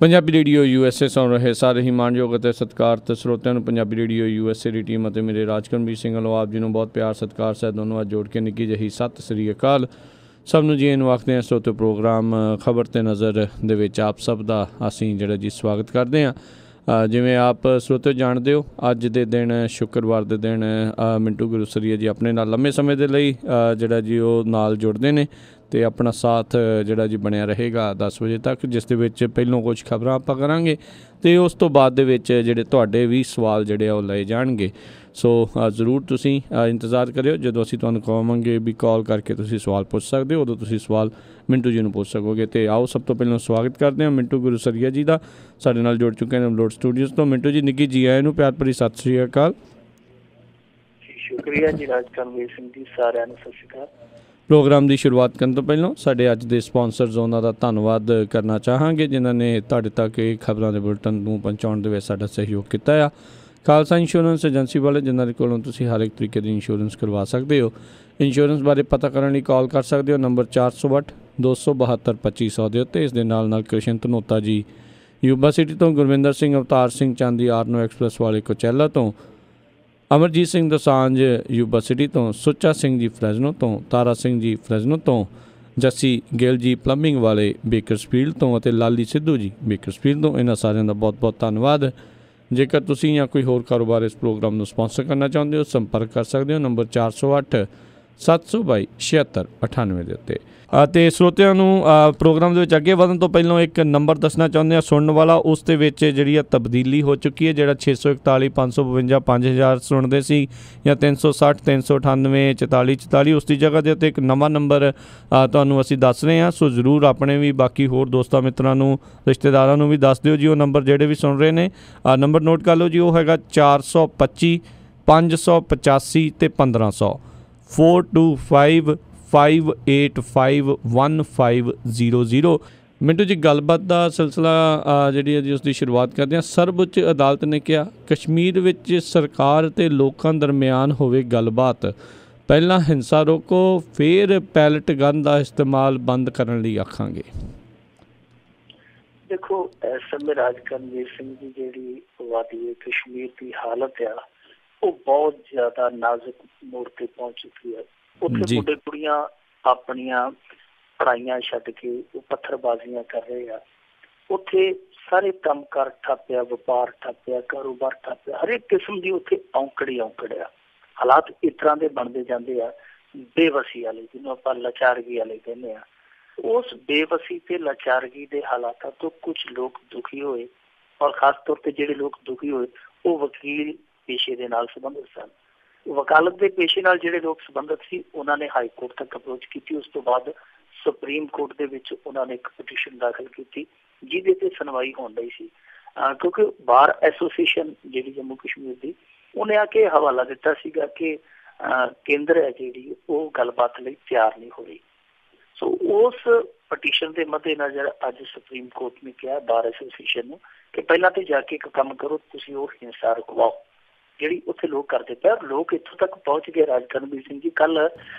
Punjabi radio USA ਸੁਣ ਰਹੇ ਸਾਰੇ ਹੀ ਮਾਣਯੋਗ ਅਤੇ ਸਤਿਕਾਰਤ ਸਰੋਤਿਆਂ ਨੂੰ ਪੰਜਾਬੀ ਰੇਡੀਓ USA ਦੀ ਟੀਮ ਅਤੇ ਮੇਰੇ ਰਾਜਕਰਮਵੀਰ ਸਿੰਘ ਵੱਲੋਂ ਆਪ ਜੀ ਨੂੰ ਬਹੁਤ ਪਿਆਰ ਸਤਿਕਾਰ ਸਹਿਤ ਦੋਨੋਂ ਅੱਜ ਜੋੜ ਕੇ ਨਿੱਕੀ ਜਿਹੀ ਸਤਿ ਸ੍ਰੀ ਅਕਾਲ। ਸਭ ਨੂੰ ਜੀ ਇਹਨੂੰ ਆਖਦੇ ਹਾਂ ਸਰੋਤੇ ਪ੍ਰੋਗਰਾਮ ਖਬਰ ਤੇ ਨਜ਼ਰ ਦੇ ਵਿੱਚ ਆਪ ਸਭ ਦਾ ਅਸੀਂ ਜਿਹੜਾ ਜੀ ਸਵਾਗਤ ਕਰਦੇ ਹਾਂ। ਜਿਵੇਂ ਆਪ ਸਰੋਤੇ ਜਾਣਦੇ ਹੋ, ਅੱਜ ਦੇ ਦਿਨ ਸ਼ੁੱਕਰਵਾਰ ਦੇ ਦਿਨ ਮਿੰਟੂ ਗੁਰੂਸਰੀਆ ਜੀ ਆਪਣੇ ਨਾਲ ਲੰਮੇ ਸਮੇਂ ਦੇ ਲਈ ਜਿਹੜਾ ਜੀ ਉਹ ਨਾਲ ਜੁੜਦੇ ਨੇ ਅਤੇ ਆਪਣਾ ਸਾਥ ਜਿਹੜਾ ਜੀ ਬਣਿਆ ਰਹੇਗਾ 10 ਵਜੇ ਤੱਕ, ਜਿਸ ਦੇ ਵਿੱਚ ਪਹਿਲੋਂ ਕੁਝ ਖਬਰਾਂ ਆਪਾਂ ਕਰਾਂਗੇ ਅਤੇ ਉਸ ਤੋਂ ਬਾਅਦ ਦੇ ਵਿੱਚ ਜਿਹੜੇ ਤੁਹਾਡੇ ਵੀ ਸਵਾਲ ਜਿਹੜੇ ਆ ਉਹ ਲਏ ਜਾਣਗੇ। ਸੋ ਜ਼ਰੂਰ ਤੁਸੀਂ ਇੰਤਜ਼ਾਰ ਕਰਿਓ, ਜਦੋਂ ਅਸੀਂ ਤੁਹਾਨੂੰ ਕਹਾਂਗੇ ਵੀ ਕਾਲ ਕਰਕੇ ਤੁਸੀਂ ਸਵਾਲ ਪੁੱਛ ਸਕਦੇ ਹੋ, ਉਦੋਂ ਤੁਸੀਂ ਸਵਾਲ ਮਿੰਟੂ ਜੀ ਨੂੰ ਪੁੱਛ ਸਕੋਗੇ। ਅਤੇ ਆਓ ਸਭ ਤੋਂ ਪਹਿਲਾਂ ਸਵਾਗਤ ਕਰਦੇ ਹਾਂ ਮਿੰਟੂ ਗੁਰੂਸਰੀਆ ਜੀ ਦਾ, ਸਾਡੇ ਨਾਲ ਜੁੜ ਚੁੱਕੇ ਨੇ ਅਮਲੋਡ ਸਟੂਡੀਓਜ਼ ਤੋਂ। ਮਿੰਟੂ ਜੀ ਨਿੱਘੀ ਜੀ ਆਇਆਂ ਨੂੰ ਪਿਆਰ ਭਰੀ ਸਤਿ ਸ਼੍ਰੀ ਅਕਾਲ। ਸ਼ੁਕਰੀਆ ਜੀ ਰਾਜਕਰਮਵੀਰ ਸਿੰਘ ਜੀ, ਸਾਰਿਆਂ ਨੂੰ ਸਤਿ ਸ਼੍ਰੀ ਅਕਾਲ। ਪ੍ਰੋਗਰਾਮ ਦੀ ਸ਼ੁਰੂਆਤ ਕਰਨ ਤੋਂ ਪਹਿਲਾਂ ਸਾਡੇ ਅੱਜ ਦੇ ਸਪੋਂਸਰਜ਼ ਉਹਨਾਂ ਦਾ ਧੰਨਵਾਦ ਕਰਨਾ ਚਾਹਾਂਗੇ, ਜਿਨ੍ਹਾਂ ਨੇ ਤੁਹਾਡੇ ਤੱਕ ਇਹ ਖਬਰਾਂ ਦੇ ਬੁਲਟਨ ਨੂੰ ਪਹੁੰਚਾਉਣ ਦੇ ਵਿੱਚ ਸਾਡਾ ਸਹਿਯੋਗ ਕੀਤਾ ਆ। ਖਾਲਸਾ ਇੰਸ਼ੋਰੈਂਸ ਏਜੰਸੀ ਵਾਲੇ, ਜਿਨ੍ਹਾਂ ਦੇ ਕੋਲੋਂ ਤੁਸੀਂ ਹਰ ਇੱਕ ਤਰੀਕੇ ਦੀ ਇੰਸ਼ੋਰੈਂਸ ਕਰਵਾ ਸਕਦੇ ਹੋ। ਇੰਸ਼ੋਰੈਂਸ ਬਾਰੇ ਪਤਾ ਕਰਨ ਲਈ ਕਾਲ ਕਰ ਸਕਦੇ ਹੋ ਨੰਬਰ 408 272 2500 ਦੇ ਉੱਤੇ। ਇਸ ਦੇ ਨਾਲ ਨਾਲ ਕ੍ਰਿਸ਼ਨ ਧਨੋਤਾ ਜੀ ਯੂਬਾ ਸਿਟੀ ਤੋਂ, ਗੁਰਵਿੰਦਰ ਸਿੰਘ ਅਵਤਾਰ ਸਿੰਘ ਚਾਂਦੀ ਆਰਨੋ ਐਕਸਪ੍ਰੈਸ ਵਾਲੇ ਕੋਚੈਲਾ ਤੋਂ, ਅਮਰਜੀਤ ਸਿੰਘ ਦੋਸਾਂਝ ਯੂਬਾ ਸਿਟੀ ਤੋਂ, ਸੁੱਚਾ ਸਿੰਘ ਜੀ ਫਰੈਜ਼ਨੋ ਤੋਂ, ਤਾਰਾ ਸਿੰਘ ਜੀ ਫਰੈਜ਼ਨੋ ਤੋਂ, ਜੱਸੀ ਗਿੱਲ ਜੀ ਪਲੰਬਿੰਗ ਵਾਲੇ ਬੇਕਰਸਫੀਲਡ ਤੋਂ ਅਤੇ ਲਾਲੀ ਸਿੱਧੂ ਜੀ ਬੇਕਰਸਫੀਲਡ ਤੋਂ। ਇਹਨਾਂ ਸਾਰਿਆਂ ਦਾ ਬਹੁਤ ਬਹੁਤ ਧੰਨਵਾਦ। ਜੇਕਰ ਤੁਸੀਂ ਜਾਂ ਕੋਈ ਹੋਰ ਕਾਰੋਬਾਰ ਇਸ ਪ੍ਰੋਗਰਾਮ ਨੂੰ ਸਪੋਂਸਰ ਕਰਨਾ ਚਾਹੁੰਦੇ ਹੋ, ਸੰਪਰਕ ਕਰ ਸਕਦੇ ਹੋ ਨੰਬਰ 408 722 7698 ਦੇ ਉੱਤੇ। ਅਤੇ ਸਰੋਤਿਆਂ ਨੂੰ ਪ੍ਰੋਗਰਾਮ ਦੇ ਵਿੱਚ ਅੱਗੇ ਵਧਣ ਤੋਂ ਪਹਿਲਾਂ ਇੱਕ ਨੰਬਰ ਦੱਸਣਾ ਚਾਹੁੰਦੇ ਹਾਂ ਸੁਣਨ ਵਾਲਾ, ਉਸ ਦੇ ਵਿੱਚ ਜਿਹੜੀ ਆ ਤਬਦੀਲੀ ਹੋ ਚੁੱਕੀ ਹੈ। ਜਿਹੜਾ 641 552 5000 ਸੁਣਦੇ ਸੀ ਜਾਂ 360 398 44 44, ਉਸ ਦੀ ਜਗ੍ਹਾ ਦੇ ਉੱਤੇ ਇੱਕ ਨਵਾਂ ਨੰਬਰ ਤੁਹਾਨੂੰ ਅਸੀਂ ਦੱਸ ਰਹੇ ਹਾਂ। ਸੋ ਜ਼ਰੂਰ ਆਪਣੇ ਵੀ ਬਾਕੀ ਹੋਰ ਦੋਸਤਾਂ ਮਿੱਤਰਾਂ ਨੂੰ, ਰਿਸ਼ਤੇਦਾਰਾਂ ਨੂੰ ਵੀ ਦੱਸ ਦਿਓ ਜੀ। ਉਹ ਨੰਬਰ ਜਿਹੜੇ ਵੀ ਸੁਣ ਰਹੇ ਨੇ ਨੰਬਰ ਨੋਟ ਕਰ ਲਓ ਜੀ, ਉਹ ਹੈਗਾ 425 585 ਅਤੇ 1500 425 585 1500। ਮਿੰਟੂ ਜੀ, ਗੱਲਬਾਤ ਦਾ ਸਿਲਸਿਲਾ ਜਿਹੜੀ ਹੈ ਜੀ ਉਸ ਦੀ ਸ਼ੁਰੂਆਤ ਕਰਦੇ ਹਾਂ। ਸਰਵਉੱਚ ਅਦਾਲਤ ਨੇ ਕਿਹਾ ਕਸ਼ਮੀਰ ਵਿੱਚ ਸਰਕਾਰ ਅਤੇ ਲੋਕਾਂ ਦਰਮਿਆਨ ਹੋਵੇ ਗੱਲਬਾਤ, ਪਹਿਲਾਂ ਹਿੰਸਾ ਰੋਕੋ, ਫਿਰ ਪੈਲਟ ਗਨ ਦਾ ਇਸਤੇਮਾਲ ਬੰਦ ਕਰਨ ਲਈ ਆਖਾਂਗੇ। ਦੇਖੋ, ਇਸ ਸਮੇਂ ਰਾਜਕਰਮਵੀਰ ਸਿੰਘ ਦੀ ਜਿਹੜੀ ਵਾਦੀ ਕਸ਼ਮੀਰ ਦੀ ਹਾਲਤ ਆ ਉਹ ਬਹੁਤ ਜ਼ਿਆਦਾ ਨਾਜ਼ੁਕ ਮੋੜ ਤੇ ਪਹੁੰਚ ਚੁੱਕੀ ਹੈ। ਉੱਥੇ ਮੁੰਡੇ ਕੁੜੀਆਂ ਆਪਣੀਆਂ ਪੜ੍ਹਾਈਆਂ ਛੱਡ ਕੇ ਉਹ ਪੱਥਰਬਾਜ਼ੀਆਂ ਕਰ ਰਹੇ ਆ। ਉੱਥੇ ਸਾਰੇ ਕੰਮਕਾਰ ਠੱਪਿਆ, ਵਪਾਰ ਠੱਪਿਆ, ਕਾਰੋਬਾਰ ਠੱਪਿਆ, ਹਰੇਕ ਕਿਸਮ ਦੀ ਉੱਥੇ ਔਂਕੜ ਹੀ ਔਂਕੜ ਆ। ਹਾਲਾਤ ਇਸ ਤਰ੍ਹਾਂ ਦੇ ਬਣਦੇ ਜਾਂਦੇ ਆ, ਬੇਵਸੀ ਵਾਲੇ, ਜਿਹਨੂੰ ਆਪਾਂ ਲਾਚਾਰਗੀ ਵਾਲੇ ਕਹਿੰਦੇ ਆ। ਉਸ ਬੇਵਸੀ ਤੇ ਲਾਚਾਰਗੀ ਦੇ ਹਾਲਾਤਾਂ ਤੋਂ ਕੁਝ ਲੋਕ ਦੁਖੀ ਹੋਏ, ਔਰ ਖਾਸ ਤੌਰ ਤੇ ਜਿਹੜੇ ਲੋਕ ਦੁਖੀ ਹੋਏ ਉਹ ਵਕੀਲ ਪੇਸ਼ੇ ਦੇ ਨਾਲ ਸੰਬੰਧਿਤ ਸਨ। ਵਕਾਲਤ ਦੇ ਪੇਸ਼ੇ ਨਾਲ ਜਿਹੜੇ ਲੋਕ ਸੰਬੰਧਿਤ ਸੀ ਉਹਨਾਂ ਨੇ ਹਾਈ ਕੋਰਟ ਤੱਕ ਅਪਰੋਚ ਕੀਤੀ। ਉਸ ਤੋਂ ਬਾਅਦ ਸੁਪਰੀਮ ਕੋਰਟ ਦੇ ਵਿੱਚ ਉਹਨਾਂ ਨੇ ਇੱਕ ਪਟੀਸ਼ਨ ਦਾਖਲ ਕੀਤੀ ਜਿਹਦੇ ਤੇ ਸੁਣਵਾਈ ਹੋਣ ਰਹੀ ਸੀ, ਕਿਉਂਕਿ ਬਾਰ ਐਸੋਸੀਏਸ਼ਨ ਜਿਹੜੀ ਜੰਮੂ ਕਸ਼ਮੀਰ ਦੀ, ਉਹਨੇ ਆ ਕੇ ਹਵਾਲਾ ਦਿੱਤਾ ਸੀਗਾ ਕਿ ਕੇਂਦਰ ਹੈ ਜਿਹੜੀ ਉਹ ਗੱਲਬਾਤ ਲਈ ਤਿਆਰ ਨਹੀਂ ਹੋ ਰਹੀ। ਸੋ ਉਸ ਪਟੀਸ਼ਨ ਦੇ ਮੱਦੇ ਨਜ਼ਰ ਅੱਜ ਸੁਪਰੀਮ ਕੋਰਟ ਨੇ ਕਿਹਾ ਬਾਰ ਐਸੋਸੀਏਸ਼ਨ ਨੂੰ ਕਿ ਪਹਿਲਾਂ ਤੇ ਜਾ ਕੇ ਇੱਕ ਕੰਮ ਕਰੋ, ਤੁਸੀਂ ਉਹ ਹਿੰਸਾ ਰੁਕਵਾਓ ਜਿਹੜੀ ਉੱਥੇ ਲੋਕ ਕਰਦੇ ਪਏ। ਲੋਕ ਇੱਥੋਂ ਤੱਕ ਪਹੁੰਚ ਗਏ ਰਾਜਕਰਮਵੀਰ ਸਿੰਘ ਜੀ, ਕੱਲ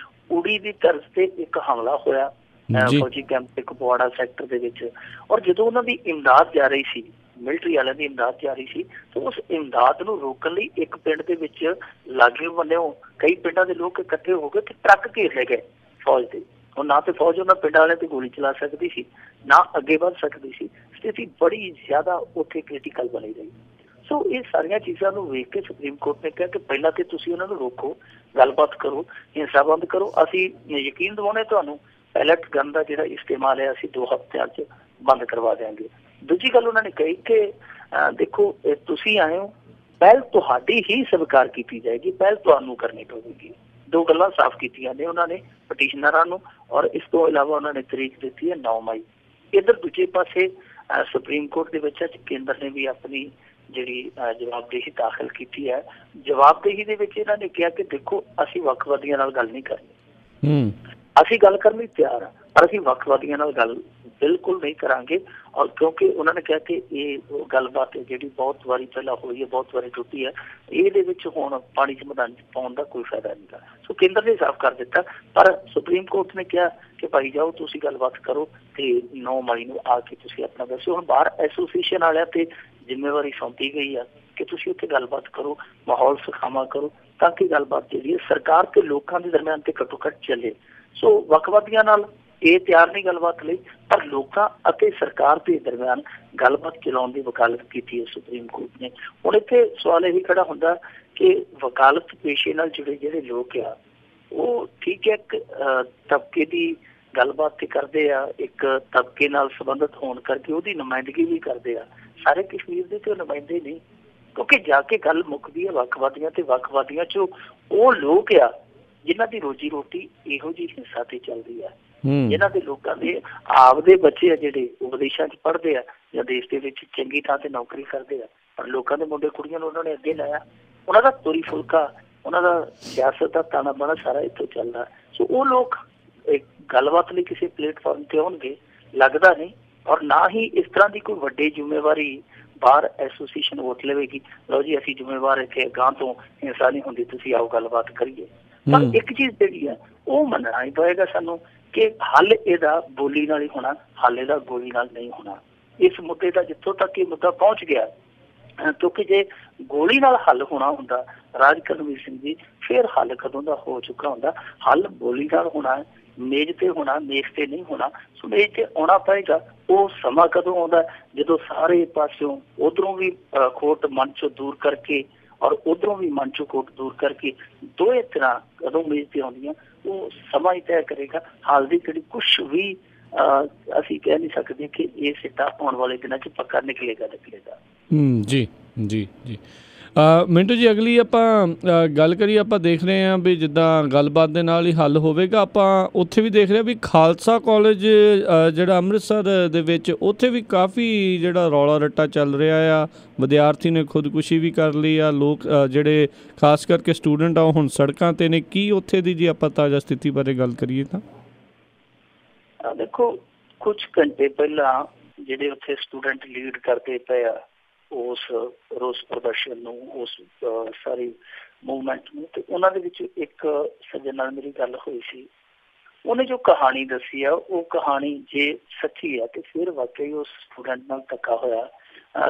ਉੜੀ ਦੀ ਤਰਜ਼ ਤੇ ਇੱਕ ਹਮਲਾ ਹੋਇਆ ਫੌਜੀ ਕੈਂਪ ਤੇ ਕੁਪਵਾੜਾ ਸੈਕਟਰ ਦੇ ਵਿੱਚ, ਔਰ ਜਦੋਂ ਉਹਨਾਂ ਦੀ ਇਮਦਾਦ ਜਾ ਰਹੀ ਸੀ, ਮਿਲਟਰੀ ਵਾਲਿਆਂ ਦੀ ਇਮਦਾਦ ਜਾ ਰਹੀ ਸੀ, ਤਾਂ ਉਸ ਇਮਦਾਦ ਨੂੰ ਰੋਕਣ ਲਈ ਇੱਕ ਪਿੰਡ ਦੇ ਵਿੱਚ ਲਾਗੇ ਬੰਨਿਓ ਕਈ ਪਿੰਡਾਂ ਦੇ ਲੋਕ ਇਕੱਠੇ ਹੋ ਗਏ ਤੇ ਟਰੱਕ ਘੇਰ ਲੈ ਗਏ ਫੌਜ ਦੇ। ਹੁਣ ਨਾ ਤੇ ਫੌਜ ਉਹਨਾਂ ਪਿੰਡਾਂ ਵਾਲਿਆਂ ਤੇ ਗੋਲੀ ਚਲਾ ਸਕਦੀ ਸੀ, ਨਾ ਅੱਗੇ ਵੱਧ ਸਕਦੀ ਸੀ। ਸਥਿਤੀ ਬੜੀ ਜ਼ਿਆਦਾ ਉੱਥੇ ਕ੍ਰਿਟੀਕਲ ਬਣੀ ਰਹੀ। ਸੋ ਇਹ ਸਾਰੀਆਂ ਚੀਜ਼ਾਂ ਨੂੰ ਵੇਖ ਕੇ ਸੁਪਰੀਮ ਕੋਰਟ ਨੇ ਕਿਹਾ ਕਿ ਪਹਿਲਾਂ ਤੇ ਤੁਸੀਂ ਉਹਨਾਂ ਨੂੰ ਰੋਕੋ, ਗੱਲਬਾਤ ਕਰੋ, ਹਿੰਸਾ ਬੰਦ ਕਰੋ। ਅਸੀਂ ਯਕੀਨ ਦਿਵਾਉਣੇ ਤੁਹਾਨੂੰ ਪੈਲਟ ਗਨ ਦਾ ਜਿਹੜਾ ਇਸਤੇਮਾਲ ਹੈ ਅਸੀਂ 2 ਹਫ਼ਤਿਆਂ 'ਚ ਬੰਦ ਕਰਵਾ ਦਿਆਂਗੇ। ਦੂਜੀ ਗੱਲ ਉਹਨਾਂ ਨੇ ਕਹੀ ਕਿ ਦੇਖੋ ਤੁਸੀਂ ਆਏ ਹੋ, ਪਹਿਲ ਤੁਹਾਡੀ ਹੀ ਸਵੀਕਾਰ ਕੀਤੀ ਜਾਏਗੀ, ਪਹਿਲ ਤੁਹਾਨੂੰ ਕਰਨੀ ਪਵੇਗੀ। 2 ਗੱਲਾਂ ਸਾਫ਼ ਕੀਤੀਆਂ ਨੇ ਉਹਨਾਂ ਨੇ ਪਟੀਸ਼ਨਰਾਂ ਨੂੰ, ਔਰ ਇਸ ਤੋਂ ਇਲਾਵਾ ਉਹਨਾਂ ਨੇ ਤਰੀਕ ਦਿੱਤੀ ਹੈ 9 ਮਈ। ਇੱਧਰ ਦੂਜੇ ਪਾਸੇ ਸੁਪਰੀਮ ਕੋਰਟ ਦੇ ਵਿੱਚ ਅੱਜ ਕੇਂਦਰ ਨੇ ਵੀ ਆਪਣੀ ਜਿਹੜੀ ਜਵਾਬਦੇਹੀ ਦਾਖਲ ਕੀਤੀ ਹੈ। ਜਵਾਬਦੇਹੀ ਦੇ ਵਿੱਚ ਇਹਨਾਂ ਨੇ ਕਿਹਾ ਕਿ ਦੇਖੋ ਅਸੀਂ ਵੱਖਵਾਦੀਆਂ ਨਾਲ ਗੱਲ ਨਹੀਂ ਕਰਨੀ, ਅਸੀਂ ਗੱਲ ਕਰਨ ਲਈ ਤਿਆਰ ਹਾਂ, ਪਰ ਅਸੀਂ ਵੱਖਵਾਦੀਆਂ ਨਾਲ ਗੱਲ बिल्कुल नहीं करांगे। और क्योंकि उन्होंने कहा कि ये गलबात है जी बहुत बारी पहला हुई है, बहुत बारी टुटी है, ये हुण पानी च मैदान पाउण का कोई फायदा नहीं था। सो केंद्र ने साफ कर दिता, पर सुप्रीम कोर्ट ने कहा कि भाई जाओ तुसीं गलबात करो ते 9 मई नूं आके तुसीं अपना दसो। हुण बाहर एसोसीएशन वालियां ते जिम्मेवारी सौंपी गई है कि तुसीं उत्थे गलबात करो, माहौल सुखावा करो, ताकि गलबात जी सरकार ते लोकां दे दरम्यान ते घट्टो घट्ट चले। सो वखवादियां नाल ये तैयार नहीं गलबात लई, पर लोकां अते सरकार के दरम्यान गलबात चलाउण दी वकालत की है सुप्रीम कोर्ट ने। हुण इत्थे सवाल यही खड़ा हुंदा कि वकालत पेशे नाल जुड़े जिहड़े लोग आ वो ठीक है एक तबके की गलबात ते करदे आ, एक तबके नाल संबंधित होण करके उहदी नुमाइंदगी भी करदे आ। सारे कश्मीर दे ते नुमाइंदे नहीं, क्योंकि जाके गल मुकदी है वखवादियां ते वखवादियां चों वो लोग आ जिन्हां दी रोजी रोटी इहो जी हिस्सा ते चलदी है, जिन्हां दे लोकां दे आपदे बच्चे आ जिहड़े वो विदेशां च पढ़दे आ या देश दे विच चंगी थां ते नौकरी करदे आ, पर लोकां दे मुंडे कुड़ियां नूं उन्हां ने अगे लाया, उन्हां दा तुरी फुलका, उन्हां दा सियासत दा ताना बाना सारा इत्थों चलदा। सो वो लोग एक गलबात लई किसी प्लेटफॉर्म ते आउणगे लगदा नहीं, और ना ही इस तरह की कोई वड्डी जिम्मेवारी बाहर एसोसीएशन वोट लवेगी, लो जी असीं जिम्मेवार इत्थे गांह तो हिंसा नहीं हुंदी, तुसीं आओ गलबात करिए। पर एक चीज जिहड़ी है वो मनना ही पएगा सानू कि हल इहदा बोली नाल ही होना, हल इहदा गोली नाल नहीं होना। इस मुद्दे का जिथों तक ये मुद्दा पहुंच गया, क्योंकि जे गोली नाल हल होना हुंदा राज करनवीर सिंह जी, फिर हल कदों दा हो चुका हुंदा। हल बोली नाल होना है, मेज ते होना, मेज ते नहीं होना। सो मेज ते आउणा पएगा। वो समा कदों आउंदा जदों सारे पासों उधरों भी खोट मन चों दूर करके और उधरों भी मन चों खोट दूर करके दोए तरह कदों मेज ते आउंदियां, वो समा ही तय करेगा। हाल दी घड़ी कुछ भी ਅਸੀਂ कह नहीं सकते कि ये सिੱਟਾ आने वाले दिनों च पक्का निकलेगा। जी जी जी ਮਿੰਟੂ ਜੀ ਅਗਲੀ ਆਪਾਂ ਗੱਲ ਕਰੀਏ, ਆਪਾਂ ਦੇਖ ਰਹੇ ਹਾਂ ਵੀ ਜਿੱਦਾਂ ਗੱਲਬਾਤ ਦੇ ਨਾਲ ਹੀ ਹੱਲ ਹੋਵੇਗਾ। ਆਪਾਂ ਉੱਥੇ ਵੀ ਦੇਖ ਰਹੇ ਵੀ ਖਾਲਸਾ ਕਾਲਜ ਜਿਹੜਾ ਅੰਮ੍ਰਿਤਸਰ ਦੇ ਵਿੱਚ ਉੱਥੇ ਵੀ ਕਾਫੀ ਜਿਹੜਾ ਰੌਲਾ ਰੱਟਾ ਚੱਲ ਰਿਹਾ ਆ, ਵਿਦਿਆਰਥੀ ਨੇ ਖੁਦਕੁਸ਼ੀ ਵੀ ਕਰ ਲਈ ਆ, ਲੋਕ ਜਿਹੜੇ ਖਾਸ ਕਰਕੇ ਸਟੂਡੈਂਟ ਆ ਉਹ ਹੁਣ ਸੜਕਾਂ 'ਤੇ ਨੇ। ਕੀ ਉੱਥੇ ਦੀ ਜੇ ਆਪਾਂ ਤਾਜ਼ਾ ਸਥਿਤੀ ਬਾਰੇ ਗੱਲ ਕਰੀਏ ਤਾਂ देखो कुछ घंटे पहला ਜਿਹੜੇ ਉੱਥੇ ਸਟੂਡੈਂਟ ਲੀਡ ਕਰਦੇ ਪਏ ਆ ਉਸ ਰੋਸ ਪ੍ਰਦਰਸ਼ਨ ਨੂੰ, ਉਸ ਸਾਰੀ ਮੂਵਮੈਂਟ ਨੂੰ, ਤੇ ਉਹਨਾਂ ਦੇ ਵਿੱਚ ਇੱਕ ਸੱਜਣ ਨਾਲ ਮੇਰੀ ਗੱਲ ਹੋਈ ਸੀ। ਉਹਨੇ ਜੋ ਕਹਾਣੀ ਦੱਸੀ ਆ ਉਹ ਕਹਾਣੀ ਜੇ ਸੱਚੀ ਆ ਤੇ ਫਿਰ ਵਾਕਈ ਉਸ ਸਟੂਡੈਂਟ ਨਾਲ ਧੱਕਾ ਹੋਇਆ,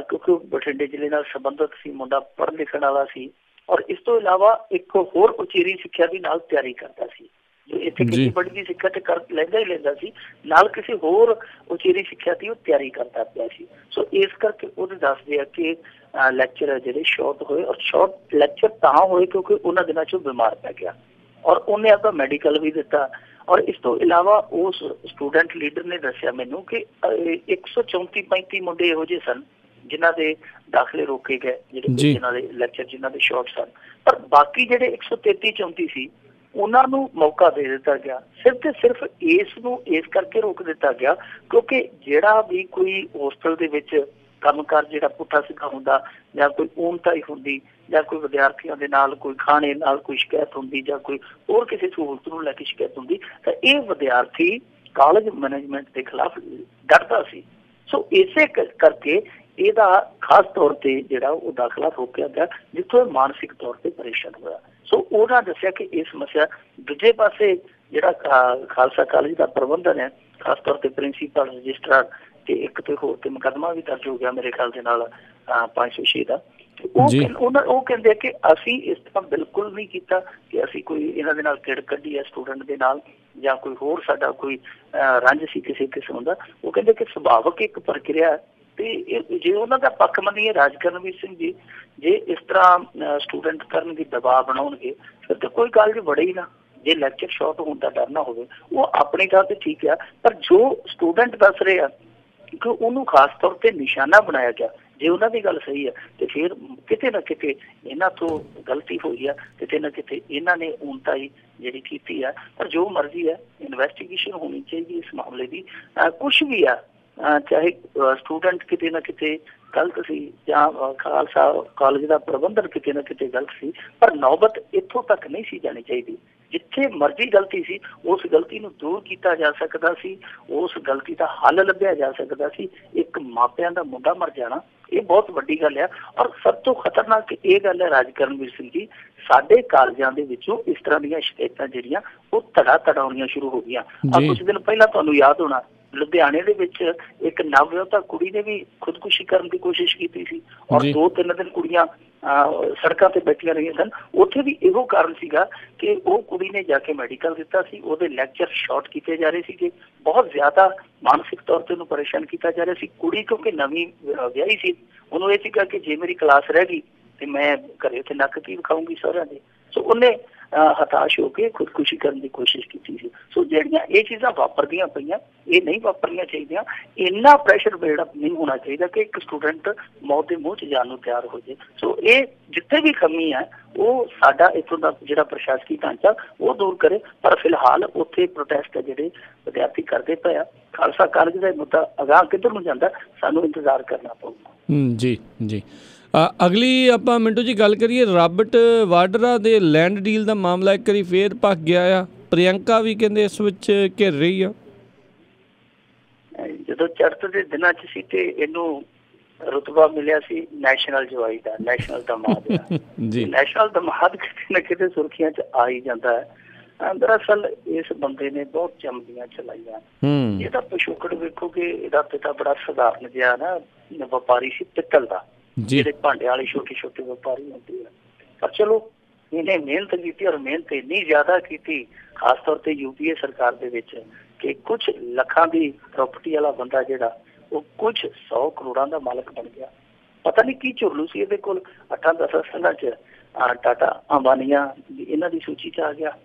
ਕਿਉਂਕਿ ਉਹ ਬਠਿੰਡੇ ਜ਼ਿਲ੍ਹੇ ਨਾਲ ਸੰਬੰਧਿਤ ਸੀ, ਮੁੰਡਾ ਪੜ੍ਹਨ ਲਿਖਣ ਵਾਲਾ ਸੀ, ਔਰ ਇਸ ਤੋਂ ਇਲਾਵਾ ਇੱਕ ਹੋਰ ਉਚੇਰੀ ਸਿੱਖਿਆ ਦੀ ਨਾਲ ਤਿਆਰੀ ਕਰਦਾ ਸੀ। ਜੋ ਇੱਥੇ ਖੇਤੀਬਾੜੀ ਦੀ ਸਿੱਖਿਆ ਤੇ ਕਰ ਲੈਂਦਾ ਹੀ ਲੈਂਦਾ ਸੀ, ਨਾਲ ਕਿਸੇ ਹੋਰ ਉਚੇਰੀ ਸਿੱਖਿਆ ਦੀ ਉਹ ਤਿਆਰੀ ਕਰਦਾ ਪਿਆ ਸੀ। ਸੋ ਇਸ ਕਰਕੇ ਉਹਦੇ ਦੱਸਦੇ ਆ ਕਿ ਲੈਕਚਰ ਹੈ ਜਿਹੜੇ ਸ਼ਾਰਟ ਹੋਏ, ਔਰ ਸ਼ਾਰਟ ਲੈਕਚਰ ਤਾਂ ਹੋਏ ਕਿਉਂਕਿ ਉਹਨਾਂ ਦਿਨਾਂ 'ਚੋਂ ਬਿਮਾਰ ਪੈ ਗਿਆ, ਔਰ ਉਹਨੇ ਆਪਦਾ ਮੈਡੀਕਲ ਵੀ ਦਿੱਤਾ। ਔਰ ਇਸ ਤੋਂ ਇਲਾਵਾ ਉਸ ਸਟੂਡੈਂਟ ਲੀਡਰ ਨੇ ਦੱਸਿਆ ਮੈਨੂੰ ਕਿ 134-35 ਮੁੰਡੇ ਇਹੋ ਜਿਹੇ ਸਨ ਜਿਨ੍ਹਾਂ ਦੇ ਦਾਖਲੇ ਰੋਕੇ ਗਏ, ਜਿਹੜੇ ਜਿਨ੍ਹਾਂ ਦੇ ਲੈਕਚਰ ਜਿਨ੍ਹਾਂ ਦੇ ਸ਼ਾਰਟ ਸਨ, ਪਰ ਬਾਕੀ ਜਿਹੜੇ 133-34 ਸੀ ਉਹਨਾਂ ਨੂੰ ਮੌਕਾ ਦੇ ਦਿੱਤਾ ਗਿਆ। ਸਿਰਫ ਤੇ ਸਿਰਫ ਇਸ ਨੂੰ ਇਸ ਕਰਕੇ ਰੋਕ ਦਿੱਤਾ ਗਿਆ ਕਿਉਂਕਿ ਜਿਹੜਾ ਵੀ ਕੋਈ ਹੋਸਟਲ ਦੇ ਵਿੱਚ ਕੰਮਕਾਰ ਜਿਹੜਾ ਪੁੱਠਾ ਸਿੱਧਾ ਹੁੰਦਾ, ਜਾਂ ਕੋਈ ਊਣਤਾਈ ਹੁੰਦੀ, ਜਾਂ ਕੋਈ ਵਿਦਿਆਰਥੀਆਂ ਦੇ ਨਾਲ ਕੋਈ ਖਾਣੇ ਨਾਲ ਕੋਈ ਸ਼ਿਕਾਇਤ ਹੁੰਦੀ, ਜਾਂ ਕੋਈ ਹੋਰ ਕਿਸੇ ਸਹੂਲਤ ਨੂੰ ਲੈ ਕੇ ਸ਼ਿਕਾਇਤ ਹੁੰਦੀ, ਤਾਂ ਇਹ ਵਿਦਿਆਰਥੀ ਕਾਲਜ ਮੈਨੇਜਮੈਂਟ ਦੇ ਖਿਲਾਫ ਡਟਦਾ ਸੀ। ਸੋ ਇਸੇ ਕਰਕੇ ਇਹਦਾ ਖਾਸ ਤੌਰ ਤੇ ਜਿਹੜਾ ਉਹ ਦਾਖਲਾ ਰੋਕਿਆ ਗਿਆ, ਜਿੱਥੋਂ ਇਹ ਮਾਨਸਿਕ ਤੌਰ ਤੇ ਪਰੇਸ਼ਾਨ ਹੋਇਆ। ਸੋ ਉਹਨਾਂ ਦੱਸਿਆ ਕਿ ਇਹ ਸਮੱਸਿਆ ਦੂਜੇ ਪਾਸੇ ਜਿਹੜਾ ਖਾਲਸਾ ਕਾਲਜ ਦਾ ਪ੍ਰਬੰਧਨ ਹੈ, ਖਾਸ ਤੌਰ ਤੇ ਪ੍ਰਿੰਸੀਪਲ, ਰਜਿਸਟਰਾਰ ਤੇ ਇੱਕ ਤੇ ਹੋਰ ਤੇ ਮੁਕੱਦਮਾ ਵੀ ਦਰਜ ਹੋ ਗਿਆ ਮੇਰੇ ਖਿਆਲ ਦੇ ਨਾਲ 506 ਦਾ। ਉਹ ਕਹਿੰਦੇ ਕਿ ਅਸੀਂ ਇਸ ਤਰ੍ਹਾਂ ਬਿਲਕੁਲ ਨਹੀਂ ਕੀਤਾ ਕਿ ਅਸੀਂ ਕੋਈ ਇਹਨਾਂ ਦੇ ਨਾਲ ਕਿੜ ਕੱਢੀ ਹੈ ਸਟੂਡੈਂਟ ਦੇ ਨਾਲ, ਜਾਂ ਕੋਈ ਹੋਰ ਸਾਡਾ ਕੋਈ ਰੰਜ ਸੀ ਕਿਸੇ ਕਿਸਮ ਦਾ। ਉਹ ਕਹਿੰਦੇ ਕਿ ਸੁਭਾਵਿਕ ਇੱਕ ਪ੍ਰਕਿਰਿਆ ਤੇ ਜੇ ਉਹਨਾਂ ਦਾ ਪੱਖ ਮੰਨੀਏ ਰਾਜ ਕਰਨਵੀਰ ਸਿੰਘ ਜੀ, ਜੇ ਇਸ ਤਰ੍ਹਾਂ ਸਟੂਡੈਂਟ ਕਰਨਗੇ ਦਬਾਅ ਬਣਾਉਣਗੇ ਫਿਰ ਤਾਂ ਕੋਈ ਗੱਲ ਜੀ ਬੜੇ ਹੀ ਨਾ। ਜੇ ਲੈਕਚਰ ਸ਼ਾਰਟ ਹੋਣ ਦਾ ਡਰ ਨਾ ਹੋਵੇ, ਉਹ ਆਪਣੀ ਗੱਲ ਤੇ ਠੀਕ ਆ, ਪਰ ਜੋ ਸਟੂਡੈਂਟ ਦੱਸ ਰਹੇ ਆ ਕਿ ਉਹਨੂੰ ਖਾਸ ਤੌਰ ਤੇ ਨਿਸ਼ਾਨਾ ਬਣਾਇਆ ਗਿਆ, ਜੇ ਉਹਨਾਂ ਦੀ ਗੱਲ ਸਹੀ ਹੈ ਤੇ ਫਿਰ ਕਿਤੇ ਨਾ ਕਿਤੇ ਇਹਨਾਂ ਤੋਂ ਗਲਤੀ ਹੋਈ ਆ, ਕਿਤੇ ਨਾ ਕਿਤੇ ਇਹਨਾਂ ਨੇ ਊਣਤਾਈ ਜਿਹੜੀ ਕੀਤੀ ਆ। ਪਰ ਜੋ ਮਰਜ਼ੀ ਹੈ, ਇਨਵੈਸਟੀਗੇਸ਼ਨ ਹੋਣੀ ਚਾਹੀਦੀ ਇਸ ਮਾਮਲੇ ਦੀ। ਕੁਛ ਵੀ ਆ, ਚਾਹੇ ਸਟੂਡੈਂਟ ਕਿਤੇ ਨਾ ਕਿਤੇ ਗਲਤ ਸੀ ਜਾਂ ਖਾਲਸਾ ਕਾਲਜ ਦਾ ਪ੍ਰਬੰਧਨ ਕਿਤੇ ਨਾ ਕਿਤੇ ਗਲਤ ਸੀ, ਪਰ ਨੌਬਤ ਇੱਥੋਂ ਤੱਕ ਨਹੀਂ ਸੀ ਜਾਣੀ ਚਾਹੀਦੀ ਜਿੱਥੇ ਮਰਜ਼ੀ ਗਲਤੀ ਸੀ ਉਸ ਗਲਤੀ ਨੂੰ ਦੂਰ ਕੀਤਾ ਜਾ ਸਕਦਾ ਸੀ, ਉਸ ਗਲਤੀ ਦਾ ਹੱਲ ਲੱਭਿਆ ਜਾ ਸਕਦਾ ਸੀ। ਇੱਕ ਮਾਪਿਆਂ ਦਾ ਮੁੰਡਾ ਮਰ ਜਾਣਾ ਇਹ ਬਹੁਤ ਵੱਡੀ ਗੱਲ ਹੈ। ਔਰ ਸਭ ਤੋਂ ਖਤਰਨਾਕ ਇਹ ਗੱਲ ਹੈ ਰਾਜ ਕਰਨਵੀਰ ਸਿੰਘ ਜੀ, ਸਾਡੇ ਕਾਲਜਾਂ ਦੇ ਵਿੱਚੋਂ ਇਸ ਤਰ੍ਹਾਂ ਦੀਆਂ ਸ਼ਿਕਾਇਤਾਂ ਜਿਹੜੀਆਂ ਉਹ ਧੜਾ ਆਉਣੀਆਂ ਸ਼ੁਰੂ ਹੋ ਗਈਆਂ। ਕੁਝ ਦਿਨ ਪਹਿਲਾਂ ਤੁਹਾਨੂੰ ਯਾਦ ਹੋਣਾ ਲੁਧਿਆਣੇ ਦੇ ਵਿੱਚ ਇੱਕ ਨਵਵਿਆਹੁਤਾ ਕੁੜੀ ਨੇ ਵੀ ਖੁਦਕੁਸ਼ੀ ਕਰਨ ਦੀ ਕੋਸ਼ਿਸ਼ ਕੀਤੀ ਸੀ ਔਰ 2-3 ਦਿਨ ਕੁੜੀਆਂ ਸੜਕਾਂ ਤੇ ਬੈਠੀਆਂ ਰਹੀਆਂ ਸਨ। ਉੱਥੇ ਵੀ ਇਹੋ ਕਾਰਨ ਸੀਗਾ ਕਿ ਉਹ ਕੁੜੀ ਨੇ ਜਾ ਕੇ ਮੈਡੀਕਲ ਦਿੱਤਾ ਸੀ, ਉਹਦੇ ਲੈਕਚਰ ਸ਼ਾਰਟ ਕੀਤੇ ਜਾ ਰਹੇ ਸੀਗੇ, ਬਹੁਤ ਜ਼ਿਆਦਾ ਮਾਨਸਿਕ ਤੌਰ ਤੇ ਉਹਨੂੰ ਪਰੇਸ਼ਾਨ ਕੀਤਾ ਜਾ ਰਿਹਾ ਸੀ। ਕੁੜੀ ਕਿਉਂਕਿ ਨਵੀਂ ਵਿਆਹੀ ਸੀ, ਉਹਨੂੰ ਇਹ ਸੀਗਾ ਕਿ ਜੇ ਮੇਰੀ ਕਲਾਸ ਰਹਿ ਗਈ ਤੇ ਮੈਂ ਘਰੇ ਉੱਥੇ ਨੱਕ ਕੀ ਵਿਖਾਊਂਗੀ ਸਹੁਰਿਆਂ ਦੇ। ਸੋ ਉਹਨੇ ਹਤਾਸ਼ ਹੋ ਕੇ ਖੁਦਕੁਸ਼ੀ ਕਰਨ ਦੀ ਕੋਸ਼ਿਸ਼ ਕੀਤੀ ਸੀ। ਸੋ ਜਿਹੜੀਆਂ ਇਹ ਚੀਜ਼ਾਂ ਵਾਪਰਦੀਆਂ ਪਈਆਂ ਇਹ ਨਹੀਂ ਵਾਪਰਨੀਆਂ ਚਾਹੀਦੀਆਂ। ਇੰਨਾ ਪ੍ਰੈਸ਼ਰ ਬਿਲਡਅਪ ਨਹੀਂ ਹੋਣਾ ਚਾਹੀਦਾ ਕਿ ਇੱਕ ਸਟੂਡੈਂਟ ਮੌਤ ਦੇ ਮੂੰਹ 'ਚ ਜਾਣ ਨੂੰ ਤਿਆਰ ਹੋ ਜਾਏ। ਸੋ ਇਹ ਜਿੱਥੇ ਵੀ ਕਮੀ ਹੈ ਉਹ ਸਾਡਾ ਇੱਥੋਂ ਦਾ ਜਿਹੜਾ ਪ੍ਰਸ਼ਾਸਕੀ ਢਾਂਚਾ ਉਹ ਦੂਰ ਕਰੇ। ਪਰ ਫਿਲਹਾਲ ਉੱਥੇ ਪ੍ਰੋਟੈਸਟ ਜਿਹੜੇ ਵਿਦਿਆਰਥੀ ਕਰਦੇ ਪਏ ਆ, ਖਾਲਸਾ ਕਾਲਜ ਦਾ ਮੁੱਦਾ ਅਗਾਂਹ ਕਿੱਧਰ ਨੂੰ ਜਾਂਦਾ ਸਾਨੂੰ ਇੰਤਜ਼ਾਰ ਕਰਨਾ ਪਊਗਾ। ਜੀ ਜੀ। ਅਗਲੀ ਆਪਾਂ ਮਿੰਟੂ ਜੀ ਗੱਲ ਕਰੀਏ ਰਾਬਰਟ ਵਾਡਰਾ ਦੇ ਲੈਂਡ ਡੀਲ ਦਾ ਮਾਮਲਾ ਇੱਕ ਵਾਰੀ ਫੇਰ ਭੱਗ ਗਿਆ ਆ। ਪ੍ਰਿਯੰਕਾ ਵੀ ਕਹਿੰਦੇ ਇਸ ਵਿੱਚ ਘਿਰ ਰਹੀ ਆ। ਜਦੋਂ ਚੜ੍ਹਤ ਦੇ ਦਿਨਾਂ 'ਚ ਸੀ ਤੇ ਇਹਨੂੰ ਰੁਤਬਾ ਮਿਲਿਆ ਸੀ ਨੈਸ਼ਨਲ ਜਵਾਈ ਦਾ, ਨੈਸ਼ਨਲ ਦਮਾਦ ਦਾ। ਨੈਸ਼ਨਲ ਦਮਾਦ ਕਿਤੇ ਨਾ ਕਿਤੇ ਸੁਰਖੀਆਂ 'ਚ ਆ ਹੀ ਜਾਂਦਾ ਹੈ। ਦਰਅਸਲ ਇਸ ਬੰਦੇ ਨੇ ਬਹੁਤ ਚਮਕੀਆਂ ਚਲਾਈਆਂ। ਇਹਦਾ ਪਿਛੋਕੜ ਵੇਖੋਗੇ, ਇਹਦਾ ਪਿਤਾ ਬੜਾ ਸਧਾਰਨ ਜਿਹਾ ਨਾ ਵਪਾਰੀ ਸੀ ਪਿੱਤਲ ਦਾ, ਜਿਹੜੇ ਭਾਂਡਿਆਂ ਵਾਲੇ ਛੋਟੇ ਵਪਾਰੀ ਹੁੰਦੇ ਆ। ਪਰ ਚਲੋ ਇਹਨੇ ਮਿਹਨਤ ਕੀਤੀ ਔਰ ਮਿਹਨਤ ਇੰਨੀ ਜ਼ਿਆਦਾ ਕੀਤੀ ਖਾਸ ਤੌਰ ਤੇ UPA ਸਰਕਾਰ ਦੇ ਵਿੱਚ ਕਿ ਕੁਝ ਲੱਖਾਂ ਦੀ ਪ੍ਰਾਪਰਟੀ ਵਾਲਾ ਬੰਦਾ ਜਿਹੜਾ ਉਹ ਕੁਝ 100 ਕਰੋੜਾਂ ਦਾ ਮਾਲਕ ਬਣ ਗਿਆ। ਪਤਾ ਨਹੀਂ ਕੀ ਝੁਰਲੂ ਸੀ ਇਹਦੇ ਕੋਲ। 8-10 ਸਾਲਾਂ 'ਚ ਟਾਟਾ ਅੰਬਾਨੀਆਂ ਇਹਨਾਂ ਦੀ ਸੂਚੀ 'ਚ ਆ ਗਿਆ।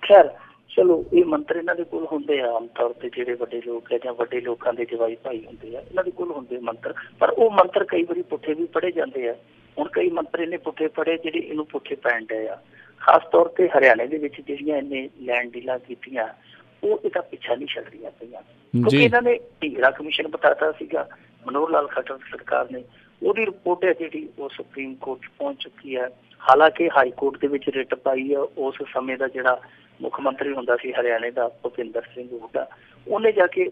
ਖੈਰ ਚਲੋ ਇਹ ਮੰਤਰ ਇਹਨਾਂ ਦੇ ਕੋਲ ਹੁੰਦੇ ਆ ਆਮ ਤੌਰ ਤੇ, ਜਿਹੜੇ ਵੱਡੇ ਲੋਕ ਹੈ ਜਾਂ ਵੱਡੇ ਲੋਕਾਂ ਦੇ ਜਵਾਈ ਭਾਈ ਹੁੰਦੇ ਆ ਇਹਨਾਂ ਦੇ ਕੋਲ ਹੁੰਦੇ ਮੰਤਰ। ਪਰ ਉਹ ਮੰਤਰ ਕਈ ਵਾਰੀ ਪੁੱਠੇ ਵੀ ਪੜ੍ਹੇ ਜਾਂਦੇ ਆ। ਹੁਣ ਕਈ ਮੰਤਰ ਇਹਨੇ ਪੁੱਠੇ ਪੜ੍ਹੇ ਜਿਹੜੇ ਇਹਨੂੰ ਪੁੱਠੇ ਪੈਣ ਡਏ ਆ। ਖਾਸ ਤੌਰ ਤੇ ਹਰਿਆਣੇ ਦੇ ਵਿੱਚ ਜਿਹੜੀਆਂ ਇਹਨੇ ਲੈਂਡ ਡੀਲਾਂ ਕੀਤੀਆਂ ਉਹ ਇਹਦਾ ਪਿੱਛਾ ਨਹੀਂ ਛੱਡ ਰਹੀਆਂ ਪਈਆਂ, ਕਿਉਂਕਿ ਇਹਨਾਂ ਨੇ ਢੀਂਗਰਾ ਕਮਿਸ਼ਨ ਬਤਾਤਾ ਸੀਗਾ ਮਨੋਹਰ ਲਾਲ ਖੱਟਰ ਸਰਕਾਰ ਨੇ। ਉਹਦੀ ਰਿਪੋਰਟ ਹੈ ਜਿਹੜੀ ਉਹ ਸੁਪਰੀਮ ਕੋਰਟ 'ਚ ਪਹੁੰਚ ਚੁੱਕੀ ਹੈ। ਹਾਲਾਂਕਿ ਹਾਈ ਕੋਰਟ ਦੇ ਵਿੱਚ ਰਿਟ ਪਾਈ ਹੈ ਉਸ ਸਮੇਂ ਦਾ ਜਿਹੜਾ ਮੁੱਖ ਮੰਤਰੀ ਹੁੰਦਾ ਸੀ ਹਰਿਆਣੇ ਦਾ ਭੁਪਿੰਦਰ ਸਿੰਘ ਹੁੱਡਾ, ਉਹਨੇ ਜਾ ਕੇ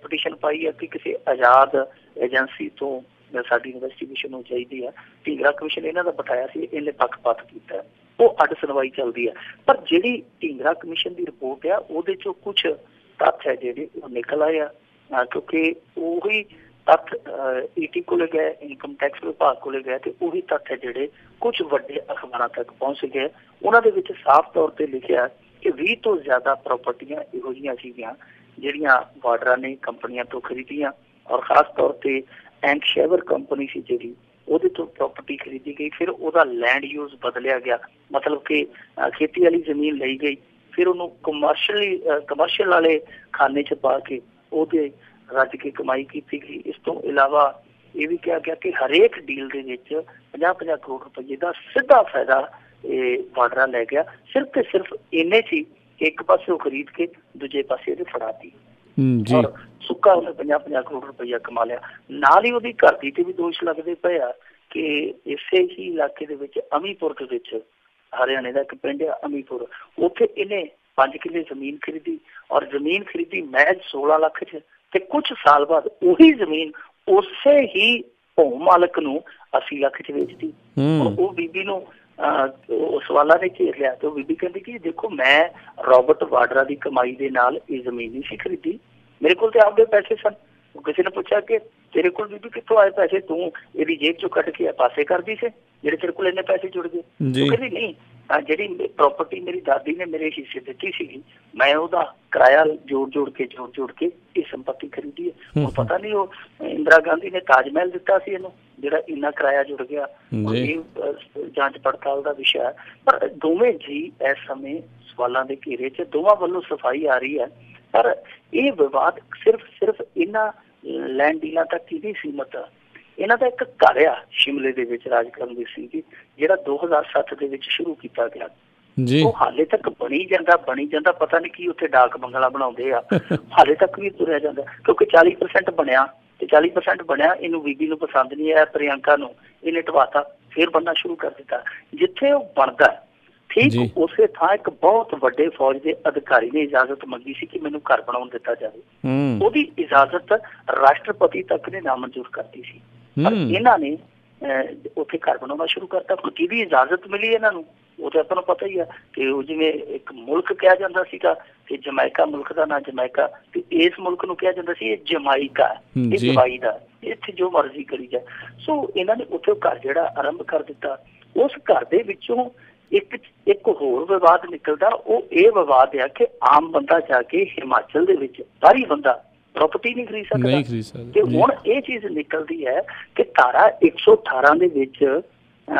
ਪਟੀਸ਼ਨ ਪਾਈ ਹੈ ਕਿ ਕਿਸੇ ਆਜ਼ਾਦ ਏਜੰਸੀ ਤੋਂ ਸਾਡੀ ਇਨਵੈਸਟੀਗੇਸ਼ਨ ਹੋਣੀ ਚਾਹੀਦੀ ਹੈ। ਢੀਂਗਰਾ ਕਮਿਸ਼ਨ ਇਹਨਾਂ ਦਾ ਬਿਠਾਇਆ ਸੀ, ਇਹਨੇ ਪੱਖਪਾਤ ਕੀਤਾ, ਉਹ ਅੱਡ ਸੁਣਵਾਈ ਚੱਲਦੀ ਹੈ। ਪਰ ਜਿਹੜੀ ਢੀਂਗਰਾ ਕਮਿਸ਼ਨ ਦੀ ਰਿਪੋਰਟ ਆ ਉਹਦੇ 'ਚੋਂ ਕੁਛ ਤੱਥ ਹੈ ਜਿਹੜੇ ਉਹ ਨਿਕਲ ਆਏ ਆ, ਕਿਉਂਕਿ ਉਹੀ ਤੱਥ ET ਕੋਲੇ ਗਏ, ਇਨਕਮ ਟੈਕਸ ਵਿਭਾਗ ਕੋਲੇ ਗਏ ਤੇ ਉਹੀ ਤੱਥ ਹੈ ਜਿਹੜੇ ਕੁਝ ਵੱਡੇ ਅਖਬਾਰਾਂ ਤੱਕ ਪਹੁੰਚ ਗਏ। ਉਹਨਾਂ ਦੇ ਵਿੱਚ ਸਾਫ਼ ਤੌਰ ਤੇ ਲਿਖਿਆ ਕਿ 20 ਤੋਂ ਜ਼ਿਆਦਾ ਪ੍ਰਾਪਰਟੀਆਂ ਇਹੋ ਜਿਹੀਆਂ ਸੀਗੀਆਂ ਜਿਹੜੀਆਂ ਵਾਡਰਾ ਨੇ ਕੰਪਨੀਆਂ ਤੋਂ ਖਰੀਦੀਆਂ ਔਰ ਖਾਸ ਤੌਰ ਤੇ ਐਂਕਸ਼ੇਵਰ ਕੰਪਨੀ ਸੀ ਜਿਹੜੀ ਉਹਦੇ ਤੋਂ ਪ੍ਰਾਪਰਟੀ ਖਰੀਦੀ ਗਈ। ਫਿਰ ਉਹਦਾ ਲੈਂਡ ਯੂਜ਼ ਬਦਲਿਆ ਗਿਆ, ਮਤਲਬ ਕਿ ਖੇਤੀ ਵਾਲੀ ਜ਼ਮੀਨ ਲਈ ਗਈ, ਫਿਰ ਉਹਨੂੰ ਕਮਰਸ਼ੀਅਲ ਵਾਲੇ ਖਾਨੇ 'ਚ ਪਾ ਕੇ ਉਹਦੇ ਰੱਜ ਕੇ ਕਮਾਈ ਕੀਤੀ ਗਈ। ਇਸ ਤੋਂ ਇਲਾਵਾ ਇਹ ਵੀ ਕਿਹਾ ਗਿਆ ਕਿ ਹਰੇਕ ਡੀਲ ਦੇ ਵਿੱਚ 50-50 ਕਰੋੜ ਰੁਪਏ ਦਾ ਸਿੱਧਾ ਫਾਇਦਾ ਇਹ ਵਾਡਰਾ ਲੈ ਗਿਆ। ਸਿਰਫ ਤੇ ਸਿਰਫ ਇੰਨੇ ਸੀ ਕਿ ਇੱਕ ਪਾਸੇ ਉਹ ਖਰੀਦ ਕੇ ਦੂਜੇ ਪਾਸੇ ਇਹਦੇ ਫੜਾਤੀ ਔਰ ਸੁੱਕਾ ਉਹਨੇ 50-50 ਕਰੋੜ ਰੁਪਇਆ ਕਮਾ ਲਿਆ। ਨਾਲ ਹੀ ਉਹਦੀ ਘਰ ਦੀ ਤੇ ਵੀ ਦੋਸ਼ ਲੱਗਦੇ ਪਏ ਆ ਕਿ ਇਸੇ ਹੀ ਇਲਾਕੇ ਦੇ ਵਿੱਚ ਅਮੀਪੁਰ ਦੇ ਵਿੱਚ ਹਰਿਆਣੇ ਦਾ ਇੱਕ ਪਿੰਡ ਆ ਅਮੀਪੁਰ, ਉੱਥੇ ਇਹਨੇ 5 ਕਿੱਲੇ ਜ਼ਮੀਨ ਖਰੀਦੀ ਔਰ ਜ਼ਮੀਨ ਖਰੀਦੀ ਮਹਿਜ਼ 16 ਲੱਖ 'ਚ ਤੇ ਕੁਝ ਸਾਲ ਬਾਅਦ ਉਹੀ ਜ਼ਮੀਨ ਉਸੇ ਹੀ ਭੂ ਮਾਲਕ ਨੂੰ 80 ਲੱਖ 'ਚ ਵੇਚਦੀ। ਉਹ ਬੀਬੀ ਨੂੰ ਸਵਾਲਾਂ ਨੇ ਘੇਰ ਲਿਆ ਤੇ ਉਹ ਬੀਬੀ ਕਹਿੰਦੀ ਕਿ ਦੇਖੋ ਮੈਂ ਰਾਬਰਟ ਵਾਡਰਾ ਦੀ ਕਮਾਈ ਦੇ ਨਾਲ ਇਹ ਜ਼ਮੀਨ ਨਹੀਂ ਸੀ ਖਰੀਦੀ, ਮੇਰੇ ਕੋਲ ਤੇ ਆਪਦੇ ਪੈਸੇ ਸਨ। ਕਿਸੇ ਨੇ ਪੁੱਛਿਆ ਕਿ ਤੇਰੇ ਕੋਲ ਬੀਬੀ ਕਿੱਥੋਂ ਆਏ ਪੈਸੇ, ਤੂੰ ਇਹਦੀ ਜੇਬ ਚੋਂ ਕੱਢ ਕੇ ਪਾਸੇ ਕਰਦੀ ਸੀ ਜਿਹੜੇ ਤੇਰੇ ਕੋਲ ਇੰਨੇ ਪੈਸੇ ਜੁੜ ਗਏ? ਉਹ ਕਹਿੰਦੀ ਨਹੀਂ, ਜਿਹੜੀ ਪ੍ਰਾਪਰਟੀ ਮੇਰੀ ਦਾਦੀ ਨੇ ਮੇਰੇ ਹਿੱਸੇ ਦਿੱਤੀ ਸੀਗੀ ਮੈਂ ਉਹਦਾ ਕਿਰਾਇਆ ਜੋੜ ਕੇ ਇਹ ਸੰਪੱਤੀ ਖਰੀਦੀ ਹੈ। ਹੁਣ ਪਤਾ ਨਹੀਂ ਉਹ ਇੰਦਰਾ ਗਾਂਧੀ ਨੇ ਤਾਜ ਮਹਿਲ ਦਿੱਤਾ ਸੀ ਇਹਨੂੰ ਜਿਹੜਾ ਇੰਨਾ ਕਿਰਾਇਆ ਜੁੜ ਗਿਆ, ਇਹ ਜਾਂਚ ਪੜਤਾਲ ਦਾ ਵਿਸ਼ਾ ਹੈ। ਪਰ ਦੋਵੇਂ ਜੀ ਇਸ ਸਮੇਂ ਸਵਾਲਾਂ ਦੇ ਘੇਰੇ 'ਚ ਦੋਵਾਂ ਵੱਲੋਂ ਸਫਾਈ ਆ ਰਹੀ ਹੈ। ਪਰ ਇਹ ਵਿਵਾਦ ਸਿਰਫ ਇਹਨਾਂ ਲੈਂਡ ਡੀਲਾਂ ਤੱਕ ਹੀ ਨਹੀਂ ਸੀਮਤ। ਇਹਨਾਂ ਦਾ ਇੱਕ ਘਰ ਆ ਸ਼ਿਮਲੇ ਦੇ ਵਿੱਚ ਰਾਜ ਕਰਨਵੀਰ ਸਿੰਘ ਜੀ, ਜਿਹੜਾ 2007 ਦੇ ਵਿੱਚ ਸ਼ੁਰੂ ਕੀਤਾ ਗਿਆ। ਉਹ ਹਾਲੇ ਤੱਕ ਬਣੀ ਜਾਂਦਾ ਪਤਾ ਨਹੀਂ ਕੀ ਉੱਥੇ ਡਾਕ ਬੰਗਲਾ ਬਣਾਉਂਦੇ ਆ, ਹਾਲੇ ਤੱਕ ਵੀ ਤੁਰਿਆ ਜਾਂਦਾ ਕਿਉਂਕਿ 40% ਬਣਿਆ ਤੇ 40% ਬਣਿਆ ਇਹਨੂੰ ਬੀਬੀ ਨੂੰ ਪਸੰਦ ਨਹੀਂ ਆਇਆ, ਪ੍ਰਿਯੰਕਾ ਨੂੰ ਇਹਨੇ ਢਵਾਤਾ, ਫਿਰ ਬਣਨਾ ਸ਼ੁਰੂ ਕਰ ਦਿੱਤਾ। ਜਿੱਥੇ ਉਹ ਬਣਦਾ ਠੀਕ ਉਸੇ ਥਾਂ ਇੱਕ ਬਹੁਤ ਵੱਡੇ ਫੌਜ ਦੇ ਅਧਿਕਾਰੀ ਨੇ ਇਜਾਜ਼ਤ ਮੰਗੀ ਸੀ ਕਿ ਮੈਨੂੰ ਘਰ ਬਣਾਉਣ ਦਿੱਤਾ ਜਾਵੇ। ਉਹਦੀ ਇਜਾਜ਼ਤ ਰਾਸ਼ਟਰਪਤੀ ਤੱਕ ਨੇ ਨਾਮਨਜ਼ੂਰ ਕਰਤੀ ਸੀ, ਪਰ ਇਹਨਾਂ ਨੇ ਉੱਥੇ ਘਰ ਬਣਾਉਣਾ ਸ਼ੁਰੂ ਕਰਤਾ। ਕਿਹਦੀ ਇਜਾਜ਼ਤ ਮਿਲੀ ਇਹਨਾਂ ਨੂੰ ਉਹ ਤਾਂ ਆਪਾਂ ਨੂੰ ਪਤਾ ਹੀ ਆ ਕਿ ਉਹ ਜਿਵੇਂ ਇੱਕ ਮੁਲਕ ਕਿਹਾ ਜਾਂਦਾ ਸੀਗਾ ਕਿ ਜਮੈਕਾ, ਮੁਲਕ ਦਾ ਨਾਂ ਜਮੈਕਾ, ਤੇ ਇਸ ਮੁਲਕ ਨੂੰ ਕਿਹਾ ਜਾਂਦਾ ਸੀ ਇਹ ਜਮਾਈਕਾ, ਇਹ ਜਵਾਈ ਦਾ, ਇੱਥੇ ਜੋ ਮਰਜ਼ੀ ਕਰੀ ਜਾ। ਸੋ ਇਹਨਾਂ ਨੇ ਉੱਥੇ ਘਰ ਜਿਹੜਾ ਆਰੰਭ ਕਰ ਦਿੱਤਾ। ਉਸ ਘਰ ਦੇ ਵਿੱਚੋਂ ਇੱਕ ਹੋਰ ਵਿਵਾਦ ਨਿਕਲਦਾ। ਉਹ ਇਹ ਵਿਵਾਦ ਆ ਕਿ ਆਮ ਬੰਦਾ ਜਾ ਕੇ ਹਿਮਾਚਲ ਦੇ ਵਿੱਚ ਬਾਹਰੀ ਬੰਦਾ ਪ੍ਰਾਪਰਟੀ ਨਹੀਂ ਖਰੀਦ ਸਕਦਾ। ਤੇ ਹੁਣ ਇਹ ਚੀਜ਼ ਨਿਕਲਦੀ ਹੈ ਕਿ ਧਾਰਾ 118 ਦੇ ਵਿੱਚ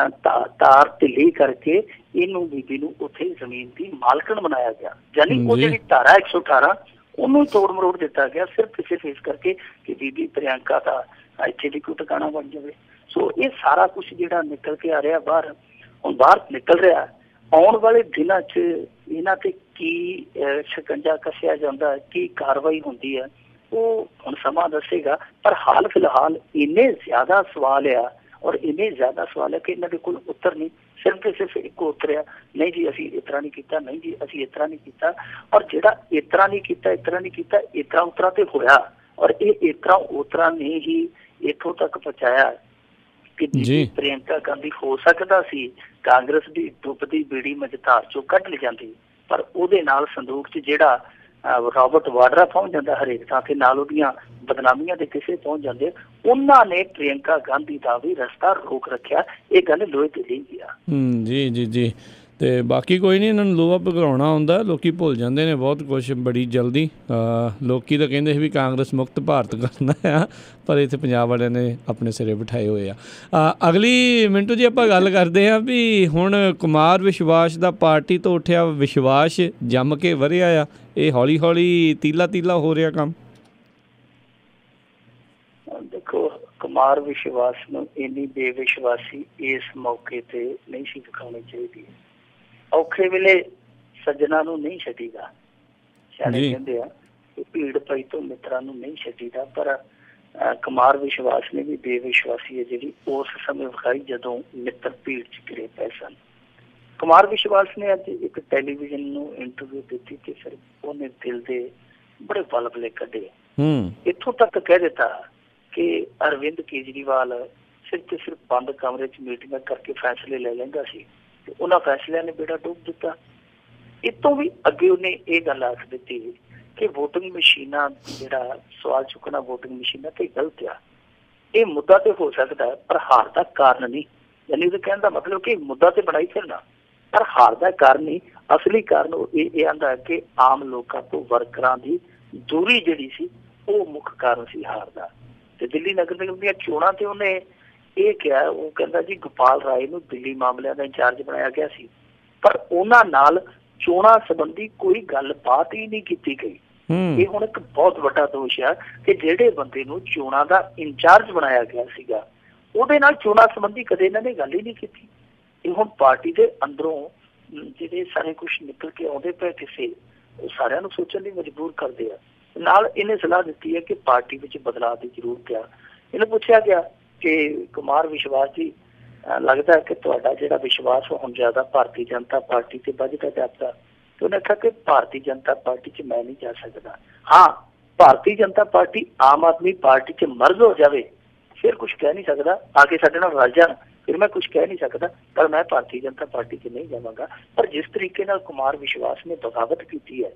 ਤਾਰ ਢਿੱਲੀ ਕਰਕੇ ਇਹਨੂੰ ਬੀਬੀ ਨੂੰ ਉੱਥੇ ਜ਼ਮੀਨ ਦੀ ਮਾਲਕਣ ਬਣਾਇਆ ਗਿਆ। ਯਾਨੀ ਉਹ ਜਿਹੜੀ ਧਾਰਾ 118 ਉਹਨੂੰ ਤੋੜ ਮਰੋੜ ਦਿੱਤਾ ਗਿਆ ਸਿਰਫ ਇਸ ਕਰਕੇ ਕਿ ਬੀਬੀ ਪ੍ਰਿਯੰਕਾ ਦਾ ਇੱਥੇ ਦੀ ਕੋਈ ਟਿਕਾਣਾ ਬਣ ਜਾਵੇ। ਸੋ ਇਹ ਸਾਰਾ ਕੁਛ ਜਿਹੜਾ ਨਿਕਲ ਕੇ ਆ ਰਿਹਾ ਬਾਹਰ, ਹੁਣ ਬਾਹਰ ਨਿਕਲ ਰਿਹਾ। ਆਉਣ ਵਾਲੇ ਦਿਨਾਂ 'ਚ ਇਹਨਾਂ ਤੇ ਕੀ ਸ਼ਿਕੰਜਾ ਕੱਸਿਆ ਜਾਂਦਾ, ਕੀ ਕਾਰਵਾਈ ਹੁੰਦੀ ਹੈ, ਉਹ ਹੁਣ ਸਮਾਂ ਦੱਸੇਗਾ। ਪਰ ਹਾਲ ਫਿਲਹਾਲ ਇੰਨੇ ਜ਼ਿਆਦਾ ਸਵਾਲ ਆ ਔਰ ਇੰਨੇ ਜ਼ਿਆਦਾ ਸਵਾਲ ਹੈ ਕਿ ਇਹਨਾਂ ਦੇ ਕੋਲ ਉੱਤਰ ਨਹੀਂ। ਸਿਰਫ ਤੇ ਸਿਰਫ ਇੱਕੋ ਉੱਤਰ ਆ, ਨਹੀਂ ਜੀ ਅਸੀਂ ਇਸ ਤਰ੍ਹਾਂ ਨਹੀਂ ਕੀਤਾ, ਨਹੀਂ ਜੀ ਅਸੀਂ ਇਸ ਤਰ੍ਹਾਂ ਨਹੀਂ ਕੀਤਾ। ਔਰ ਜਿਹੜਾ ਇਸ ਤਰ੍ਹਾਂ ਨਹੀਂ ਕੀਤਾ, ਇਸ ਤਰ੍ਹਾਂ ਨਹੀਂ ਕੀਤਾ, ਇਸ ਤਰ੍ਹਾਂ ਉਤਰਾ ਤੇ ਹੋਇਆ। ਔਰ ਇਹ ਇਸ ਤਰ੍ਹਾਂ ਉਤਰਾ ਨੇ ਹੀ ਇੱਥੋਂ ਤੱਕ ਪਹੁੰਚਾਇਆ ਕਿ ਪ੍ਰਿਯੰਕਾ ਗਾਂਧੀ ਹੋ ਸਕਦਾ ਸੀ ਕਾਂਗਰਸ ਦੀ ਡੁੱਬਦੀ ਬੀੜੀ ਮਝਧਾਰ ਚੋਂ ਕੱਢ ਲਈ ਜਾਂਦੀ, ਪਰ ਉਹਦੇ ਨਾਲ ਸੰਦੂਕ 'ਚ ਜਿਹੜਾ ਰਾਬਰਟ ਵਾਡਰਾ ਪਹੁੰਚ ਜਾਂਦਾ ਹਰੇਕ ਥਾਂ ਤੇ, ਨਾਲ ਉਹਦੀਆਂ ਬਦਨਾਮੀਆਂ ਦੇ ਕਿਸੇ ਪਹੁੰਚ ਜਾਂਦੇ। ਉਹਨਾਂ ਨੇ ਪ੍ਰਿਯੰਕਾ ਗਾਂਧੀ ਦਾ ਵੀ ਰਸਤਾ ਰੋਕ ਰੱਖਿਆ। ਇਹ ਗੱਲ ਲੋਹੇ ਤੇ ਲਈ ਗਿਆ। ਜੀ ਜੀ ਜੀ। ਤੇ ਬਾਕੀ ਕੋਈ ਨਹੀਂ, ਇਹਨਾਂ ਨੂੰ ਲੋਹਾ ਭਗਾਉਣਾ ਹੁੰਦਾ। ਲੋਕੀ ਭੁੱਲ ਜਾਂਦੇ ਨੇ ਬਹੁਤ ਕੁਛ ਬੜੀ ਜਲਦੀ। ਲੋਕੀ ਤਾਂ ਕਹਿੰਦੇ ਸੀ ਵੀ ਕਾਂਗਰਸ ਮੁਕਤ ਭਾਰਤ ਕਰਨਾ ਆ, ਪਰ ਇੱਥੇ ਪੰਜਾਬ ਵਾਲਿਆਂ ਨੇ ਆਪਣੇ ਸਿਰੇ ਬਿਠਾਏ ਹੋਏ ਆ। ਅਗਲੀ ਮਿੰਟੂ ਜੀ ਆਪਾਂ ਗੱਲ ਕਰਦੇ ਹਾਂ ਵੀ ਹੁਣ ਕੁਮਾਰ ਵਿਸ਼ਵਾਸ ਦਾ ਪਾਰਟੀ ਤੋਂ ਉੱਠਿਆ ਵਿਸ਼ਵਾਸ ਜੰਮ ਕੇ ਵਧਿਆ ਆ। ਇਹ ਹੌਲੀ ਹੌਲੀ ਤੀਲਾ ਹੋ ਰਿਹਾ ਕੰਮ। ਦੇਖੋ, ਕੁਮਾਰ ਵਿਸ਼ਵਾਸ ਨੂੰ ਇੰਨੀ ਬੇਵਿਸ਼ਵਾਸੀ ਇਸ ਮੌਕੇ ਤੇ ਨਹੀਂ ਸੀ ਦਿਖਾਉਣੀ ਚਾਹੀਦੀ। ਔਖੇ ਵੇਲੇ ਸੱਜਣਾ ਨੂੰ ਨਹੀਂ ਛੱਡੀਦਾ। ਸਿਆਣੇ ਕਹਿੰਦੇ ਆ ਕਿ ਭੀੜ ਪਈ ਤੋਂ ਮਿੱਤਰਾਂ ਨੂੰ ਨਹੀਂ ਛੱਡੀਦਾ। ਪਰ ਕੁਮਾਰ ਵਿਸ਼ਵਾਸ ਨੇ ਵੀ ਬੇਵਿਸ਼ਵਾਸੀ ਹੈ ਜਿਹੜੀ ਉਸ ਸਮੇਂ ਵਿਖਾਈ ਜਦੋਂ ਮਿੱਤਰ ਭੀੜ ਚ ਘਿਰੇ ਪਏ ਸਨ। ਕੁਮਾਰ ਵਿਸ਼ਵਾਸ ਨੇ ਅੱਜ ਇੱਕ ਟੈਲੀਵਿਜ਼ਨ ਨੂੰ ਇੰਟਰਵਿਊ ਦਿੱਤੀ ਤੇ ਫਿਰ ਉਹਨੇ ਦਿਲ ਦੇ ਬੜੇ ਵਲਵਲੇ ਕੱਢੇ। ਇੱਥੋਂ ਤੱਕ ਕਹਿ ਦਿੱਤਾ ਕਿ ਅਰਵਿੰਦ ਕੇਜਰੀਵਾਲ ਸਿਰਫ ਤੇ ਸਿਰਫ ਬੰਦ ਕਮਰੇ 'ਚ ਮੀਟਿੰਗਾਂ ਕਰਕੇ ਫੈਸਲੇ ਲੈ ਲੈਂਦਾ ਸੀ ਤੇ ਉਹਨਾਂ ਫੈਸਲਿਆਂ ਨੇ ਬੇੜਾ ਡੁੱਬ ਦਿੱਤਾ। ਇਹ ਤੋਂ ਵੀ ਅੱਗੇ ਉਹਨੇ ਇਹ ਗੱਲ ਆਖ ਦਿੱਤੀ ਕਿ ਵੋਟਿੰਗ ਮਸ਼ੀਨਾਂ, ਜਿਹੜਾ ਸਵਾਲ ਚੁੱਕਣਾ ਵੋਟਿੰਗ ਮਸ਼ੀਨਾਂ ਤੇ ਗਲਤ ਆ। ਇਹ ਮੁੱਦਾ ਤੇ ਹੋ ਸਕਦਾ ਪਰ ਹਾਰ ਦਾ ਕਾਰਨ ਨਹੀਂ। ਯਾਨੀ ਉਹਦੇ ਕਹਿਣ ਦਾ ਮਤਲਬ ਕਿ ਮੁੱਦਾ ਤੇ ਬਣਾਈ ਫਿਰਨਾ, ਪਰ ਹਾਰ ਦਾ ਕਾਰਨ ਨਹੀਂ। ਅਸਲੀ ਕਾਰਨ ਇਹ ਆਂਦਾ ਕਿ ਆਮ ਲੋਕਾਂ ਤੋਂ ਵਰਕਰਾਂ ਦੀ ਦੂਰੀ ਜਿਹੜੀ ਸੀ ਉਹ ਮੁੱਖ ਕਾਰਨ ਸੀ ਹਾਰ ਦਾ। ਤੇ ਦਿੱਲੀ ਨਗਰ ਨਿਗਮ ਦੀਆਂ ਚੋਣਾਂ ਤੇ ਉਹਨੇ ਇਹ ਕਿਹਾ, ਉਹ ਕਹਿੰਦਾ ਜੀ ਗੋਪਾਲ ਰਾਏ ਨੂੰ ਦਿੱਲੀ ਮਾਮਲਿਆਂ ਦਾ ਇੰਚਾਰਜ ਬਣਾਇਆ ਗਿਆ ਸੀ, ਪਰ ਉਹਨਾਂ ਨਾਲ ਚੋਣਾਂ ਸੰਬੰਧੀ ਕੋਈ ਗੱਲਬਾਤ ਹੀ ਨਹੀਂ ਕੀਤੀ ਗਈ। ਇਹ ਹੁਣ ਇੱਕ ਬਹੁਤ ਵੱਡਾ ਦੋਸ਼ ਆ ਕਿ ਜਿਹੜੇ ਬੰਦੇ ਨੂੰ ਚੋਣਾਂ ਦਾ ਇੰਚਾਰਜ ਬਣਾਇਆ ਗਿਆ ਸੀਗਾ ਉਹਦੇ ਨਾਲ ਚੋਣਾਂ ਸੰਬੰਧੀ ਕਦੇ ਇਹਨਾਂ ਨੇ ਗੱਲ ਹੀ ਨਹੀਂ ਕੀਤੀ। ਇਹ ਹੁਣ ਪਾਰਟੀ ਦੇ ਅੰਦਰੋਂ ਜਿਹੜੇ ਸਾਰੇ ਕੁਛ ਨਿਕਲ ਕੇ ਆਉਂਦੇ ਪਏ ਕਿਸੇ, ਉਹ ਸਾਰਿਆਂ ਨੂੰ ਸੋਚਣ ਲਈ ਮਜਬੂਰ ਕਰਦੇ ਆ। ਨਾਲ ਇਹਨੇ ਸਲਾਹ ਦਿੱਤੀ ਹੈ ਕਿ ਪਾਰਟੀ ਵਿੱਚ ਬਦਲਾਅ ਦੀ ਜ਼ਰੂਰਤ ਆ। ਇਹਨੂੰ ਪੁੱਛਿਆ ਗਿਆ ਕਿ ਕੁਮਾਰ ਵਿਸ਼ਵਾਸ ਜੀ, ਲੱਗਦਾ ਕਿ ਤੁਹਾਡਾ ਜਿਹੜਾ ਵਿਸ਼ਵਾਸ ਹੁਣ ਜ਼ਿਆਦਾ ਭਾਰਤੀ ਜਨਤਾ ਪਾਰਟੀ ਤੇ ਵੱਧਦਾ ਜਾਪਦਾ। ਤੇ ਉਹਨੇ ਆਖਿਆ ਕਿ ਭਾਰਤੀ ਜਨਤਾ ਪਾਰਟੀ 'ਚ ਮੈਂ ਨਹੀਂ ਜਾ ਸਕਦਾ। ਹਾਂ, ਭਾਰਤੀ ਜਨਤਾ ਪਾਰਟੀ ਆਮ ਆਦਮੀ ਪਾਰਟੀ 'ਚ ਮਰਜ਼ ਹੋ ਜਾਵੇ ਫਿਰ ਕੁਛ ਕਹਿ ਨਹੀਂ ਸਕਦਾ, ਆ ਕੇ ਸਾਡੇ ਨਾਲ ਰਲ ਜਾਣ ਫਿਰ ਮੈਂ ਕੁਛ ਕਹਿ ਨਹੀਂ ਸਕਦਾ, ਪਰ ਮੈਂ ਭਾਰਤੀ ਜਨਤਾ ਪਾਰਟੀ 'ਚ ਨਹੀਂ ਜਾਵਾਂਗਾ। ਪਰ ਜਿਸ ਤਰੀਕੇ ਨਾਲ ਕੁਮਾਰ ਵਿਸ਼ਵਾਸ ਨੇ ਬਗਾਵਤ ਕੀਤੀ ਹੈ,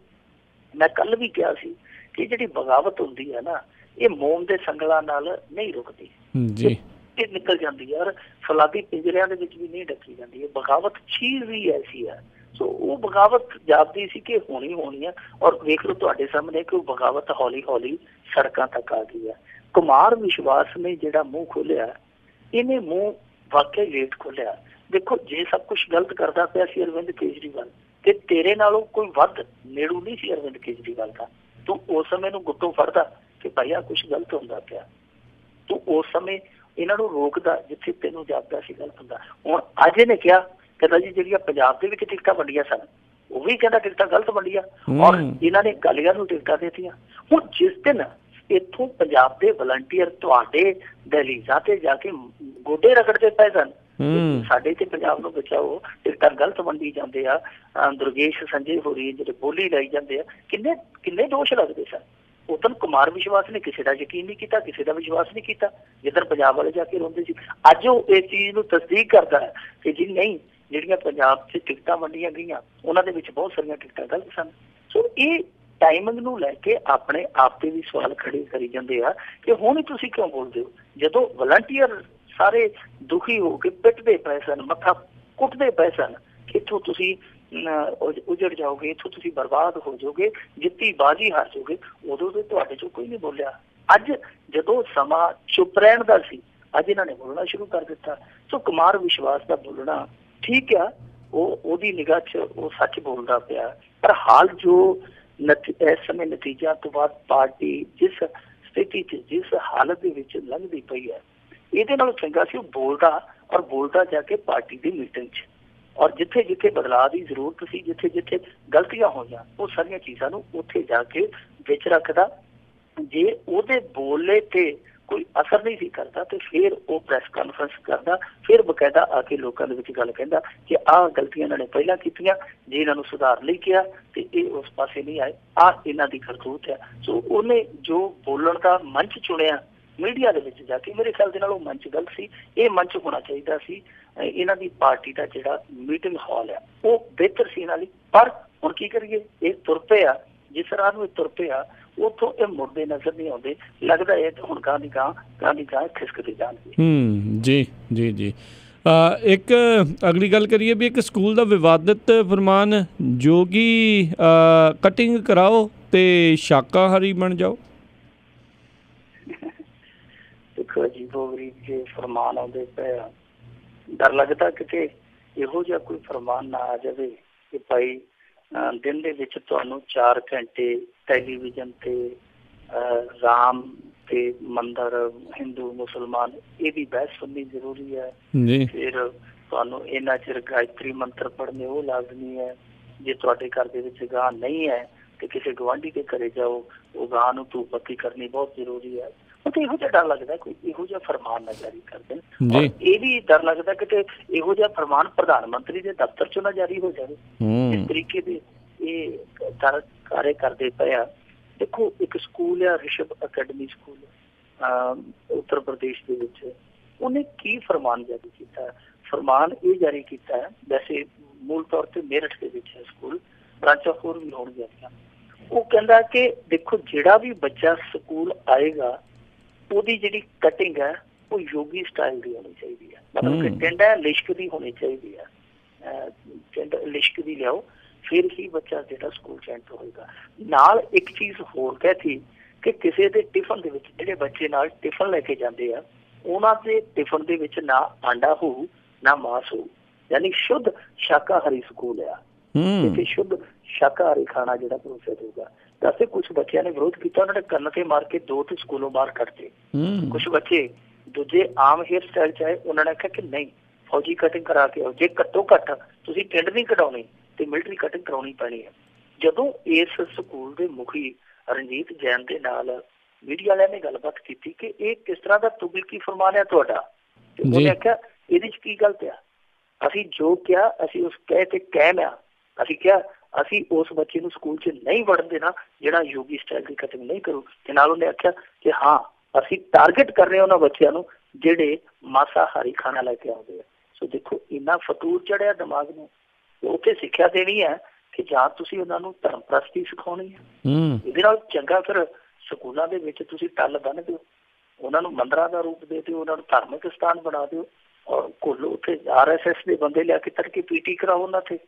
ਮੈਂ ਕੱਲ ਵੀ ਕਿਹਾ ਸੀ ਕਿ ਜਿਹੜੀ ਬਗਾਵਤ ਹੁੰਦੀ ਹੈ ਨਾ, ਇਹ ਮੋਮ ਦੇ ਸੰਗਲਾਂ ਨਾਲ ਨਹੀਂ ਰੁਕਦੀ ਜੀ, ਇਹ ਨਿਕਲ ਜਾਂਦੀ ਹੈ। ਔਰ ਫਲਾਦੀ ਪਿੰਜਰਿਆਂ ਦੇ ਵਿੱਚ ਵੀ ਨਹੀਂ ਢੱਕੀ ਜਾਂਦੀ। ਇਹ ਬਗਾਵਤ ਚੀਜ਼ ਵੀ ਐਸੀ ਹੈ। ਸੋ ਉਹ ਬਗਾਵਤ ਜਾਪਦੀ ਸੀ ਕਿ ਹੋਣੀ ਹੈ। ਔਰ ਵੇਖ ਲਓ ਤੁਹਾਡੇ ਸਾਹਮਣੇ ਕਿ ਉਹ ਬਗਾਵਤ ਹੌਲੀ ਹੌਲੀ ਸੜਕਾਂ ਤੱਕ ਆ ਗਈ ਹੈ। ਕੁਮਾਰ ਵਿਸ਼ਵਾਸ ਨੇ ਜਿਹੜਾ ਮੂੰਹ ਖੋਲਿਆ, ਇਹਨੇ ਮੂੰਹ ਵਾਕਿਆ ਲੇਟ ਖੋਲਿਆ। ਦੇਖੋ, ਜੇ ਸਭ ਕੁਛ ਗਲਤ ਕਰਦਾ ਪਿਆ ਸੀ ਅਰਵਿੰਦ ਕੇਜਰੀਵਾਲ, ਤੇ ਤੇਰੇ ਨਾਲੋਂ ਕੋਈ ਵੱਧ ਨੇੜੂ ਨਹੀਂ ਸੀ ਅਰਵਿੰਦ ਕੇਜਰੀਵਾਲ ਦਾ। ਤੂੰ ਉਸ ਸਮੇਂ ਨੂੰ ਗੁੱਟੋਂ ਫੜਦਾ ਕਿ ਭਾਈ ਆ ਕੁਛ ਗਲਤ ਹੁੰਦਾ ਪਿਆ। ਤੂੰ ਉਸ ਸਮੇਂ ਇਹਨਾਂ ਨੂੰ ਰੋਕਦਾ ਜਿੱਥੇ ਤੈਨੂੰ ਜਾਪਦਾ ਸੀ ਗਲਤ ਹੁੰਦਾ। ਹੁਣ ਅੱਜ ਇਹਨੇ ਕਿਹਾ, ਕਹਿੰਦਾ ਜੀ ਜਿਹੜੀਆਂ ਪੰਜਾਬ ਦੇ ਵਿੱਚ ਟਿਕਟਾਂ ਵੰਡੀਆਂ ਸਨ ਉਹ ਵੀ ਕਹਿੰਦਾ ਟਿਕਟਾਂ ਗਲਤ ਵੰਡੀਆਂ, ਔਰ ਇਹਨਾਂ ਨੇ ਅਕਾਲੀਆਂ ਨੂੰ ਟਿਕਟਾਂ ਦਿੱਤੀਆਂ। ਹੁਣ ਜਿਸ ਦਿਨ ਇੱਥੋਂ ਪੰਜਾਬ ਦੇ ਵਲੰਟੀਅਰ ਤੁਹਾਡੇ ਦਹਿਲੀਜ਼ਾਂ ਤੇ ਜਾ ਕੇ ਗੋਡੇ ਰਗੜਦੇ ਪਏ ਸਨ, ਸਾਡੇ ਤੇ ਪੰਜਾਬ ਨੂੰ ਬਚਾਓ, ਟਿਕਟਾਂ ਗਲਤ ਵੰਡੀ ਜਾਂਦੇ ਆ, ਦੁਰਗੇਸ਼ ਸੰਜੇ ਹੋਰੀ ਜਿਹੜੇ ਬੋਲੀ ਲਾਈ ਜਾਂਦੇ ਆ, ਕਿੰਨੇ ਦੋਸ਼ ਲੱਗਦੇ ਸਨ। ਉਦੋਂ ਕੁਮਾਰ ਵਿਸ਼ਵਾਸ ਨੇ ਕਿਸੇ ਦਾ ਯਕੀਨ ਨਹੀਂ ਕੀਤਾ, ਕਿਸੇ ਦਾ ਵਿਸ਼ਵਾਸ ਨਹੀਂ ਕੀਤਾ, ਜਿੱਧਰ ਪੰਜਾਬ ਵਾਲੇ ਜਾ ਕੇ ਰੋਂਦੇ ਸੀ। ਅੱਜ ਉਹ ਇਸ ਚੀਜ਼ ਨੂੰ ਤਸਦੀਕ ਕਰਦਾ ਹੈ ਕਿ ਜੀ ਨਹੀਂ, ਜਿਹੜੀਆਂ ਪੰਜਾਬ 'ਚ ਟਿਕਟਾਂ ਵੰਡੀਆਂ ਗਈਆਂ ਉਹਨਾਂ ਦੇ ਵਿੱਚ ਬਹੁਤ ਸਾਰੀਆਂ ਟਿਕਟਾਂ ਗਲਤ ਸਨ। ਸੋ ਇਹ ਟਾਈਮਿੰਗ ਨੂੰ ਲੈ ਕੇ ਆਪਣੇ ਆਪ ਤੇ ਵੀ ਸਵਾਲ ਖੜੇ ਕਰੀ ਜਾਂਦੇ ਆ ਕਿ ਹੁਣ ਤੁਸੀਂ ਕਿਉਂ ਬੋਲਦੇ ਹੋ, ਜਦੋਂ ਵਲੰਟੀਅਰ ਸਾਰੇ ਦੁਖੀ ਹੋ ਕੇ ਪਿੱਟਦੇ ਪਏ ਸਨ, ਮੱਥਾ ਕੁੱਟਦੇ ਪਏ ਸਨ ਕਿ ਇੱਥੋਂ ਤੁਸੀਂ ਉਜੜ ਜਾਓਗੇ, ਇੱਥੋਂ ਤੁਸੀਂ ਬਰਬਾਦ ਹੋ ਜਾਓਗੇ, ਜਿੱਤੀ ਬਾਜੀ ਹਾਰ ਜਾਓਗੇ, ਉਦੋਂ ਤੇ ਤੁਹਾਡੇ ਚੋਂ ਕੋਈ ਨਹੀਂ ਬੋਲਿਆ। ਅੱਜ ਜਦੋਂ ਸਮਾਂ ਚੁੱਪ ਰਹਿਣ ਦਾ ਸੀ, ਅੱਜ ਇਹਨਾਂ ਨੇ ਬੋਲਣਾ ਸ਼ੁਰੂ ਕਰ ਦਿੱਤਾ। ਸੋ ਕੁਮਾਰ ਵਿਸ਼ਵਾਸ ਦਾ ਬੋਲਣਾ ਠੀਕ ਆ, ਉਹਦੀ ਨਿਗਾਹ 'ਚ ਉਹ ਸੱਚ ਬੋਲਦਾ ਪਿਆ, ਪਰ ਹਾਲ ਜੋ ਇਸ ਸਮੇਂ ਨਤੀਜਿਆਂ ਤੋਂ ਬਾਅਦ ਪਾਰਟੀ ਜਿਸ ਸਥਿਤੀ 'ਚ, ਜਿਸ ਹਾਲਤ ਦੇ ਵਿੱਚ ਲੰਘਦੀ ਪਈ ਹੈ, ਇਹਦੇ ਨਾਲੋਂ ਚੰਗਾ ਸੀ ਉਹ ਬੋਲਦਾ ਜਾ ਕੇ ਪਾਰਟੀ ਦੀ ਮੀਟਿੰਗ 'ਚ, ਔਰ ਜਿੱਥੇ ਜਿੱਥੇ ਬਦਲਾਅ ਦੀ ਜ਼ਰੂਰਤ ਸੀ, ਜਿੱਥੇ ਜਿੱਥੇ ਗਲਤੀਆਂ ਹੋਈਆਂ, ਉਹ ਸਾਰੀਆਂ ਚੀਜ਼ਾਂ ਨੂੰ ਉੱਥੇ ਜਾ ਕੇ ਵਿੱਚ ਰੱਖਦਾ। ਜੇ ਉਹਦੇ ਬੋਲੇ ਤੇ ਕੋਈ ਅਸਰ ਨਹੀਂ ਸੀ ਕਰਦਾ ਤੇ ਫਿਰ ਉਹ ਪ੍ਰੈਸ ਕਾਨਫਰੰਸ ਕਰਦਾ, ਫਿਰ ਬਕਾਇਦਾ ਆ ਕੇ ਲੋਕਾਂ ਦੇ ਵਿੱਚ ਗੱਲ ਕਹਿੰਦਾ ਕਿ ਆਹ ਗਲਤੀਆਂ ਇਹਨਾਂ ਨੇ ਪਹਿਲਾਂ ਕੀਤੀਆਂ, ਜੇ ਇਹਨਾਂ ਨੂੰ ਸੁਧਾਰ ਲਈ ਕਿਹਾ ਤੇ ਇਹ ਉਸ ਪਾਸੇ ਨਹੀਂ ਆਏ, ਆਹ ਇਹਨਾਂ ਦੀ ਕਰਤੂਤ ਹੈ। ਸੋ ਉਹਨੇ ਜੋ ਬੋਲਣ ਦਾ ਮੰਚ ਚੁਣਿਆ ਮੀਡੀਆ ਦੇ ਵਿੱਚ ਜਾ ਕੇ, ਮੇਰੇ ਖਿਆਲ ਦੇ ਨਾਲ ਉਹ ਮੰਚ ਗਲਤ ਸੀ। ਇਹ ਮੰਚ ਹੋਣਾ ਚਾਹੀਦਾ ਸੀ ਇਹਨਾਂ ਦੀ ਪਾਰਟੀ ਦਾ ਜਿਹੜਾ ਮੀਟਿੰਗ ਹਾਲ ਆ, ਉਹ ਬਿਹਤਰ ਸੀ ਇਹਨਾਂ ਲਈ। ਪਰ ਹੁਣ ਕੀ ਕਰੀਏ, ਇਹ ਤੁਰ ਪਏ ਆ, ਜਿਸ ਰਾਹ ਨੂੰ ਇਹ ਤੁਰ ਪਏ ਆ ਉੱਥੋਂ ਇਹ ਮੁੜਦੇ ਨਜ਼ਰ ਨਹੀਂ ਆਉਂਦੇ। ਲੱਗਦਾ ਹੈ ਕਿ ਹੁਣ ਗਾਂ ਦੀ ਗਾਂ ਖਿਸਕਦੇ ਜਾਣਗੇ। ਜੀ ਜੀ ਜੀ। ਇੱਕ ਅਗਲੀ ਗੱਲ ਕਰੀਏ ਵੀ ਇੱਕ ਸਕੂਲ ਦਾ ਵਿਵਾਦਿਤ ਫਰਮਾਨ ਜੋ ਕਿ ਕਟਿੰਗ ਕਰਾਓ ਤੇ ਸ਼ਾਕਾਹਾਰੀ ਬਣ ਜਾਓ। ਦੇਖੋ ਜੀ, ਬੋਗਰੀ ਜੇ ਫਰਮਾਨ ਆਉਂਦੇ ਪਏ ਆ, ਡਰ ਲੱਗਦਾ ਕਿਤੇ ਇਹੋ ਜਿਹਾ ਕੋਈ ਫਰਮਾਨ ਨਾ ਆ ਜਾਵੇ ਕਿ ਭਾਈ ਦਿਨ ਦੇ ਵਿੱਚ ਤੁਹਾਨੂੰ 4 ਘੰਟੇ ਟੈਲੀਵਿਜ਼ਨ ਤੇ ਰਾਮ ਤੇ ਮੰਦਰ, ਹਿੰਦੂ ਮੁਸਲਮਾਨ, ਇਹਦੀ ਬਹਿਸ ਸੁਣਨੀ ਜ਼ਰੂਰੀ ਹੈ। ਫਿਰ ਤੁਹਾਨੂੰ ਇੰਨਾ ਚਿਰ ਗਾਇਤਰੀ ਮੰਤਰ ਪੜ੍ਹਨੇ ਉਹ ਲਾਜ਼ਮੀ ਹੈ। ਜੇ ਤੁਹਾਡੇ ਘਰ ਦੇ ਵਿੱਚ ਗਾਂ ਨਹੀਂ ਹੈ ਤੇ ਕਿਸੇ ਗੁਆਂਢੀ ਦੇ ਘਰੇ ਜਾਓ, ਉਹ ਗਾਂ ਨੂੰ ਧੂਪ ਬੱਤੀ ਕਰਨੀ ਬਹੁਤ ਜ਼ਰੂਰੀ ਹੈ। ਤੇ ਇਹੋ ਜਿਹਾ ਡਰ ਲੱਗਦਾ ਕੋਈ ਇਹੋ ਜਿਹਾ ਫਰਮਾਨ ਨਾ ਜਾਰੀ ਕਰ ਦੇਣ। ਇਹ ਵੀ ਡਰ ਲੱਗਦਾ ਕਿ ਇਹੋ ਜਿਹਾ ਫਰਮਾਨ ਪ੍ਰਧਾਨ ਮੰਤਰੀ ਦੇ ਦਫ਼ਤਰ ਚੋਂ ਨਾ ਜਾਰੀ ਹੋ ਜਾਵੇ। ਇਸ ਤਰੀਕੇ ਦੇ ਇਹ ਕਾਰੇ ਕਰਦੇ ਪਏ ਆ। ਦੇਖੋ, ਇੱਕ ਸਕੂਲ ਆ ਰਿਸ਼ਵ ਅਕੈਡਮੀ ਸਕੂਲ ਉੱਤਰ ਪ੍ਰਦੇਸ਼ ਦੇ ਵਿੱਚ, ਉਹਨੇ ਕੀ ਫਰਮਾਨ ਜਾਰੀ ਕੀਤਾ? ਫਰਮਾਨ ਇਹ ਜਾਰੀ ਕੀਤਾ ਹੈ, ਵੈਸੇ ਮੂਲ ਤੌਰ ਤੇ ਮੇਰਠ ਦੇ ਵਿੱਚ ਹੈ ਸਕੂਲ, ਬ੍ਰਾਂਚਾਂ ਹੋਰ ਵੀ ਹੋਣਗੀਆਂ। ਉਹ ਕਹਿੰਦਾ ਕਿ ਦੇਖੋ, ਜਿਹੜਾ ਵੀ ਬੱਚਾ ਸਕੂਲ ਆਏਗਾ ਉਹਦੀ ਜਿਹੜੀ ਕਟਿੰਗ ਹੈ ਉਹ ਯੋਗੀ ਸਟਾਈਲ ਦੀ ਹੋਣੀ ਚਾਹੀਦੀ ਹੈ। ਮਤਲਬ ਕਿ ਟਿੰਡਾ ਲਿਸ਼ਕ ਦੀ ਹੋਣੀ ਚਾਹੀਦੀ ਹੈ। ਟਿੰਡਾ ਲਿਸ਼ਕ ਦੀ ਲਿਆਓ, ਫਿਰ ਹੀ ਬੱਚਾ ਜਿਹੜਾ ਸਕੂਲ ਚ ਐਂਟਰ ਹੋਏਗਾ। ਨਾਲ ਇੱਕ ਚੀਜ਼ ਹੋਰ ਕਹਿਤੀ ਕਿ ਕਿਸੇ ਦੇ ਟਿਫਨ ਦੇ ਵਿੱਚ, ਜਿਹੜੇ ਬੱਚੇ ਨਾਲ ਟਿਫਨ ਲੈ ਕੇ ਜਾਂਦੇ ਆ, ਉਹਨਾਂ ਦੇ ਟਿਫਨ ਦੇ ਵਿੱਚ ਨਾ ਆਂਡਾ ਹੋਊ ਨਾ ਮਾਸ ਹੋਊ, ਯਾਨੀ ਸ਼ੁੱਧ ਸ਼ਾਕਾਹਾਰੀ ਸਕੂਲ ਆ। ਇੱਥੇ ਸ਼ੁੱਧ ਸ਼ਾਕਾਹਾਰੀ ਖਾਣਾ ਜਿਹੜਾ ਪਰੋਸਿਆ ਜਾਊਗਾ। ਦੱਸੇ ਕੁਛ ਬੱਚਿਆਂ ਨੇ ਵਿਰੋਧ ਕੀਤਾ, ਉਹਨਾਂ ਨੇ ਕੰਨ ਤੇ ਮਾਰ ਕੇ 2 ਤੇ ਸਕੂਲੋਂ ਬਾਹਰ ਕੱਢਤੇ। ਕੁਛ ਬੱਚੇ ਦੂਜੇ ਆਮ ਹੇਅਰ ਸਟਾਈਲ ਚ ਆਏ, ਉਹਨਾਂ ਨੇ ਆਖਿਆ ਕਿ ਨਹੀਂ, ਫੌਜੀ ਕਟਿੰਗ ਕਰਾ ਕੇ ਆਓ, ਜੇ ਘੱਟੋ ਘੱਟ ਤੁਸੀਂ ਟਿੰਡ ਨਹੀਂ ਕਢਾਉਣੀ ਤੇ ਮਿਲਟਰੀ ਕਟਿੰਗ ਕਰਾਉਣੀ ਪੈਣੀ ਹੈ। ਜਦੋਂ ਇਸ ਸਕੂਲ ਦੇ ਮੁਖੀ ਰਣਜੀਤ ਜੈਨ ਦੇ ਨਾਲ ਮੀਡੀਆ ਵਾਲਿਆਂ ਨੇ ਗੱਲਬਾਤ ਕੀਤੀ ਕਿ ਇਹ ਕਿਸ ਤਰ੍ਹਾਂ ਦਾ ਤੁਗਲਕੀ ਫਰਮਾਨ ਹੈ ਤੁਹਾਡਾ, ਤੇ ਉਹਨੇ ਆਖਿਆ ਇਹਦੇ ਚ ਕੀ ਗਲਤ ਆ? ਅਸੀਂ ਜੋ ਕਿਹਾ ਅਸੀਂ ਉਸ ਕਹਿ ਤੇ ਕਹਿਮ ਆ। ਅਸੀਂ ਕਿਹਾ ਅਸੀਂ ਉਸ ਬੱਚੇ ਨੂੰ ਸਕੂਲ 'ਚ ਨਹੀਂ ਵੜਨ ਦੇਣਾ ਜਿਹੜਾ ਯੋਗੀ ਸਟਾਈਲ ਦੀ ਕਟਿੰਗ ਨਹੀਂ ਕਰੂ। ਤੇ ਨਾਲ ਉਹਨੇ ਆਖਿਆ ਕਿ ਹਾਂ, ਅਸੀਂ ਟਾਰਗੇਟ ਕਰ ਰਹੇ ਹਾਂ ਉਹਨਾਂ ਬੱਚਿਆਂ ਨੂੰ ਜਿਹੜੇ ਮਾਸਾਹਾਰੀ ਖਾਣਾ ਲੈ ਕੇ ਆਉਂਦੇ ਆ। ਸੋ ਦੇਖੋ, ਇੰਨਾ ਫਤੂਰ ਚੜਿਆ ਦਿਮਾਗ ਨੂੰ। ਉੱਥੇ ਸਿੱਖਿਆ ਦੇਣੀ ਹੈ ਕਿ ਜਾਂ ਤੁਸੀਂ ਉਹਨਾਂ ਨੂੰ ਧਰਮ ਪ੍ਰਸਤੀ ਸਿਖਾਉਣੀ ਹੈ। ਇਹਦੇ ਨਾਲ ਚੰਗਾ ਫਿਰ ਸਕੂਲਾਂ ਦੇ ਵਿੱਚ ਤੁਸੀਂ ਟੱਲ ਬੰਨ੍ਹ ਦਿਓ, ਉਹਨਾਂ ਨੂੰ ਮੰਦਰਾਂ ਦਾ ਰੂਪ ਦੇ ਦਿਓ, ਉਹਨਾਂ ਨੂੰ ਧਾਰਮਿਕ ਸਥਾਨ ਬਣਾ ਦਿਓ, ਔਰ ਕੋਲ ਉੱਥੇ RSS ਦੇ ਬੰਦੇ ਲਿਆ ਕੇ ਤੜਕੇ PT ਕਰਾਓ ਉਹਨਾਂ ਤੇ,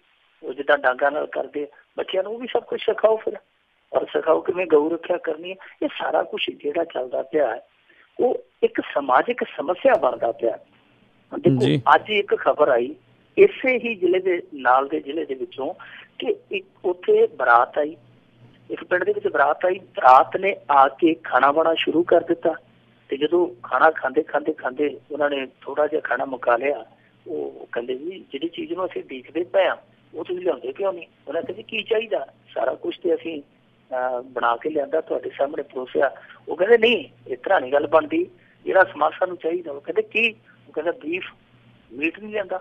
ਉਹ ਜਿੱਦਾਂ ਡਾਂਗਾ ਨਾਲ ਕਰਦੇ ਬੱਚਿਆਂ ਨੂੰ, ਉਹ ਵੀ ਸਭ ਕੁਛ ਸਿਖਾਓ ਫਿਰ, ਔਰ ਸਿਖਾਓ ਕਿਵੇਂ ਗਊ ਰੱਖਿਆ ਕਰਨੀ ਹੈ। ਇਹ ਸਾਰਾ ਕੁਛ ਜਿਹੜਾ ਚੱਲਦਾ ਪਿਆ ਹੈ ਉਹ ਇੱਕ ਸਮਾਜਿਕ ਸਮੱਸਿਆ ਬਣਦਾ ਪਿਆ। ਦੇਖੋ, ਅੱਜ ਇੱਕ ਖਬਰ ਆਈ ਇਸੇ ਹੀ ਜ਼ਿਲ੍ਹੇ ਦੇ ਨਾਲ ਦੇ ਜ਼ਿਲ੍ਹੇ ਦੇ ਵਿੱਚੋਂ ਕਿ ਇੱਕ ਉੱਥੇ ਬਰਾਤ ਆਈ, ਇੱਕ ਪਿੰਡ ਦੇ ਵਿੱਚ ਬਰਾਤ ਆਈ। ਬਰਾਤ ਨੇ ਆ ਕੇ ਖਾਣਾ ਬਣਾਉਣਾ ਸ਼ੁਰੂ ਕਰ ਦਿੱਤਾ ਤੇ ਜਦੋਂ ਖਾਣਾ ਖਾਂਦੇ ਉਹਨਾਂ ਨੇ ਥੋੜਾ ਜਿਹਾ ਖਾਣਾ ਮੁਕਾ ਲਿਆ। ਉਹ ਕਹਿੰਦੇ ਜੀ ਜਿਹੜੀ ਚੀਜ਼ ਨੂੰ ਅਸੀਂ ਦੇਖਦੇ ਪਏ ਹਾਂ ਉਹ ਤੁਸੀਂ ਲਿਆਉਂਦੇ ਕਿਉਂ ਨਹੀਂ? ਉਹਨਾਂ ਕਹਿੰਦੇ ਕੀ ਚਾਹੀਦਾ, ਸਾਰਾ ਕੁਛ ਤੇ ਅਸੀਂ ਬਣਾ ਕੇ ਲਿਆਂਦਾ, ਤੁਹਾਡੇ ਸਾਹਮਣੇ ਪਰੋਸਿਆ। ਉਹ ਕਹਿੰਦੇ ਨਹੀਂ, ਇਸ ਤਰ੍ਹਾਂ ਨਹੀਂ ਗੱਲ ਬਣਦੀ, ਜਿਹੜਾ ਸਮਾਨ ਸਾਨੂੰ ਚਾਹੀਦਾ। ਉਹ ਕਹਿੰਦੇ ਕੀ? ਉਹ ਕਹਿੰਦਾ ਬੀਫ। ਮੀਟ ਨਹੀਂ ਲਿਆਂਦਾ।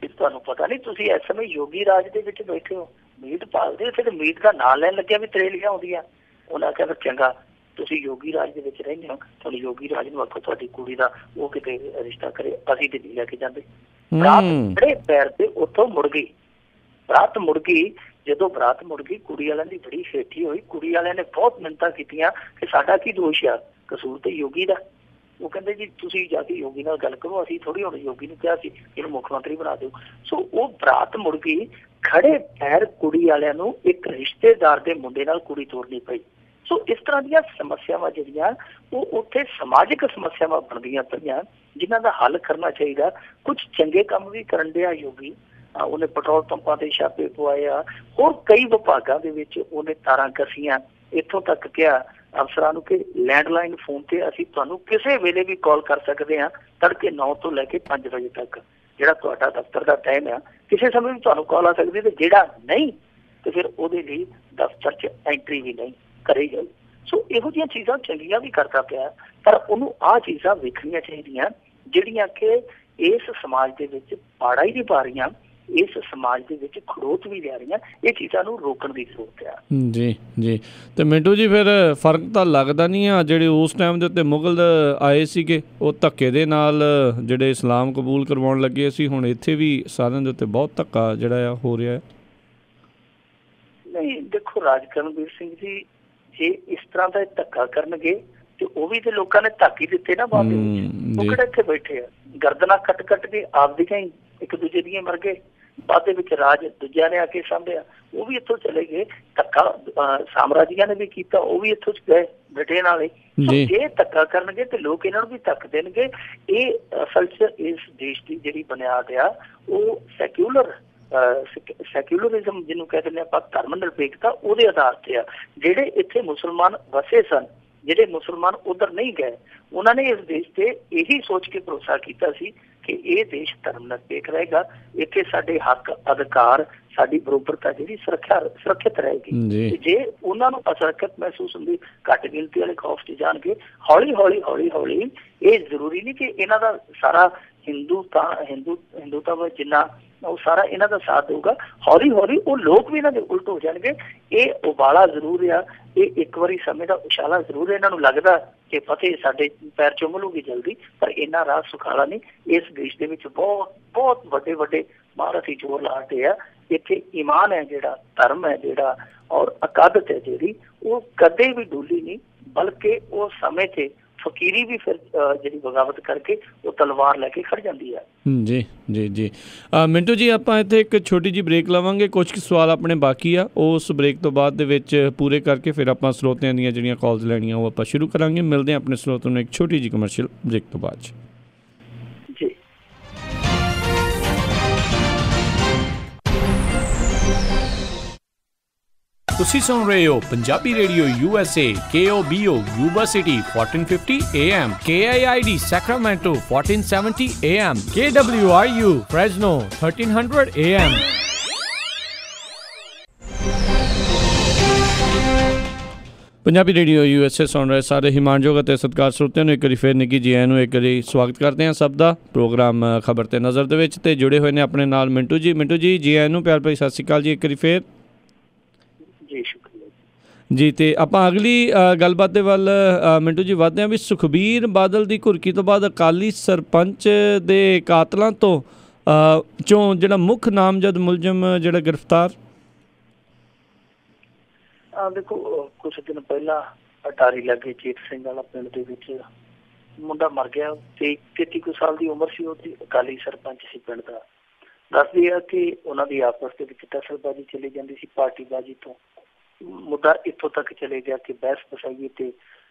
ਤੁਹਾਨੂੰ ਪਤਾ ਨਹੀਂ, ਤੁਸੀਂ ਇਸ ਸਮੇਂ ਯੋਗੀ ਰਾਜ ਦੇ ਵਿੱਚ ਬੈਠੇ ਹੋ, ਮੀਟ ਪਾਲਦੇ ਇੱਥੇ, ਤੇ ਮੀਟ ਦਾ ਨਾਂ ਲੈਣ ਲੱਗਿਆ ਵੀ ਤਰੇਲੀਆਂ ਆਉਂਦੀਆਂ। ਉਹਨਾਂ ਕਹਿੰਦਾ ਚੰਗਾ ਤੁਸੀਂ ਯੋਗੀ ਰਾਜ ਦੇ ਵਿੱਚ ਰਹਿੰਦੇ ਹੋ, ਤੁਹਾਨੂੰ ਯੋਗੀ ਰਾਜ ਨੂੰ ਆਖੋ ਤੁਹਾਡੀ ਕੁੜੀ ਦਾ ਉਹ ਕਿਤੇ ਰਿਸ਼ਤਾ ਕਰੇ, ਅਸੀਂ ਤੇ ਨਹੀਂ ਲੈ ਕੇ ਜਾਂਦੇ। ਬਰਾਤ ਬੜੇ ਪੈਰ ਤੇ ਉੱਥੋਂ ਮੁੜ ਗਈ, ਬਰਾਤ ਮੁੜ ਗਈ। ਜਦੋਂ ਬਰਾਤ ਮੁੜ ਗਈ ਕੁੜੀ ਵਾਲਿਆਂ ਦੀ ਬੜੀ ਹੇਠੀ ਹੋਈ। ਕੁੜੀ ਵਾਲਿਆਂ ਨੇ ਬਹੁਤ ਮਿੰਨਤਾਂ ਕੀਤੀਆਂ ਕਿ ਸਾਡਾ ਕੀ ਦੋਸ਼ ਆ, ਕਸੂਰ ਤੇ ਯੋਗੀ ਦਾ। ਉਹ ਕਹਿੰਦੇ ਜੀ ਤੁਸੀਂ ਜਾ ਕੇ ਯੋਗੀ ਨਾਲ ਗੱਲ ਕਰੋ, ਅਸੀਂ ਥੋੜ੍ਹੀ ਹੁਣ ਯੋਗੀ ਨੂੰ ਕਿਹਾ ਸੀ ਇਹਨੂੰ ਮੁੱਖ ਮੰਤਰੀ ਬਣਾ ਦਿਓ। ਸੋ ਉਹ ਬਰਾਤ ਮੁੜ ਗਈ, ਖੜੇ ਪੈਰ ਕੁੜੀ ਵਾਲਿਆਂ ਨੂੰ ਇੱਕ ਰਿਸ਼ਤੇਦਾਰ ਦੇ ਮੁੰਡੇ ਨਾਲ ਕੁੜੀ ਤੋਰਨੀ ਪਈ। ਸੋ ਇਸ ਤਰ੍ਹਾਂ ਦੀਆਂ ਸਮੱਸਿਆਵਾਂ ਜਿਹੜੀਆਂ ਉਹ ਉੱਥੇ ਸਮਾਜਿਕ ਸਮੱਸਿਆਵਾਂ ਬਣਦੀਆਂ ਪਈਆਂ, ਜਿਨ੍ਹਾਂ ਦਾ ਹੱਲ ਕਰਨਾ ਚਾਹੀਦਾ। ਕੁਝ ਚੰਗੇ ਕੰਮ ਵੀ ਕਰਨ ਡਿਆ ਯੋਗੀ, ਉਹਨੇ ਪੈਟਰੋਲ ਪੰਪਾਂ ਤੇ ਛਾਪੇ ਪਵਾਏ ਆ, ਹੋਰ ਕਈ ਵਿਭਾਗਾਂ ਦੇ ਵਿੱਚ ਉਹਨੇ ਤਾਰਾਂ ਕੱਸੀਆਂ, ਇੱਥੋਂ ਤੱਕ ਕਿਹਾ ਅਫਸਰਾਂ ਨੂੰ ਕਿ ਲੈਂਡਲਾਈਨ ਫੋਨ ਤੇ ਅਸੀਂ ਤੁਹਾਨੂੰ ਕਿਸੇ ਵੇਲੇ ਵੀ ਕਾਲ ਕਰ ਸਕਦੇ ਹਾਂ, ਤੜਕੇ 9 ਤੋਂ ਲੈ ਕੇ 5 ਵਜੇ ਤੱਕ ਜਿਹੜਾ ਤੁਹਾਡਾ ਦਫ਼ਤਰ ਦਾ ਟਾਈਮ ਆ, ਕਿਸੇ ਸਮੇਂ ਵੀ ਤੁਹਾਨੂੰ ਕਾਲ ਆ ਸਕਦੀ। ਤੇ ਜਿਹੜਾ ਨਹੀਂ ਤੇ ਫਿਰ ਉਹਦੇ ਲਈ ਦਫ਼ਤਰ 'ਚ ਐਂਟਰੀ ਵੀ ਨਹੀਂ ਕਰੀ ਜਾਊ। ਸੋ ਇਹੋ ਜਿਹੀਆਂ ਚੀਜ਼ਾਂ ਚੰਗੀਆਂ ਵੀ ਕਰਦਾ ਪਿਆ, ਪਰ ਉਹਨੂੰ ਆਹ ਚੀਜ਼ਾਂ ਵੇਖਣੀਆਂ ਚਾਹੀਦੀਆਂ ਜਿਹੜੀਆਂ ਕਿ ਇਸ ਸਮਾਜ ਦੇ ਵਿੱਚ ਪਾੜਾ ਹੀ ਨਹੀਂ ਪਾ ਰਹੀਆਂ, ਇਸ ਸਮਾਜ ਦੇ ਵਿੱਚ ਖੜੋਤ ਵੀ ਲਿਆ ਰਹੀਆਂ। ਇਹ ਚੀਜ਼ਾਂ ਨੂੰ ਰੋਕਣ ਦੀ ਜ਼ਰੂਰਤ ਆ। ਜੀ ਜੀ। ਤੇ ਮਿੰਟੂ ਜੀ ਫਿਰ ਫਰਕ ਤਾਂ ਲੱਗਦਾ ਨਹੀਂ ਆ, ਜਿਹੜੇ ਉਸ ਟਾਈਮ ਦੇ ਉੱਤੇ ਮੁਗਲ ਆਏ ਸੀਗੇ ਉਹ ਧੱਕੇ ਦੇ ਨਾਲ ਜਿਹੜੇ ਇਸਲਾਮ ਕਬੂਲ ਕਰਵਾਉਣ ਲੱਗੇ ਸੀ, ਹੁਣ ਇੱਥੇ ਵੀ ਸਾਰਿਆਂ ਦੇ ਉੱਤੇ ਬਹੁਤ ਧੱਕਾ ਜਿਹੜਾ ਆ ਹੋ ਰਿਹਾ ਹੈ। ਨਹੀਂ ਦੇਖੋ ਰਾਜ ਕਰਨਵੀਰ ਸਿੰਘ ਜੀ, ਜੇ ਇਸ ਤਰ੍ਹਾਂ ਦਾ ਧੱਕਾ ਕਰਨਗੇ ਤੇ ਉਹ ਵੀ ਤੇ ਲੋਕਾਂ ਨੇ ਧੱਕ ਹੀ ਦਿੱਤੇ ਨਾ ਬਾਅਦ ਦੇ ਵਿੱਚ। ਉਹ ਕਿਹੜੇ ਇੱਥੇ ਬੈਠੇ ਆ, ਗਰਦਨਾਂ ਕੱਟ ਕੱਟ ਕੇ ਆਪਦੀਆਂ ਹੀ ਇੱਕ ਦੂਜੇ ਦੀਆਂ ਮਰ ਗਏ। ਬਾਅਦ ਦੇ ਵਿੱਚ ਰਾਜ ਦੂਜਿਆਂ ਨੇ ਆ ਕੇ ਸਾਂਭਿਆ, ਉਹ ਵੀ ਇੱਥੋਂ ਚਲੇ ਗਏ। ਧੱਕਾ ਸਾਮਰਾਜੀਆਂ ਨੇ ਵੀ ਕੀਤਾ, ਉਹ ਵੀ ਇੱਥੋਂ ਗਏ ਬ੍ਰਿਟੇਨ ਵਾਲੇ। ਜੇ ਧੱਕਾ ਕਰਨਗੇ ਤੇ ਲੋਕ ਇਹਨਾਂ ਨੂੰ ਵੀ ਧੱਕ ਦੇਣਗੇ। ਇਹ ਅਸਲ 'ਚ ਇਸ ਦੇਸ਼ ਦੀ ਜਿਹੜੀ ਬੁਨਿਆਦ ਆ ਉਹ ਸੈਕੂਲਰਿਜ਼ਮ ਜਿਹਨੂੰ ਕਹਿ ਦਿੰਦੇ ਆਪਾਂ, ਧਰਮ ਨਿਰਪੇਖਤਾ, ਉਹਦੇ ਆਧਾਰ ਤੇ ਆ। ਜਿਹੜੇ ਇੱਥੇ ਮੁਸਲਮਾਨ ਵਸੇ ਸਨ, ਜਿਹੜੇ ਮੁਸਲਮਾਨ ਉਧਰ ਨਹੀਂ ਗਏ, ਉਹਨਾਂ ਨੇ ਇਸ ਦੇਸ਼ ਤੇ ਇਹੀ ਸੋਚ ਕੇ ਭਰੋਸਾ ਕੀਤਾ ਸੀ ਕਿ ਇਹ ਦੇਸ਼ ਧਰਮ ਨਿਰਪੇਖ ਰਹੇਗਾ, ਇੱਥੇ ਸਾਡੇ ਹੱਕ ਅਧਿਕਾਰ, ਸਾਡੀ ਬਰੋਬਰਤਾ ਜਿਹੜੀ ਸੁਰੱਖਿਅਤ ਰਹੇਗੀ। ਜੇ ਉਹਨਾਂ ਨੂੰ ਅਸੁਰੱਖਿਅਤ ਮਹਿਸੂਸ ਹੁੰਦੀ, ਘੱਟ ਗਿਣਤੀ ਵਾਲੇ ਖੌਫ 'ਚ ਜਾਣਗੇ। ਹੌਲੀ ਹੌਲੀ ਇਹ ਜ਼ਰੂਰੀ ਨਹੀਂ ਕਿ ਇਹਨਾਂ ਦਾ ਸਾਰਾ ਹਿੰਦੂਤਾ ਜਿੰਨਾ ਉਹ ਸਾਰਾ ਇਹਨਾਂ ਦਾ ਸਾਥ ਦੇਊਗਾ। ਹੌਲੀ ਹੌਲੀ ਉਹ ਲੋਕ ਵੀ ਇਹਨਾਂ ਦੇ ਉਲਟ ਹੋ ਜਾਣਗੇ। ਇਹ ਉਬਾਲਾ ਜ਼ਰੂਰ ਆ, ਇਹ ਇੱਕ ਵਾਰੀ ਸਮੇਂ ਦਾ ਉਛਾਲਾ ਜ਼ਰੂਰ ਹੈ। ਇਹਨਾਂ ਨੂੰ ਲੱਗਦਾ ਕਿ ਫਤਿਹ ਸਾਡੇ ਪੈਰ ਚੋਂ ਮਿਲੂਗੀ ਜਲਦੀ, ਪਰ ਇੰਨਾ ਰਾਹ ਸੁਖਾਲਾ ਨਹੀਂ। ਇਸ ਦੇਸ਼ ਦੇ ਵਿੱਚ ਬਹੁਤ ਵੱਡੇ ਮਹਾਰਥੀ ਜ਼ੋਰ ਲਾਤੇ ਆ। ਇੱਥੇ ਈਮਾਨ ਹੈ ਜਿਹੜਾ, ਧਰਮ ਹੈ ਜਿਹੜਾ, ਔਰ ਅਕਾਦਤ ਹੈ ਜਿਹੜੀ, ਉਹ ਕਦੇ ਵੀ ਡੋਲੀ ਨਹੀਂ, ਬਲਕਿ ਉਹ ਸਮੇਂ ਤੇ ਫਕੀਰੀ ਵੀ ਫਿਰ ਜਿਹੜੀ ਬਗਾਵਤ ਕਰਕੇ ਉਹ ਤਲਵਾਰ ਲੈ ਕੇ ਖੜ ਜਾਂਦੀ ਹੈ। ਜੀ ਮਿੰਟੂ ਜੀ, ਆਪਾਂ ਇੱਥੇ ਇੱਕ ਛੋਟੀ ਜਿਹੀ ਬ੍ਰੇਕ ਲਵਾਂਗੇ। ਕੁਝ ਕੁ ਸਵਾਲ ਆਪਣੇ ਬਾਕੀ ਆ, ਉਸ ਬ੍ਰੇਕ ਤੋਂ ਬਾਅਦ ਦੇ ਵਿੱਚ ਪੂਰੇ ਕਰਕੇ ਫਿਰ ਆਪਾਂ ਸਰੋਤਿਆਂ ਦੀਆਂ ਜਿਹੜੀਆਂ ਕਾਲਸ ਲੈਣੀਆਂ ਉਹ ਆਪਾਂ ਸ਼ੁਰੂ ਕਰਾਂਗੇ। ਮਿਲਦੇ ਹਾਂ ਆਪਣੇ ਸਰੋਤਿਆਂ ਨੂੰ ਇੱਕ ਛੋਟੀ ਜਿਹੀ ਕਮਰਸ਼ੀਅਲ ਬ੍ਰੇਕ ਤੋਂ ਬਾਅਦ ਜੀ। ਤੁਸੀਂ ਸੁਣ ਰਹੇ ਹੋ Punjabi radio USA KOBO Yuba city 1450 AM, KIID Sacramento 1470 AM, KWRU Fresno 1300 AM। Punjabi radio USA ਸੁਣ ਰਹੇ ਸਾਰੇ ਹਿਮਾਨਯੋਗ ਅਤੇ ਸਤਿਕਾਰ ਸਰੋਤਿਆਂ ਨੂੰ ਇੱਕ ਵਾਰੀ ਫਿਰ ਨਿੱਘੀ ਜੀ ਆਇਆਂ ਨੂੰ ਇੱਕ ਵਾਰੀ ਸਵਾਗਤ ਕਰਦੇ ਹਾਂ ਸਭ ਦਾ ਪ੍ਰੋਗਰਾਮ ਖਬਰ ਤੇ ਨਜ਼ਰ ਦੇ ਵਿੱਚ। ਤੇ ਜੁੜੇ ਹੋਏ ਨੇ ਆਪਣੇ ਨਾਲ ਮਿੰਟੂ ਜੀ ਜੀ ਆਇਆਂ ਨੂੰ ਪਿਆਰ ਭਰੀ ਸਤਿ ਸ਼੍ਰੀ ਅਕਾਲ ਜੀ ਇੱਕ ਵਾਰੀ ਫਿਰ ਜੀ। ਤੇ ਆਪਾਂ ਅਗਲੀ ਗੱਲਬਾਤ ਦੇ ਵੱਲ ਮਿੰਟੂ ਜੀ ਵੱਧਦੇ ਹਾਂ ਵੀ ਸੁਖਬੀਰ ਬਾਦਲ ਦੀ ਘੁਰਕੀ ਤੋਂ ਬਾਅਦ ਅਕਾਲੀ ਸਰਪੰਚ ਦੇ ਕਾਤਲਾਂ ਤੋਂ ਚੋਂ ਜਿਹੜਾ ਮੁੱਖ ਨਾਮਜ਼ਦ ਮੁਲਜ਼ਮ ਜਿਹੜਾ ਗ੍ਰਿਫਤਾਰ। ਦੇਖੋ ਕੁਛ ਦਿਨ ਪਹਿਲਾਂ ਅਟਾਰੀ ਲਾਗੇ ਚੇਤ ਸਿੰਘ ਵਾਲਾ ਪਿੰਡ ਦੇ ਵਿੱਚ ਮੁੰਡਾ ਮਰ ਗਿਆ ਤੇ 33 ਕੁ ਸਾਲ ਦੀ ਉਮਰ ਸੀ ਉਹਦੀ। ਅਕਾਲੀ ਸਰਪੰਚ ਸੀ ਪਿੰਡ ਦਾ। ਦੱਸਦੇ ਆ ਕਿ ਉਹਨਾਂ ਦੀ ਆਪਸ ਦੇ ਵਿੱਚ ਦਖਲਬਾਜ਼ੀ ਚਲੀ ਜਾਂਦੀ ਸੀ ਪਾਰਟੀਬਾਜ਼ੀ ਤੋਂ। ਮੁੱਦਾ ਇੱਥੋਂ ਤੱਕ ਚਲੇ ਗਿਆ ਕਿ ਬਹਿਸ ਬਸਾਈ ਤੇ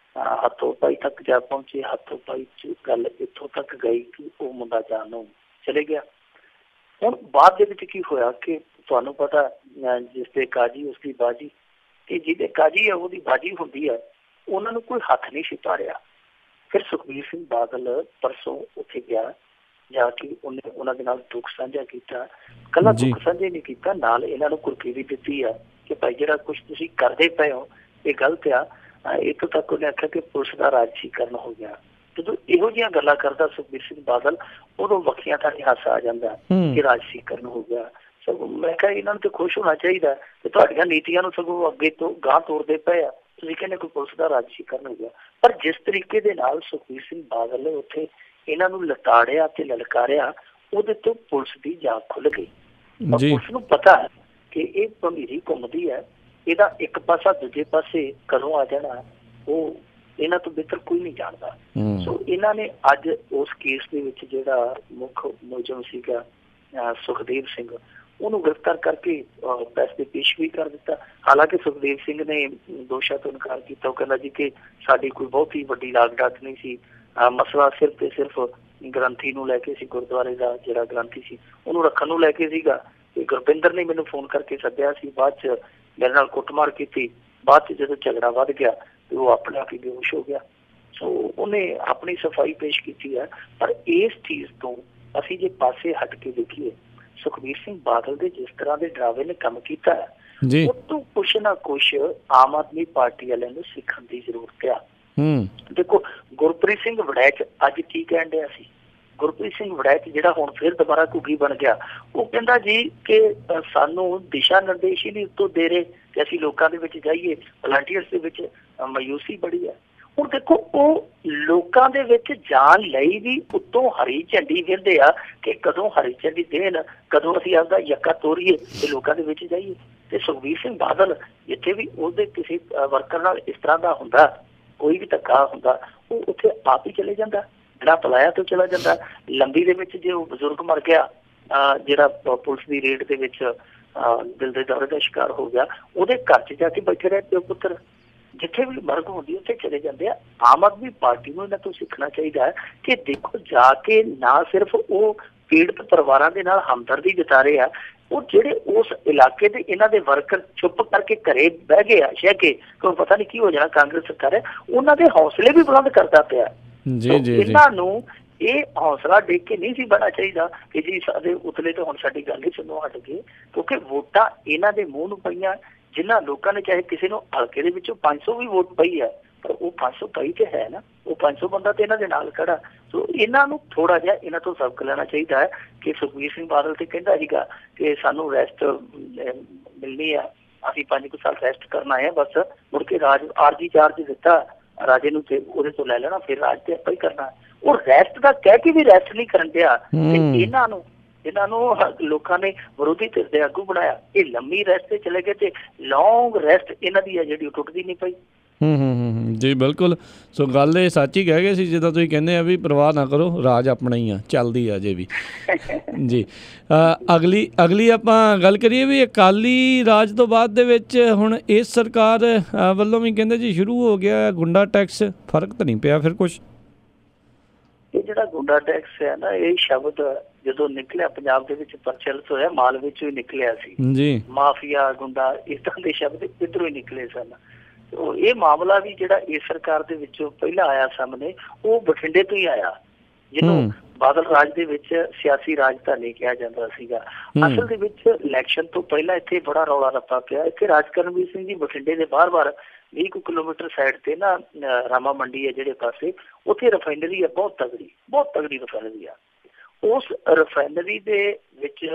ਹੱਥੋਂ ਪਾਈ ਤੱਕ ਜਾ ਪਹੁੰਚੇ। ਹੱਥੋਂ ਪਾਈ 'ਚ ਗੱਲ ਇੱਥੋਂ ਤੱਕ ਗਈ ਕਿ ਉਹ ਮੁੰਡਾ ਜਾਨ ਨੂੰ ਚਲੇ ਗਿਆ। ਹੁਣ ਬਾਅਦ ਦੇ ਵਿੱਚ ਕੀ ਹੋਇਆ ਕਿ ਤੁਹਾਨੂੰ ਪਤਾ ਜਿਸ ਦੇ ਕਾਜੀ ਉਸਦੀ ਬਾਜੀ, ਕਿ ਜਿਹਦੇ ਕਾਜੀ ਹੈ ਉਹਦੀ ਬਾਜੀ ਹੁੰਦੀ ਹੈ। ਉਹਨਾਂ ਨੂੰ ਕੋਈ ਹੱਥ ਨਹੀਂ ਸੀ ਪਾ ਰਿਹਾ। ਫਿਰ ਸੁਖਬੀਰ ਸਿੰਘ ਬਾਦਲ ਪਰਸੋਂ ਉੱਥੇ ਗਿਆ, ਜਾ ਕੇ ਉਹਨੇ ਉਹਨਾਂ ਦੇ ਨਾਲ ਦੁੱਖ ਸਾਂਝਾ ਕੀਤਾ। ਇਕੱਲਾ ਦੁੱਖ ਸਾਂਝਾ ਨਹੀਂ ਕੀਤਾ, ਨਾਲ ਇਹਨਾਂ ਨੂੰ ਕੁਰਕੀ ਵੀ ਦਿੱਤੀ ਆ ਕਿ ਭਾਈ ਜਿਹੜਾ ਕੁਛ ਤੁਸੀਂ ਕਰਦੇ ਪਏ ਹੋ ਇਹ ਗਲਤ ਆ। ਇੱਥੋਂ ਤੱਕ ਉਹਨੇ ਆਖਿਆ ਕਿ ਪੁਲਿਸ ਦਾ ਰਾਜਸੀਕਰਨ ਹੋ ਗਿਆ। ਜਦੋਂ ਇਹੋ ਜਿਹੀਆਂ ਗੱਲਾਂ ਕਰਦਾ ਸੁਖਬੀਰ ਸਿੰਘ ਬਾਦਲ, ਉਦੋਂ ਵੱਖੀਆਂ ਥਾਂ ਹਾਸਾ ਆ ਜਾਂਦਾ ਕਿ ਰਾਜਸੀਕਰਨ ਹੋ ਗਿਆ। ਸਗੋਂ ਮੈਂ ਕਿਹਾ ਇਹਨਾਂ ਨੂੰ ਤੇ ਖੁਸ਼ ਹੋਣਾ ਚਾਹੀਦਾ ਤੇ ਤੁਹਾਡੀਆਂ ਨੀਤੀਆਂ ਨੂੰ ਸਗੋਂ ਅੱਗੇ ਤੋਂ ਗਾਂਹ ਤੋਰਦੇ ਪਏ ਆ। ਤੁਸੀਂ ਕਹਿੰਦੇ ਕੋਈ ਪੁਲਿਸ ਦਾ ਰਾਜਸੀਕਰਨ ਹੋ ਗਿਆ, ਪਰ ਜਿਸ ਤਰੀਕੇ ਦੇ ਨਾਲ ਸੁਖਬੀਰ ਸਿੰਘ ਬਾਦਲ ਨੇ ਉੱਥੇ ਇਹਨਾਂ ਨੂੰ ਲਤਾੜਿਆ ਤੇ ਲਲਕਾਰਿਆ, ਉਹਦੇ ਤੋਂ ਪੁਲਿਸ ਦੀ ਜਾਗ ਖੁੱਲ ਗਈ। ਪੁਲਿਸ ਨੂੰ ਪਤਾ ਕਿ ਇਹ ਭੰਮੀਰੀ ਘੁੰਮਦੀ ਹੈ, ਇਹਦਾ ਇੱਕ ਪਾਸਾ ਦੂਜੇ ਪਾਸੇ ਕਦੋਂ ਆ ਜਾਣਾ ਉਹ ਇਹਨਾਂ ਤੋਂ ਬਿਹਤਰ ਕੋਈ ਨਹੀਂ ਜਾਣਦਾ। ਸੋ ਇਹਨਾਂ ਨੇ ਅੱਜ ਉਸ ਕੇਸ ਦੇ ਵਿੱਚ ਜਿਹੜਾ ਮੁੱਖ ਮੁਲਜ਼ਮ ਸੀਗਾ ਸੁਖਦੇਵ ਸਿੰਘ, ਉਹਨੂੰ ਗ੍ਰਿਫਤਾਰ ਕਰਕੇ ਪ੍ਰੈਸ ਦੇ ਪੇਸ਼ ਵੀ ਕਰ ਦਿੱਤਾ। ਹਾਲਾਂਕਿ ਸੁਖਦੇਵ ਸਿੰਘ ਨੇ ਦੋਸ਼ਾਂ ਤੋਂ ਇਨਕਾਰ ਕੀਤਾ। ਉਹ ਕਹਿੰਦਾ ਜੀ ਕਿ ਸਾਡੀ ਕੋਈ ਬਹੁਤ ਹੀ ਵੱਡੀ ਲਾਗ ਡਾਟ ਨਹੀਂ ਸੀ, ਮਸਲਾ ਸਿਰਫ ਤੇ ਸਿਰਫ ਗ੍ਰੰਥੀ ਨੂੰ ਲੈ ਕੇ ਸੀ, ਗੁਰਦੁਆਰੇ ਦਾ ਜਿਹੜਾ ਗ੍ਰੰਥੀ ਸੀ ਉਹਨੂੰ ਰੱਖਣ ਨੂੰ ਲੈ ਕੇ ਸੀਗਾ। ਤੇ ਗੁਰਪਿੰਦਰ ਨੇ ਮੈਨੂੰ ਫੋਨ ਕਰਕੇ ਸੱਦਿਆ ਸੀ, ਬਾਅਦ ਚ ਮੇਰੇ ਨਾਲ ਕੁੱਟਮਾਰ ਕੀਤੀ, ਬਾਅਦ ਚ ਜਦੋਂ ਝਗੜਾ ਵੱਧ ਗਿਆ ਤੇ ਉਹ ਆਪਣੇ ਆਪ ਹੀ ਬੇਹੋਸ਼ ਹੋ ਗਿਆ। ਸੋ ਉਹਨੇ ਆਪਣੀ ਸਫਾਈ ਪੇਸ਼ ਕੀਤੀ ਹੈ। ਪਰ ਇਸ ਚੀਜ਼ ਤੋਂ ਅਸੀਂ ਜੇ ਪਾਸੇ ਹਟ ਕੇ ਦੇਖੀਏ, ਸੁਖਬੀਰ ਸਿੰਘ ਬਾਦਲ ਦੇ ਜਿਸ ਤਰ੍ਹਾਂ ਦੇ ਡਰਾਵੇ ਨੇ ਕੰਮ ਕੀਤਾ ਹੈ, ਉਹ ਤੋਂ ਕੁਛ ਨਾ ਕੁਛ ਆਮ ਆਦਮੀ ਪਾਰਟੀ ਵਾਲਿਆਂ ਨੂੰ ਸਿੱਖਣ ਦੀ ਜ਼ਰੂਰਤ ਆ। ਦੇਖੋ ਗੁਰਪ੍ਰੀਤ ਸਿੰਘ ਵੜੈਚ ਅੱਜ ਕੀ ਕਹਿਣ ਡਿਆ ਸੀ, ਗੁਰਪ੍ਰੀਤ ਸਿੰਘ ਵੜੈਚ ਜਿਹੜਾ ਹੁਣ ਫਿਰ ਦੁਬਾਰਾ ਘੁੱਗੀ ਬਣ ਗਿਆ, ਉਹ ਕਹਿੰਦਾ ਜੀ ਕਿ ਸਾਨੂੰ ਦਿਸ਼ਾ ਨਿਰਦੇਸ਼ ਹੀ ਨਹੀਂ ਉੱਤੋਂ ਦੇ ਰਹੇ ਕਿ ਅਸੀਂ ਲੋਕਾਂ ਦੇ ਵਿੱਚ ਜਾਈਏ, ਵਲੰਟੀਅਰਸ ਦੇ ਵਿੱਚ ਮਾਯੂਸੀ ਬੜੀ ਹੈ। ਹੁਣ ਦੇਖੋ ਉਹ ਲੋਕਾਂ ਦੇ ਵਿੱਚ ਜਾਣ ਲਈ ਵੀ ਉੱਤੋਂ ਹਰੀ ਝੰਡੀ ਫਿਰਦੇ ਆ ਕਿ ਕਦੋਂ ਹਰੀ ਝੰਡੀ ਦੇਣ, ਕਦੋਂ ਅਸੀਂ ਆਪਦਾ ਯੱਕਾ ਤੋਰੀਏ ਤੇ ਲੋਕਾਂ ਦੇ ਵਿੱਚ ਜਾਈਏ। ਤੇ ਸੁਖਬੀਰ ਸਿੰਘ ਬਾਦਲ ਜਿੱਥੇ ਵੀ ਉਹਦੇ ਕਿਸੇ ਵਰਕਰ ਨਾਲ ਇਸ ਤਰ੍ਹਾਂ ਦਾ ਹੁੰਦਾ, ਕੋਈ ਵੀ ਧੱਕਾ ਹੁੰਦਾ, ਉਹ ਉੱਥੇ ਆਪ ਹੀ ਚਲੇ ਜਾਂਦਾ, ਜਿਹੜਾ ਪਲਾਇਆ ਤੋਂ ਚਲਾ ਜਾਂਦਾ। ਲੰਬੀ ਦੇ ਵਿੱਚ ਜੇ ਉਹ ਬਜ਼ੁਰਗ ਮਰ ਗਿਆ ਜਿਹੜਾ ਪੁਲਿਸ ਦੀ ਰੇਡ ਦੇ ਵਿੱਚ ਦਿਲ ਦੇ ਦੌਰੇ ਦਾ ਸ਼ਿਕਾਰ ਹੋ ਗਿਆ, ਉਹਦੇ ਘਰ 'ਚ ਜਾ ਕੇ ਬੈਠੇ ਰਹੇ ਪਿਓ ਪੁੱਤਰ। ਜਿੱਥੇ ਵੀ ਮਰਗ ਹੁੰਦੀ ਉੱਥੇ ਚਲੇ ਜਾਂਦੇ ਆ। ਆਮ ਆਦਮੀ ਪਾਰਟੀ ਨੂੰ ਇਹਨਾਂ ਤੋਂ ਸਿੱਖਣਾ ਚਾਹੀਦਾ ਹੈ ਕਿ ਦੇਖੋ ਜਾ ਕੇ ਨਾ ਸਿਰਫ ਉਹ ਪੀੜਤ ਪਰਿਵਾਰਾਂ ਦੇ ਨਾਲ ਹਮਦਰਦੀ ਜਤਾ ਰਹੇ ਆ, ਉਹ ਜਿਹੜੇ ਉਸ ਇਲਾਕੇ ਦੇ ਇਹਨਾਂ ਦੇ ਵਰਕਰ ਚੁੱਪ ਕਰਕੇ ਘਰੇ ਬਹਿ ਗਏ ਆ ਸ਼ਹਿ ਕੇ ਕੋਈ ਪਤਾ ਨਹੀਂ ਕੀ ਹੋ ਜਾਣਾ ਕਾਂਗਰਸ ਸਰਕਾਰ ਹੈ, ਉਹਨਾਂ ਦੇ ਹੌਸਲੇ ਵੀ ਬੁਲੰਦ ਕਰਦਾ ਪਿਆ। ਇਹਨਾਂ ਨੂੰ ਇਹ ਹੌਸਲਾ ਦੇਖ ਕੇ ਨਹੀਂ ਸੀ ਬਣਾ ਚਾਹੀਦਾ ਕਿ ਜੀ ਸਾਡੇ ਉਤਲੇ ਤੋਂ ਹੁਣ ਸਾਡੀ ਗੱਲ ਹੀ ਸੁਣੋ ਹਟ ਗਏ, ਕਿਉਂਕਿ ਵੋਟਾਂ ਇਹਨਾਂ ਦੇ ਮੂੰਹ ਨੂੰ ਪਈਆਂ। ਜਿਨ੍ਹਾਂ ਲੋਕਾਂ ਨੇ ਚਾਹੇ ਕਿਸੇ ਨੂੰ ਹਲਕੇ ਦੇ ਵਿੱਚੋਂ 500 ਵੀ ਵੋਟ ਪਈ ਹੈ, ਪਰ ਉਹ 500 ਪਈ ਤੇ ਹੈ ਨਾ, ਉਹ 500 ਬੰਦਾ ਤੇ ਇਹਨਾਂ ਦੇ ਨਾਲ ਖੜਾ। ਸੋ ਇਹਨਾਂ ਨੂੰ ਥੋੜਾ ਜਿਹਾ ਇਹਨਾਂ ਤੋਂ ਸਬਕ ਲੈਣਾ ਚਾਹੀਦਾ ਹੈ ਕਿ ਸੁਖਬੀਰ ਸਿੰਘ ਬਾਦਲ ਤੇ ਕਹਿੰਦਾ ਸੀਗਾ ਕਿ ਸਾਨੂੰ ਰੈਸਟ ਮਿਲਣੀ ਆ, ਅਸੀਂ 5 ਸਾਲ ਰੈਸਟ ਕਰਨਾ ਹੈ, ਬਸ ਮੁੜ ਕੇ ਰਾਜ ਆਰਜੀ ਚਾਰਜ ਦਿੱਤਾ ਰਾਜੇ ਨੂੰ ਤੇ ਉਹਦੇ ਤੋਂ ਲੈ ਲੈਣਾ, ਫਿਰ ਰਾਜ ਤੇ ਆਪਾਂ ਹੀ ਕਰਨਾ। ਉਹ ਰੈਸਟ ਦਾ ਕਹਿ ਕੇ ਵੀ ਰੈਸਟ ਨਹੀਂ ਕਰਨ ਦਿਆ। ਇਹਨਾਂ ਨੂੰ ਲੋਕਾਂ ਨੇ ਵਿਰੋਧੀ ਧਿਰ ਦੇ ਆਗੂ ਬਣਾਇਆ। ਇਹ ਲੰਮੀ ਰੈਸਟ ਤੇ ਚਲੇ ਗਏ ਤੇ ਲੌਂਗ ਰੈਸਟ ਇਹਨਾਂ ਦੀ ਹੈ ਜਿਹੜੀ ਉਹ ਟੁੱਟਦੀ ਨਹੀਂ ਪਈ। ਜੀ ਬਿਲਕੁਲ। ਸੋ ਗੱਲ ਇਹ ਸੱਚ ਹੀ ਕਹਿ ਗਏ ਸੀ, ਜਿੱਦਾਂ ਤੁਸੀਂ ਕਹਿੰਦੇ ਆ ਵੀ ਪਰਵਾਹ ਨਾ ਕਰੋ, ਰਾਜ ਆਪਣਾ ਹੀ ਆ, ਚੱਲਦੀ ਆ ਅਜੇ ਵੀ। ਜੀ ਅਗਲੀ ਆਪਾਂ ਗੱਲ ਕਰੀਏ ਵੀ ਅਕਾਲੀ ਰਾਜ ਤੋਂ ਬਾਅਦ ਦੇ ਵਿੱਚ ਹੁਣ ਇਸ ਸਰਕਾਰ ਵੱਲੋਂ ਵੀ ਕਹਿੰਦੇ ਜੀ ਸ਼ੁਰੂ ਹੋ ਗਿਆ ਗੁੰਡਾ ਟੈਕਸ, ਫਰਕ ਤਾਂ ਨਹੀਂ ਪਿਆ ਫਿਰ ਕੁਛ? ਇਹ ਜਿਹੜਾ ਗੁੰਡਾ ਟੈਕਸ ਹੈ ਨਾ, ਇਹ ਸ਼ਬਦ ਜਦੋਂ ਨਿਕਲਿਆ ਪੰਜਾਬ ਦੇ ਵਿੱਚ ਪ੍ਰਚਲਿਤ ਹੋਇਆ, ਮਾਲ ਵਿੱਚੋਂ ਹੀ ਨਿਕਲਿਆ ਸੀ ਜੀ। ਮਾਫੀਆ, ਗੁੰਡਾ, ਇਸ ਤਰ੍ਹਾਂ ਦੇ ਸ਼ਬਦ ਇੱਧਰੋਂ ਹੀ ਨਿਕਲੇ ਸਨ। ਇਹ ਮਾਮਲਾ ਵੀ ਜਿਹੜਾ ਇਸ ਸਰਕਾਰ ਦੇ ਵਿੱਚੋਂ ਪਹਿਲਾਂ ਆਇਆ ਸਾਹਮਣੇ, ਉਹ ਬਠਿੰਡੇ ਤੋਂ ਹੀ ਆਇਆ, ਜਿਹਨੂੰ ਬਾਦਲ ਰਾਜ ਦੇ ਵਿੱਚ ਸਿਆਸੀ ਰਾਜਧਾਨੀ ਕਿਹਾ ਜਾਂਦਾ ਸੀਗਾ। ਅਸਲ ਦੇ ਵਿੱਚ ਇਲੈਕਸ਼ਨ ਤੋਂ ਪਹਿਲਾਂ ਇੱਥੇ ਬੜਾ ਰੌਲਾ ਰੱਪਾ ਪਿਆ। ਇੱਥੇ ਰਾਜ ਕਰਨਵੀਰ ਸਿੰਘ ਜੀ ਬਠਿੰਡੇ ਦੇ ਬਾਹਰ 20 ਕਿਲੋਮੀਟਰ ਸਾਈਡ ਤੇ ਨਾ ਰਾਮਾ ਮੰਡੀ ਹੈ ਜਿਹੜੇ ਪਾਸੇ, ਉੱਥੇ ਰਿਫਾਈਨਰੀ ਹੈ, ਬਹੁਤ ਤਗੜੀ ਰਿਫਾਈਨਰੀ ਆ। ਉਸ ਰਿਫਾਈਨਰੀ ਦੇ ਵਿੱਚ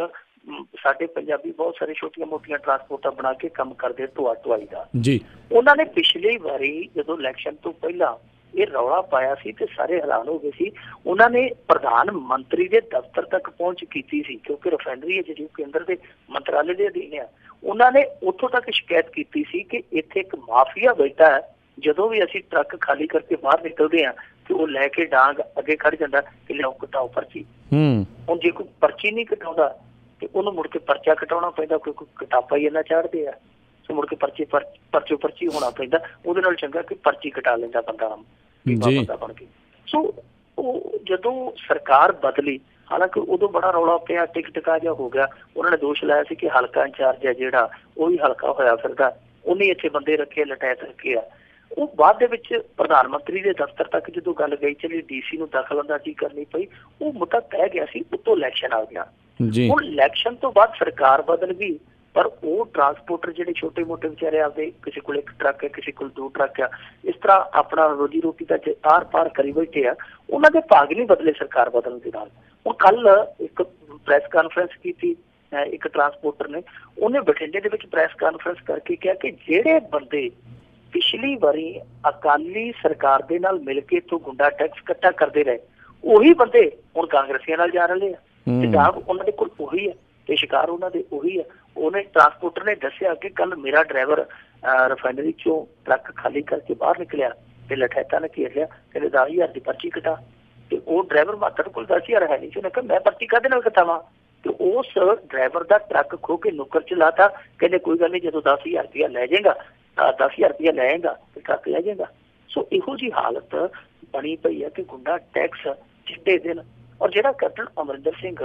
ਸਾਡੇ ਪੰਜਾਬੀ ਬਹੁਤ ਸਾਰੇ ਛੋਟੀਆਂ ਮੋਟੀਆਂ ਟਰਾਂਸਪੋਰਟਾਂ ਬਣਾ ਕੇ ਕੰਮ ਕਰਦੇ ਢੋਆਈ ਦਾ ਜੀ। ਉਹਨਾਂ ਨੇ ਪਿਛਲੀ ਵਾਰੀ ਜਦੋਂ ਇਲੈਕਸ਼ਨ ਤੋਂ ਪਹਿਲਾਂ ਇਹ ਰੌਲਾ ਪਾਇਆ ਸੀ ਤੇ ਸਾਰੇ ਹੈਰਾਨ ਹੋ ਗਏ ਸੀ। ਉਹਨਾਂ ਨੇ ਪ੍ਰਧਾਨ ਮੰਤਰੀ ਦੇ ਦਫ਼ਤਰ ਤੱਕ ਪਹੁੰਚ ਕੀਤੀ ਸੀ, ਕਿਉਂਕਿ ਰਿਫਾਈਨਰੀ ਹੈ ਜਿਹੜੀ ਕੇਂਦਰ ਦੇ ਮੰਤਰਾਲੇ ਦੇ ਅਧੀਨ ਆ। ਉਹਨਾਂ ਨੇ ਉੱਥੋਂ ਤੱਕ ਸ਼ਿਕਾਇਤ ਕੀਤੀ ਸੀ ਕਿ ਇੱਥੇ ਇੱਕ ਮਾਫੀਆ ਬੈਠਾ ਹੈ, ਜਦੋਂ ਵੀ ਅਸੀਂ ਟਰੱਕ ਖਾਲੀ ਕਰਕੇ ਬਾਹਰ ਨਿਕਲਦੇ ਹਾਂ ਤੇ ਉਹ ਲੈ ਕੇ ਡਾਂਗ ਅੱਗੇ ਖੜ ਜਾਂਦਾ ਕਿ ਲਿਆਓ ਕਟਾਓ ਪਰਚੀ। ਹੁਣ ਜੇ ਕੋਈ ਪਰਚੀ ਨਹੀਂ ਕਟਾਉਂਦਾ ਤੇ ਉਹਨੂੰ ਮੁੜ ਕੇ ਪਰਚਾ ਕਟਾਉਣਾ ਪੈਂਦਾ, ਕੋਈ ਕਟਾਪਾ ਹੀ ਇੰਨਾ ਚਾੜਦੇ ਆ। ਸੋ ਮੁੜ ਕੇ ਪਰਚੀ ਹੋਣਾ ਪੈਂਦਾ। ਉਹਦੇ ਨਾਲ ਚੰਗਾ ਕਿ ਪਰਚੀ ਕਟਾ ਲੈਂਦਾ ਬੰਦਾ ਬਣ ਕੇ। ਸੋ ਉਹ ਜਦੋਂ ਸਰਕਾਰ ਬਦਲੀ, ਹਾਲਾਂਕਿ ਉਦੋਂ ਬੜਾ ਰੌਲਾ ਪਿਆ, ਟਿਕਟਕਾ ਜਿਹਾ ਹੋ ਗਿਆ। ਉਹਨਾਂ ਨੇ ਦੋਸ਼ ਲਾਇਆ ਸੀ ਕਿ ਹਲਕਾ ਇੰਚਾਰਜ ਹੈ ਜਿਹੜਾ ਉਹ ਵੀ ਹਲਕਾ ਹੋਇਆ ਫਿਰਦਾ, ਉਹਨੇ ਇੱਥੇ ਬੰਦੇ ਰੱਖੇ, ਲਟੈਤ ਰੱਖੇ ਆ। ਉਹ ਬਾਅਦ ਦੇ ਵਿੱਚ ਪ੍ਰਧਾਨ ਮੰਤਰੀ ਦੇ ਦਫ਼ਤਰ ਤੱਕ ਜਦੋਂ ਗੱਲ ਗਈ, ਚਲੀ DC ਨੂੰ ਦਖਲ ਅੰਦਾਜ਼ੀ ਕਰਨੀ ਪਈ, ਉਹ ਮੁੱਦਾ ਤੈਅ ਗਿਆ ਸੀ। ਉੱਤੋਂ ਇਲੈਕਸ਼ਨ ਆ ਗਿਆ। ਹੁਣ ਇਲੈਕਸ਼ਨ ਤੋਂ ਬਾਅਦ ਸਰਕਾਰ ਬਦਲ ਗਈ पर वो ट्रांसपोर्टर जिहड़े छोटे मोटे बेचारे आपदे किसी कोल 1 ट्रक है, किसी कोल 2 ट्रक है, इस तरह अपना रोजी रोटी का आर पार करी बैठे आ, उन्हां दे भाग नहीं बदले सरकार बदलण दे नाल। हुण कल एक प्रैस कानफ्रेंस की एक ट्रांसपोर्टर ने, उन्हें बठिंडे दे विच प्रैस कानफ्रेंस करके कहा कि जिहड़े बंदे पिछली वारी अकाली सरकार दे नाल मिल के इत्थों गुंडा टैक्स इकट्ठा करते रहे, उही बंदे हुण कांग्रेसियां नाल जा रहे हैं, ते जाग उन्हां दे कोल उही है ते शिकार उन्हां दे उही है। उन्हें ट्रांसपोर्टर ने दस्सिया कि कल मेरा ड्राइवर रिफाइनरी चों ट्रक खाली करके बाहर निकलिया ते लठैता ने घेर लिया, कहते 10,000 की पर्ची कटा। ते वो ड्राइवर मात्र कोल 10,000 है नहीं, उन्हें कहा मैं पर्ची काहदे नाल कटावां, ते उस ड्राइवर का ट्रक खो के नुक्कर च लाता। कहते कोई गल नहीं, जो 10,000 रुपया लै जाएगा, 10,000 रुपया लैएगा तो ट्रक लै जाएगा। सो इहो जी हालत बनी पई है कि गुंडा टैक्स चिट्टे दिन। और जिहड़ा कैप्टन अमरिंदर सिंह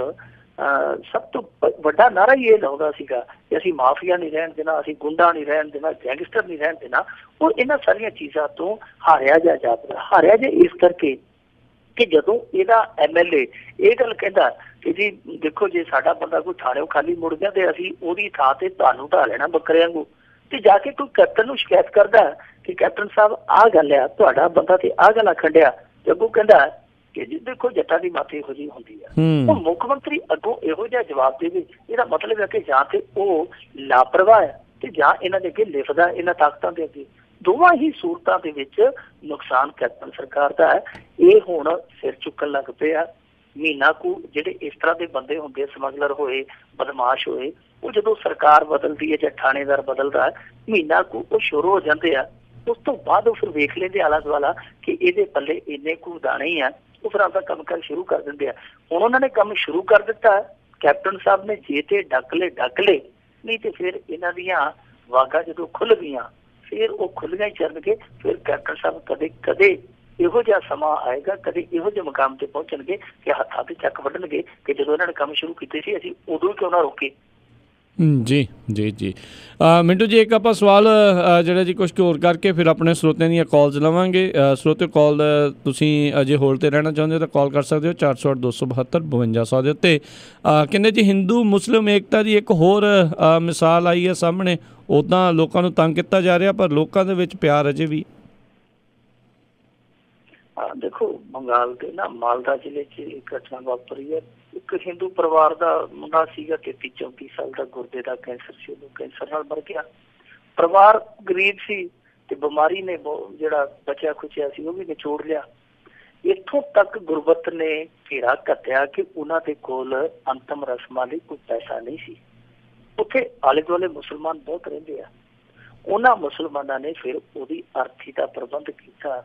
सब तो बड़ा नारा ही ये लाउंदा सीगा कि असीं माफिया नहीं रहन देना, असीं गुंडा नहीं रहन देना, गैंगस्टर नहीं रहन देना। वो इन्हां सारियां चीज़ां तो हारिया जा जापदा, हारिया जे इस करके कि जदों इहदा MLA ये गल कहंदा कि जी देखो जे साडा बंदा कोई थाणेओ खाली मुड़ गया ते असीं ओहदी थां ते तुहानूं ढा लेना बकरे वांगू, ते जाके कोई कैप्टन नूं शिकायत करदा कि कैप्टन साहब आ गल आ, तुहाडा बंदा ते आ गल आखण डिया, ते अगों कहंदा कि जी देखो जट्टां दी माते इहो जी हुंदी है। हुण मुख मंत्री अगों इहो जिहा जवाब देवे, इहदा मतलब है कि जां ते ओह लापरवाह है ते जां इन्हां दे अगे लिखदा इन्हां ताकतां दे अगे। दोवां ही सूरतां दे विच नुकसान कैप्टन सरकार दा है। ये हुण सिर चुकन लग पे आ। महीना को जिहड़े इस तरह के बंदे होंदे, समगलर होए, बदमाश होए, वो जदों सरकार बदलदी है जां थाणेदार बदलदा है, महीना को वो शुरू हो जाते हैं। उस तो बाद फिर वेख लेंदे आला दुआला कि इहदे पल्ले इन्ने कु दाने ही है, वो फिर आपका काम कर शुरू कर देंगे। हुण उन्होंने काम शुरू कर दिता है। कैप्टन साहब ने जे ते डक ले, नहीं तो फिर इन्हां दीयां वागा जदों खुल गईयां फिर वो खुलियां ही चलणगे। फिर कैप्टन साहब कदे कदे इहो जिहा समा आएगा, कदे इहो जिहे मुकाम ते पहुंचणगे कि हत्थां ते चक वड्डणगे कि जदों इन्हां ने काम शुरू कीते सी असीं उदों क्यों ना रोके। जी जी जी मिंटू जी, एक ਆਪਾਂ ਸਵਾਲ ਜਿਹੜਾ ਜੀ ਕੁਝ ਹੋਰ ਕਰਕੇ ਫਿਰ ਆਪਣੇ ਸਰੋਤਿਆਂ ਦੀਆਂ ਕਾਲਸ ਲਵਾਂਗੇ। ਸਰੋਤੇ ਕਾਲ ਤੁਸੀਂ ਅਜੇ ਹੋਲਡ ਤੇ ਰਹਿਣਾ ਚਾਹੁੰਦੇ ਹੋ ਤਾਂ ਕਾਲ ਕਰ ਸਕਦੇ ਹੋ 408-272-5200 ਦੇ ਉੱਤੇ। ਕਹਿੰਦੇ ਜੀ ਹਿੰਦੂ ਮੁਸਲਿਮ ਏਕਤਾ ਦੀ ਇੱਕ ਹੋਰ ਮਿਸਾਲ ਆਈ ਹੈ ਸਾਹਮਣੇ। ਉੱਦਾਂ ਲੋਕਾਂ ਨੂੰ ਤੰਗ ਕੀਤਾ ਜਾ ਰਿਹਾ ਪਰ ਲੋਕਾਂ ਦੇ ਵਿੱਚ ਪਿਆਰ ਅਜੇ ਵੀ। देखो बंगाल के ना मालदा जिले च एक घटना वापरी है। एक हिंदू परिवार का मुंडा सीगा 33-34 साल का, गुरदे का कैंसर से कैंसर नाल मर गया। परिवार गरीब सी ते बीमारी ने जिहड़ा बचिया खुचिया सी वो भी निचोड़ लिया। इत्थों तक गुरबत ने घेरा घत्या कि उन्हां दे कोल अंतिम रस्मां लई कोई पैसा नहीं सी। उत्थे आले दुआले मुसलमान बहुत रहिंदे आ। उन्हां मुसलमानां ने फिर ओहदी अर्थी का प्रबंध किया।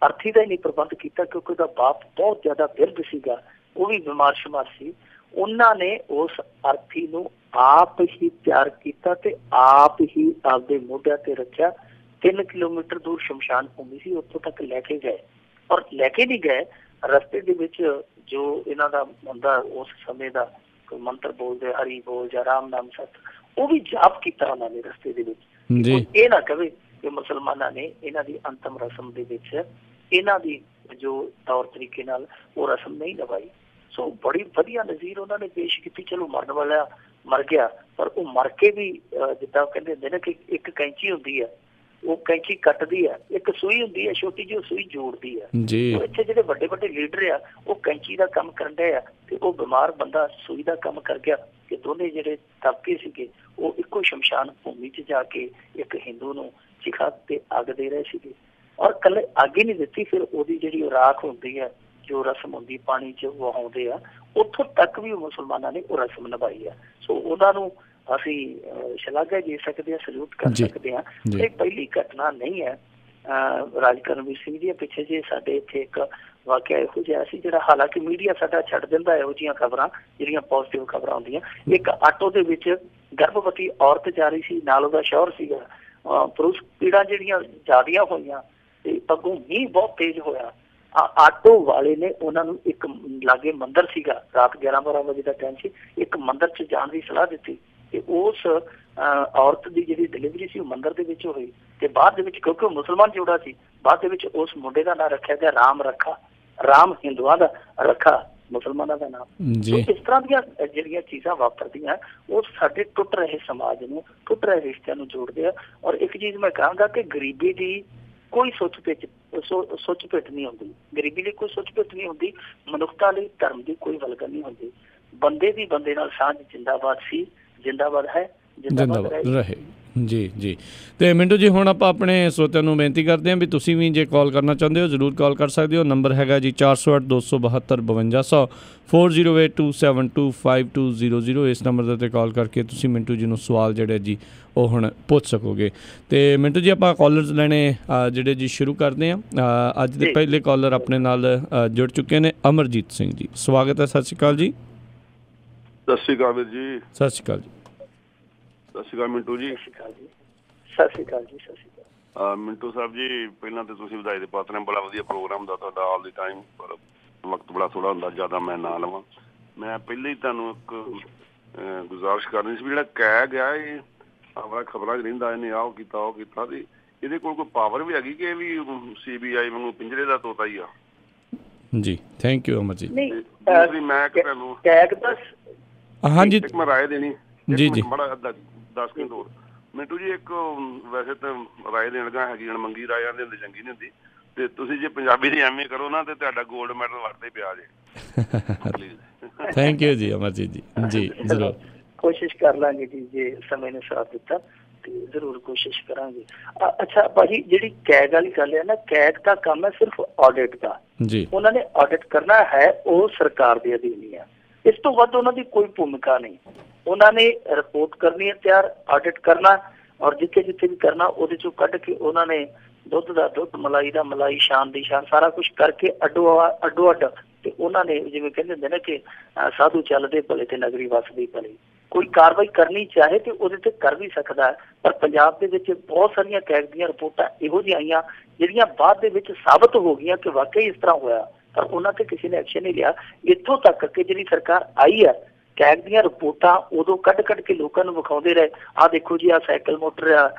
अर्थी का ही नहीं प्रबंध किया क्योंकि उसका बाप बहुत ज्यादा बिरध सीगा, वो भी बीमार शुमार सी। उन्होंने उस अर्थी नूं आप ही तैयार किया ते आप ही आपदे मोढियां ते रखिया। 3 किलोमीटर दूर शमशान भूमि सी, उत्थों तक लैके गए। और लैके नहीं गए, रस्ते दे विच जो इन्हां दा हुंदा उस समय दा कोई मंत्र बोलदे, हरी बोल जां राम नाम सत, वो भी जाप किया उन्होंने रस्ते दे विच। ये ना कहे कि मुसलमाना ने इन्हां दी अंतिम रस्म दे विच इन्हां दी जो तौर तरीके नाल वो रस्म नहीं निभाई। सो बड़ी वधिया नज़ीर उन्होंने पेश की। चलो मरन वाला मर गया, पर वो मर के भी जिद्दां कहंदे हुंदे ने कि एक कैंची हुंदी है, वो कैंची कटदी है, एक सूई हुंदी है छोटी जी, सूई जोड़दी है। तो इत्थे जिहड़े वड्डे वड्डे लीडर आ वो कैंची का काम करन डे आ ते वो बीमार बंदा सूई का काम कर गया कि दोने जिहड़े तबके सीगे वो इक्को शमशान भूमि च जाके एक हिंदू नूं चिखा ते अग दे रहे सीगे। और कल अग ही नहीं दिती, फिर ओहदी जिहड़ी राख हुंदी है जो रस्म हुंदी पानी च वहाउंदे आ, उत्थों तक भी मुसलमानां ने वो रस्म निभाई है। सो उन्हां नूं असीं शलाघा दे सकते हैं, सल्यूट कर सकते हैं। ये पहली घटना नहीं है। राज करनवीर सिंह जी पिछे जे साडे इत्थे एक वाकिया इहो जिहा सी जिहड़ा हालांकि मीडिया साडा छड्ड दिंदा इहो जिहियां खबरां जिहड़ियां पॉजिटिव खबरां हुंदियां। एक आटो दे विच गर्भवती औरत जा रही सी, नाल ओहदा शौहर सीगा। पुरुष पीड़ां जिहड़ियां ज़्यादियां होईयां ते अगों मींह बहुत तेज होया। आटो वाले ने उन्हां नूं एक लागे मंदिर सीगा, रात 11-12 बजे का टाइम सी, एक मंदिर च जाण दी सलाह दित्ती ते उस औरत की जिहड़ी डिलीवरी सी मंदिर दे विच होई ते बाद दे विच क्योंकि मुसलमान जोड़ा सी, बाद दे विच उस मुंडे का नाम रखिया गया राम रखा। राम हिंदुआं दा रखा, ਮੁਸਲਮਾਨਾਂ ਦਾ ਨਾਮ। ਇਸ ਤਰ੍ਹਾਂ ਦੀਆਂ ਜਿਹੜੀਆਂ ਚੀਜ਼ਾਂ ਵਾਪਰਦੀਆਂ ਉਹ ਸਾਡੇ ਟੁੱਟ ਰਹੇ ਸਮਾਜ ਨੂੰ, ਟੁੱਟ ਰਹੇ ਰਿਸ਼ਤਿਆਂ ਨੂੰ ਜੋੜਦੇ ਆ। ਔਰ ਇੱਕ ਚੀਜ਼ ਮੈਂ ਕਹਾਂਗਾ ਕਿ ਗਰੀਬੀ ਦੀ ਕੋਈ ਸੁੱਚ ਪਿੱਟ ਨਹੀਂ ਹੁੰਦੀ, ਗਰੀਬੀ ਲਈ ਕੋਈ ਸੁੱਚ ਪਿੱਟ ਨਹੀਂ ਹੁੰਦੀ, ਮਨੁੱਖਤਾ ਲਈ ਧਰਮ ਦੀ ਕੋਈ ਵਲਗਨ ਨਹੀਂ ਹੁੰਦੀ। ਬੰਦੇ ਦੀ ਬੰਦੇ ਨਾਲ ਸਾਂਝ ਜਿੰਦਾਬਾਦ ਸੀ, ਜਿੰਦਾਬਾਦ ਹੈ, ਜਿੰਦਾਬਾਦ ਰਹੇ। ਜੀ ਜੀ। ਅਤੇ ਮਿੰਟੂ ਜੀ ਹੁਣ ਆਪਾਂ ਆਪਣੇ ਸਰੋਤਿਆਂ ਨੂੰ ਬੇਨਤੀ ਕਰਦੇ ਹਾਂ ਵੀ ਤੁਸੀਂ ਵੀ ਜੇ ਕਾਲ ਕਰਨਾ ਚਾਹੁੰਦੇ ਹੋ ਜ਼ਰੂਰ ਕਾਲ ਕਰ ਸਕਦੇ ਹੋ। ਨੰਬਰ ਹੈਗਾ ਜੀ 408 272 5200 4082725200। ਇਸ ਨੰਬਰ ਦੇ ਉੱਤੇ ਕਾਲ ਕਰਕੇ ਤੁਸੀਂ ਮਿੰਟੂ ਜੀ ਨੂੰ ਸਵਾਲ ਜਿਹੜੇ ਜੀ ਉਹ ਹੁਣ ਪੁੱਛ ਸਕੋਗੇ। ਅਤੇ ਮਿੰਟੂ ਜੀ ਆਪਾਂ ਕਾਲਰਸ ਲੈਣੇ ਜਿਹੜੇ ਜੀ ਸ਼ੁਰੂ ਕਰਦੇ ਹਾਂ। ਅੱਜ ਦੇ ਪਹਿਲੇ ਕਾਲਰ ਆਪਣੇ ਨਾਲ ਜੁੜ ਚੁੱਕੇ ਨੇ ਅਮਰਜੀਤ ਸਿੰਘ ਜੀ, ਸਵਾਗਤ ਹੈ। ਸਤਿ ਸ਼੍ਰੀ ਅਕਾਲ ਜੀ। ਸਤਿ ਸ਼੍ਰੀ ਅਕਾਲ ਵੀਰ ਜੀ। ਸਤਿ ਸ਼੍ਰੀ ਅਕਾਲ ਜੀ। ਸਤਿ ਸ਼੍ਰੀ ਅਕਾਲ ਮਿੰਟੂ ਜੀ। ਸਤਿ ਸ਼੍ਰੀ ਅਕਾਲ ਜੀ। ਸਤਿ ਸ਼੍ਰੀ ਅਕਾਲ ਜੀ। ਸਤਿ ਸ਼੍ਰੀ ਅਕਾਲ ਮਿੰਟੂ ਸਾਹਿਬ ਜੀ, ਪਹਿਲਾਂ ਤਾਂ ਤੁਸੀਂ ਵਧਾਈ ਦੇ ਪਾਤਰ, ਬੜਾ ਵਧੀਆ ਪ੍ਰੋਗਰਾਮ ਦਾ ਤੁਹਾਡਾ ਆਲ ਦੀ ਟਾਈਮ, ਪਰ ਵਕਤ ਬੜਾ ਥੋੜ੍ਹਾ ਹੁੰਦਾ, ਜ਼ਿਆਦਾ ਮੈਂ ਨਾ ਲਵਾਂ। ਮੈਂ ਪਹਿਲਾਂ ਹੀ ਤੁਹਾਨੂੰ ਇੱਕ ਗੁਜ਼ਾਰਿਸ਼ ਕਰਨੀ ਸੀ ਵੀ ਜਿਹੜਾ ਕਹਿ ਗਿਆ ਇਹ ਆਪਣਾ ਖਬਰਾਂ 'ਚ ਰਹਿੰਦਾ, ਇਹਨੇ ਆਹ ਕੀਤਾ ਉਹ ਕੀਤਾ, ਅਤੇ ਇਹਦੇ ਕੋਲ ਕੋਈ ਪਾਵਰ ਵੀ ਹੈਗੀ ਕਿ ਇਹ ਵੀ CBI ਵਾਂਗੂ ਪਿੰਜਰੇ ਦਾ ਤੋਤਾ ਹੀ ਆ? ਜੀ ਥੈਂਕ ਯੂ ਅਮਰ ਜੀ। ਦੂਸਰੀ ਮੈਂ ਤੁਹਾਨੂੰ ਹਾਂਜੀ ਇੱਕ ਮੈਂ ਰਾਏ ਦੇਣੀ ਜੀ ਜੀ ਬੜਾ 10 ਮਿੰਟ ਹੋਰ। ਮਿੰਟੂ ਜੀ ਇੱਕ ਵੈਸੇ ਤਾਂ ਰਾਏ ਦੇਣ ਲੱਗਾ ਹੈਗੀ ਅਣਮੰਗੀ ਰਾਏ ਆਉਂਦੀ ਹੁੰਦੀ, ਚੰਗੀ ਨਹੀਂ ਹੁੰਦੀ, ਅਤੇ ਤੁਸੀਂ ਜੇ ਪੰਜਾਬੀ ਦੀ ਐਮ ਏ ਕਰੋ ਨਾ ਤਾਂ ਤੁਹਾਡਾ ਗੋਲਡ ਮੈਡਲ ਵੜਦੇ ਪਿਆ ਜੇ। ਥੈਂਕ ਯੂ ਜੀ ਅਮਰਜੀਤ ਜੀ। ਜੀ ਜ਼ਰੂਰ ਕੋਸ਼ਿਸ਼ ਕਰ ਲਾਂਗੇ ਜੀ, ਜੇ ਸਮੇਂ ਨੇ ਸਾਥ ਦਿੱਤਾ ਤੇ ਜ਼ਰੂਰ ਕੋਸ਼ਿਸ਼ ਕਰਾਂਗੇ। ਅੱਛਾ ਭਾਜੀ, ਜਿਹੜੀ ਕੈਗ ਵਾਲੀ ਗੱਲ ਹੈ ਨਾ, ਕੈਗ ਦਾ ਕੰਮ ਹੈ ਸਿਰਫ ਆਡਿਟ ਦਾ ਜੀ। ਉਹਨਾਂ ਨੇ ਆਡਿਟ ਕਰਨਾ ਹੈ, ਉਹ ਸਰਕਾਰ ਦੇ ਅਧੀਨ ਹੀ ਆ, ਇਸ ਤੋਂ ਵੱਧ ਉਹਨਾਂ ਦੀ ਕੋਈ ਭੂਮਿਕਾ ਨਹੀਂ। ਉਹਨਾਂ ਨੇ ਰਿਪੋਰਟ ਕਰਨੀ ਹੈ ਤਿਆਰ, ਆਡਿਟ ਕਰਨਾ, ਔਰ ਜਿੱਥੇ ਜਿੱਥੇ ਵੀ ਕਰਨਾ ਉਹਦੇ ਚੋਂ ਕੱਢ ਕੇ ਉਹਨਾਂ ਨੇ ਦੁੱਧ ਦਾ ਦੁੱਧ, ਮਲਾਈ ਦਾ ਮਲਾਈ, ਸ਼ਾਨ ਦੀ ਸ਼ਾਨ, ਸਾਰਾ ਕੁਛ ਕਰਕੇ ਅੱਡੋ ਅੱਡ ਤੇ ਉਹਨਾਂ ਨੇ ਜਿਵੇਂ ਕਹਿੰਦੇ ਹੁੰਦੇ ਨਾ ਕਿ ਸਾਧੂ ਚੱਲਦੇ ਭਲੇ ਤੇ ਨਗਰੀ ਵਸਦੀ ਭਲੇ। ਕੋਈ ਕਾਰਵਾਈ ਕਰਨੀ ਚਾਹੇ ਤੇ ਉਹਦੇ ਤੇ ਕਰ ਵੀ ਸਕਦਾ ਹੈ। ਪਰ ਪੰਜਾਬ ਦੇ ਵਿੱਚ ਬਹੁਤ ਸਾਰੀਆਂ ਕੈਗ ਦੀਆਂ ਰਿਪੋਰਟਾਂ ਇਹੋ ਜਿਹੀਆਂ ਆਈਆਂ ਜਿਹੜੀਆਂ ਬਾਅਦ ਦੇ ਵਿੱਚ ਸਾਬਤ ਹੋ ਗਈਆਂ ਕਿ ਵਾਕਈ ਇਸ ਤਰ੍ਹਾਂ ਹੋਇਆ, ਪਰ ਉਹਨਾਂ ਤੇ ਕਿਸੇ ਨੇ ਐਕਸ਼ਨ ਨਹੀਂ ਲਿਆ। ਇੱਥੋਂ ਤੱਕ ਕਿ ਜਿਹੜੀ ਸਰਕਾਰ ਆਈ ਹੈ, ਕੈਗ ਦੀਆਂ ਰਿਪੋਰਟਾਂ ਉਦੋਂ ਕੱਢ ਕੇ ਲੋਕਾਂ ਨੂੰ ਵਿਖਾਉਂਦੇ ਰਹੇ, ਆਹ ਦੇਖੋ ਜੀ ਆਹ ਸਾਈਕਲ ਮੋਟਰ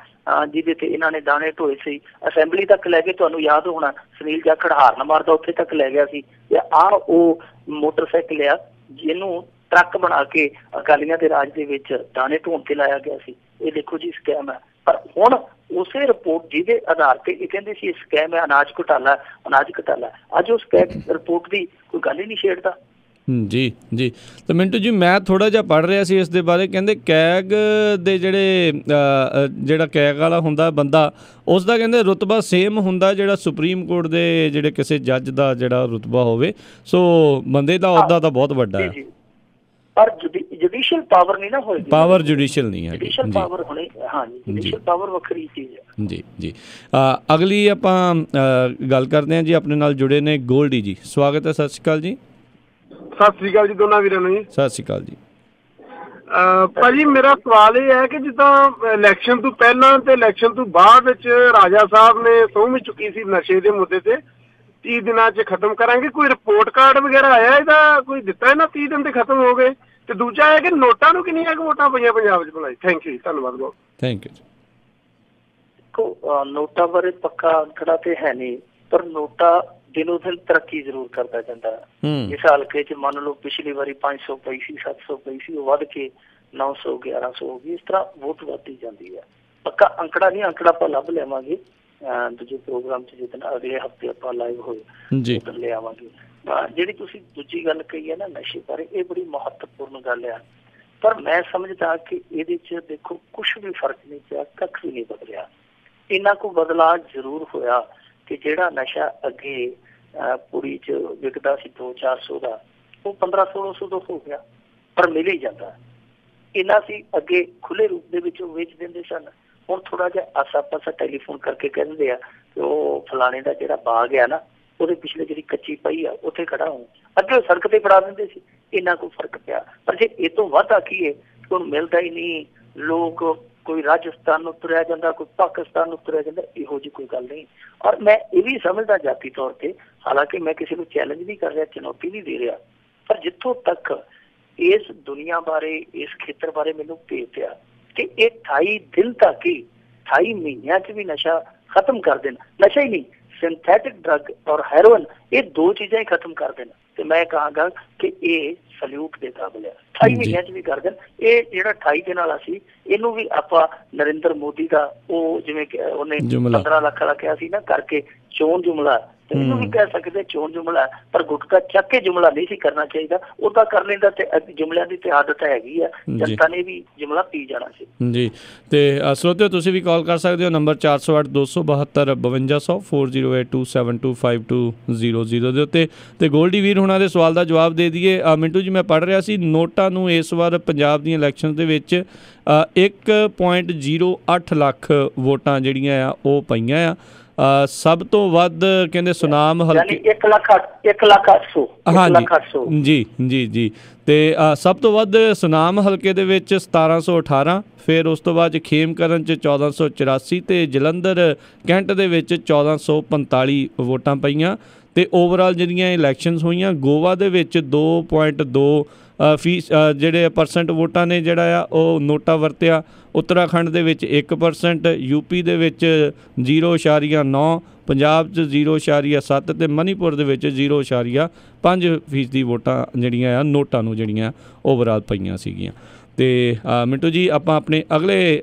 ਆ ਜਿਹਦੇ ਤੇ ਇਹਨਾਂ ਨੇ ਦਾਣੇ ਢੋਏ ਸੀ, ਅਸੈਂਬਲੀ ਤੱਕ ਲੈ ਕੇ, ਤੁਹਾਨੂੰ ਯਾਦ ਹੋਣਾ ਸੁਨੀਲ ਜਾਖੜ ਹਾਰਨ ਮਾਰਦਾ ਉੱਥੇ ਤੱਕ ਲੈ ਗਿਆ ਸੀ। ਤੇ ਆਹ ਉਹ ਮੋਟਰਸਾਈਕਲ ਆ ਜਿਹਨੂੰ ਟਰੱਕ ਬਣਾ ਕੇ ਅਕਾਲੀਆਂ ਦੇ ਰਾਜ ਦੇ ਵਿੱਚ ਦਾਣੇ ਢੋਣ ਤੇ ਲਾਇਆ ਗਿਆ ਸੀ। ਇਹ ਦੇਖੋ ਜੀ ਸਕੈਮ ਹੈ। ਪਰ ਹੁਣ ਉਸੇ ਰਿਪੋਰਟ ਜਿਹਦੇ ਆਧਾਰ ਤੇ ਇਹ ਕਹਿੰਦੇ ਸੀ ਸਕੈਮ ਹੈ, ਅਨਾਜ ਘੁਟਾਲਾ, ਅੱਜ ਉਸ ਰਿਪੋਰਟ ਦੀ ਕੋਈ ਗੱਲ ਹੀ ਨਹੀਂ ਛੇੜਦਾ। ਜੀ ਜੀ। ਤਾਂ ਮਿੰਟੂ ਜੀ, ਮੈਂ ਥੋੜ੍ਹਾ ਜਿਹਾ ਪੜ੍ਹ ਰਿਹਾ ਸੀ ਇਸ ਦੇ ਬਾਰੇ, ਕਹਿੰਦੇ ਕੈਗ ਦੇ ਜਿਹੜਾ ਕੈਗ ਵਾਲਾ ਹੁੰਦਾ ਬੰਦਾ, ਉਸ ਦਾ ਕਹਿੰਦੇ ਰੁਤਬਾ ਸੇਮ ਹੁੰਦਾ ਜਿਹੜਾ ਸੁਪਰੀਮ ਕੋਰਟ ਦੇ ਜਿਹੜੇ ਕਿਸੇ ਜੱਜ ਦਾ ਜਿਹੜਾ ਰੁਤਬਾ ਹੋਵੇ। ਸੋ ਬੰਦੇ ਦਾ ਅਹੁਦਾ ਤਾਂ ਬਹੁਤ ਵੱਡਾ ਹੈ, ਪਰ ਜੁਡੀਸ਼ੀਅਲ ਪਾਵਰ ਨਹੀਂ ਨਾ ਹੋਏਗੀ। ਪਾਵਰ ਜੁਡੀਸ਼ੀਅਲ ਨਹੀਂ ਹੈ, ਜੁਡੀਸ਼ੀਅਲ ਪਾਵਰ ਹੋਣੀ, ਹਾਂਜੀ ਜੁਡੀਸ਼ੀਅਲ ਪਾਵਰ ਵੱਖਰੀ ਚੀਜ਼ ਹੈ। ਜੀ ਜੀ। ਅਗਲੀ ਆਪਾਂ ਗੱਲ ਕਰਦੇ ਹਾਂ ਜੀ, ਆਪਣੇ ਨਾਲ ਜੁੜੇ ਨੇ ਗੋਲਡੀ ਜੀ, ਸਵਾਗਤ ਹੈ। ਸਤਿ ਸ਼੍ਰੀ ਅਕਾਲ ਜੀ। ਸਤਿ ਸ੍ਰੀ ਅਕਾਲ ਜੀ ਦੋਨਾਂ ਵੀਰਾਂ ਨੂੰ ਜੀ। ਸਤਿ ਸ਼੍ਰੀ ਅਕਾਲ ਜੀ। ਭਾਜੀ ਮੇਰਾ ਸਵਾਲ ਇਹ ਹੈ ਕਿ ਜਿੱਦਾਂ ਇਲੈਕਸ਼ਨ ਤੋਂ ਪਹਿਲਾਂ ਤੇ ਇਲੈਕਸ਼ਨ ਤੋਂ ਬਾਅਦ ਵਿੱਚ ਰਾਜਾ ਸਾਹਿਬ ਨੇ ਸਹੁੰ ਚੁੱਕੀ ਸੀ ਨਸ਼ੇ ਦੇ ਮੁੱਦੇ ਤੇ 30 ਦਿਨਾਂ 'ਚ ਖਤਮ ਕਰਾਂਗੇ, ਕੋਈ ਰਿਪੋਰਟ ਕਾਰਡ ਵਗੈਰਾ ਆਇਆ ਇਹਦਾ, ਕੋਈ ਦਿੱਤਾ ਇਹਨਾਂ 30 ਦਿਨ ਤੇ ਖਤਮ ਹੋ ਗਏ? ਤੇ ਦੂਜਾ ਹੈ ਕਿ ਨੋਟਾਂ ਨੂੰ ਕਿੰਨੀਆਂ ਕੁ ਵੋਟਾਂ ਪਈਆਂ ਪੰਜਾਬ 'ਚ ਭਲਾਈ? ਥੈਂਕ ਯੂ, ਧੰਨਵਾਦ ਬਹੁਤ। ਥੈਂਕ ਯੂ ਜੀ। ਦੇਖੋ ਨੋਟਾਂ ਬਾਰੇ ਪੱਕਾ ਅੰਕੜਾ ਤੇ ਹੈ ਨਹੀਂ, ਪਰ ਨੋਟਾ ਦਿਨੋਂ ਦਿਨ ਤਰੱਕੀ ਜ਼ਰੂਰ ਕਰਦਾ ਜਾਂਦਾ ਹੈ। ਇਸ ਹਲਕੇ 'ਚ ਮੰਨ ਲਓ ਪਿਛਲੀ ਵਾਰੀ 500 ਪਈ ਸੀ, 700 ਪਈ ਸੀ, ਉਹ ਵੱਧ ਕੇ 900 1100 ਹੋ ਗਈ। ਇਸ ਤਰ੍ਹਾਂ ਵੋਟ ਵੱਧਦੀ ਜਾਂਦੀ ਹੈ। ਪੱਕਾ ਅੰਕੜਾ ਨਹੀਂ, ਅੰਕੜਾ ਆਪਾਂ ਲੱਭ ਲਿਆਵਾਂਗੇ ਦੂਜੇ ਪ੍ਰੋਗਰਾਮ 'ਚ, ਜਿੱਦਣ ਅਗਲੇ ਹਫ਼ਤੇ ਆਪਾਂ ਲਾਈਵ ਹੋਏ ਉਦੋਂ ਲਿਆਵਾਂਗੇ। ਜਿਹੜੀ ਤੁਸੀਂ ਦੂਜੀ ਗੱਲ ਕਹੀ ਹੈ ਨਾ ਨਸ਼ੇ ਬਾਰੇ, ਇਹ ਬੜੀ ਮਹੱਤਵਪੂਰਨ ਗੱਲ ਆ। ਪਰ ਮੈਂ ਸਮਝਦਾ ਕਿ ਇਹਦੇ 'ਚ ਦੇਖੋ ਕੁਛ ਵੀ ਫਰਕ ਨਹੀਂ ਪਿਆ, ਕੱਖ ਵੀ ਨਹੀਂ ਬਦਲਿਆ। ਇੰਨਾ ਕੁ ਬਦਲਾਅ ਜ਼ਰੂਰ ਹੋਇਆ ਕਿ ਜਿਹੜਾ ਨਸ਼ਾ ਅੱਗੇ ਪੁਰੀ 'ਚ ਵਿਕਦਾ ਸੀ 200-400 ਦਾ, ਉਹ 1500-1600 ਦਾ ਹੋ ਗਿਆ, ਪਰ ਮਿਲ ਹੀ ਜਾਂਦਾ। ਇੰਨਾ ਸੀ ਅੱਗੇ ਖੁੱਲੇ ਰੂਪ ਦੇ ਵਿੱਚ ਉਹ ਵੇਚ ਦਿੰਦੇ ਸਨ। ਹੁਣ ਥੋੜਾ ਜਿਹਾ ਆਸਾ ਪਾਸਾ ਟੈਲੀਫੋਨ ਕਰਕੇ ਕਹਿੰਦੇ ਆ ਕਿ ਉਹ ਫਲਾਣੇ ਦਾ ਜਿਹੜਾ ਬਾਗ ਆ ਨਾ, ਉਹਦੇ ਪਿਛਲੇ ਜਿਹੜੀ ਕੱਚੀ ਪਈ ਆ ਉੱਥੇ ਖੜਾ ਹੋ, ਅੱਗੇ ਉਹ ਸੜਕ ਤੇ ਫੜਾ ਦਿੰਦੇ ਸੀ। ਇੰਨਾ ਕੋਈ ਫਰਕ ਪਿਆ। ਪਰ ਜੇ ਇਹ ਤੋਂ ਵੱਧ ਆਖੀਏ ਹੁਣ ਮਿਲਦਾ ਹੀ ਨਹੀਂ, ਲੋਕ ਕੋਈ ਰਾਜਸਥਾਨ ਨੂੰ ਤੁਰਿਆ ਜਾਂਦਾ, ਕੋਈ ਪਾਕਿਸਤਾਨ ਨੂੰ ਤੁਰਿਆ ਜਾਂਦਾ, ਇਹੋ ਜਿਹੀ ਕੋਈ ਗੱਲ ਨਹੀਂ। ਔਰ ਮੈਂ ਇਹ ਵੀ ਸਮਝਦਾ ਜਾਤੀ ਤੌਰ ਤੇ, ਹਾਲਾਂਕਿ ਮੈਂ ਕਿਸੇ ਨੂੰ ਚੈਲੰਜ ਨਹੀਂ ਕਰ ਰਿਹਾ, ਚੁਣੌਤੀ ਨਹੀਂ ਦੇ ਰਿਹਾ, ਪਰ ਜਿੱਥੋਂ ਤੱਕ ਇਸ ਦੁਨੀਆ ਬਾਰੇ, ਇਸ ਖੇਤਰ ਬਾਰੇ ਮੈਨੂੰ ਭੇਤ ਆ ਕਿ ਇਹ 28 ਦਿਨ ਤੱਕ ਹੀ, 28 ਮਹੀਨਿਆਂ 'ਚ ਵੀ ਨਸ਼ਾ ਖਤਮ ਕਰ ਦੇਣ। ਨਸ਼ਾ ਹੀ ਨਹੀਂ, ਸਿੰਥੈਟਿਕ ਡਰੱਗ ਔਰ ਹੈਰੋਇਨ, ਇਹ ਦੋ ਚੀਜ਼ਾਂ ਹੀ ਖਤਮ ਕਰ ਦੇਣ। ਤੇ ਮੈਂ ਕਹਾਂਗਾ ਕਿ ਇਹ ਸਲੂਟ ਦੇ ਕਾਬਿਲ ਹੈ। 28 ਮਹੀਨਿਆਂ 'ਚ ਵੀ ਕਰ ਦੇਣ। ਇਹ ਜਿਹੜਾ 28 ਦਿਨ ਵਾਲਾ ਸੀ ਇਹਨੂੰ ਵੀ ਆਪਾਂ ਨਰਿੰਦਰ ਮੋਦੀ ਦਾ ਉਹ ਜਿਵੇਂ ਉਹਨੇ 15 ਲੱਖ ਵਾਲਾ ਕਿਹਾ ਸੀ ਨਾ ਕਰਕੇ ਚੋਣ ਜੁਮਲਾ, ਤੇ ਇਹਨੂੰ ਵੀ ਕਹਿ ਸਕਦੇ ਚੋਣ ਜੁਮਲਾ, ਪਰ ਗੁਟਕਾ ਚੱਕ ਕੇ ਜੁਮਲਾ ਨਹੀਂ ਸੀ ਕਰਨਾ ਚਾਹੀਦਾ। ਉਹ ਤਾਂ ਕਰ ਲੈਂਦਾ ਤੇ ਜੁਮਲਿਆਂ ਦੀ ਤੇ ਆਦਤ ਹੈਗੀ ਆ, ਜਨਤਾ ਨੇ ਵੀ ਜੁਮਲਾ ਪੀ ਜਾਣਾ ਸੀ ਜੀ। ਤੇ ਸਰੋਤਿਓ ਤੁਸੀਂ ਵੀ ਕਾਲ ਕਰ ਸਕਦੇ ਹੋ ਨੰਬਰ 408 272 5200 4082725200 ਦੇ ਉੱਤੇ। ਤੇ ਗੋਲਡੀ ਵੀਰ ਹੁਣਾਂ ਦੇ ਸਵਾਲ ਦਾ ਜਵਾਬ ਦੇ ਦਈਏ। ਮਿੰਟੂ ਜੀ, ਮੈਂ ਪੜ੍ਹ ਰਿਹਾ ਸੀ ਨੋਟਾਂ ਨੂੰ ਇਸ ਵਾਰ ਪੰਜਾਬ ਦੀਆਂ ਇਲੈਕਸ਼ਨ ਦੇ ਵਿੱਚ 1.08 ਲੱਖ ਵੋਟਾਂ ਜਿਹੜੀਆਂ ਆ ਉਹ ਪਈਆਂ ਆ। ਸਭ ਤੋਂ ਵੱਧ ਕਹਿੰਦੇ ਸੁਨਾਮ ਹਲਕੇ 1 ਲੱਖ 800 ਜੀ ਜੀ ਜੀ। ਤੇ ਸਭ ਤੋਂ ਵੱਧ ਸੁਨਾਮ ਹਲਕੇ ਦੇ ਵਿੱਚ 1718, ਫਿਰ ਉਸ ਤੋਂ ਬਾਅਦ ਖੇਮਕਰਨ 'ਚ 1484 ਤੇ ਜਲੰਧਰ ਕੈਂਟ ਦੇ ਵਿੱਚ 1445 ਵੋਟਾਂ ਪਈਆਂ। ਤੇ ਓਵਰਆਲ ਜਿਹੜੀਆਂ ਇਲੈਕਸ਼ਨਸ ਹੋਈਆਂ ਗੋਆ ਦੇ ਵਿੱਚ 2.2 ਜਿਹੜੇ ਪਰਸੈਂਟ ਵੋਟਾਂ ਨੇ ਜਿਹੜਾ ਆ ਉਹ ਨੋਟਾ ਵਰਤਿਆ। ਉੱਤਰਾਖੰਡ ਦੇ ਵਿੱਚ 1%, ਯੂਪੀ ਦੇ ਵਿੱਚ 0.9, ਪੰਜਾਬ 'ਚ 0.7 ਤੇ ਮਨੀਪੁਰ ਦੇ ਵਿੱਚ 0.5% ਵੋਟਾਂ ਜਿਹੜੀਆਂ ਆ ਨੋਟਾਂ ਨੂੰ ਜਿਹੜੀਆਂ ਓਵਰਆਲ ਪਈਆਂ ਸੀਗੀਆਂ। ਤੇ ਮਿੰਟੂ ਜੀ, ਆਪਾਂ ਆਪਣੇ ਅਗਲੇ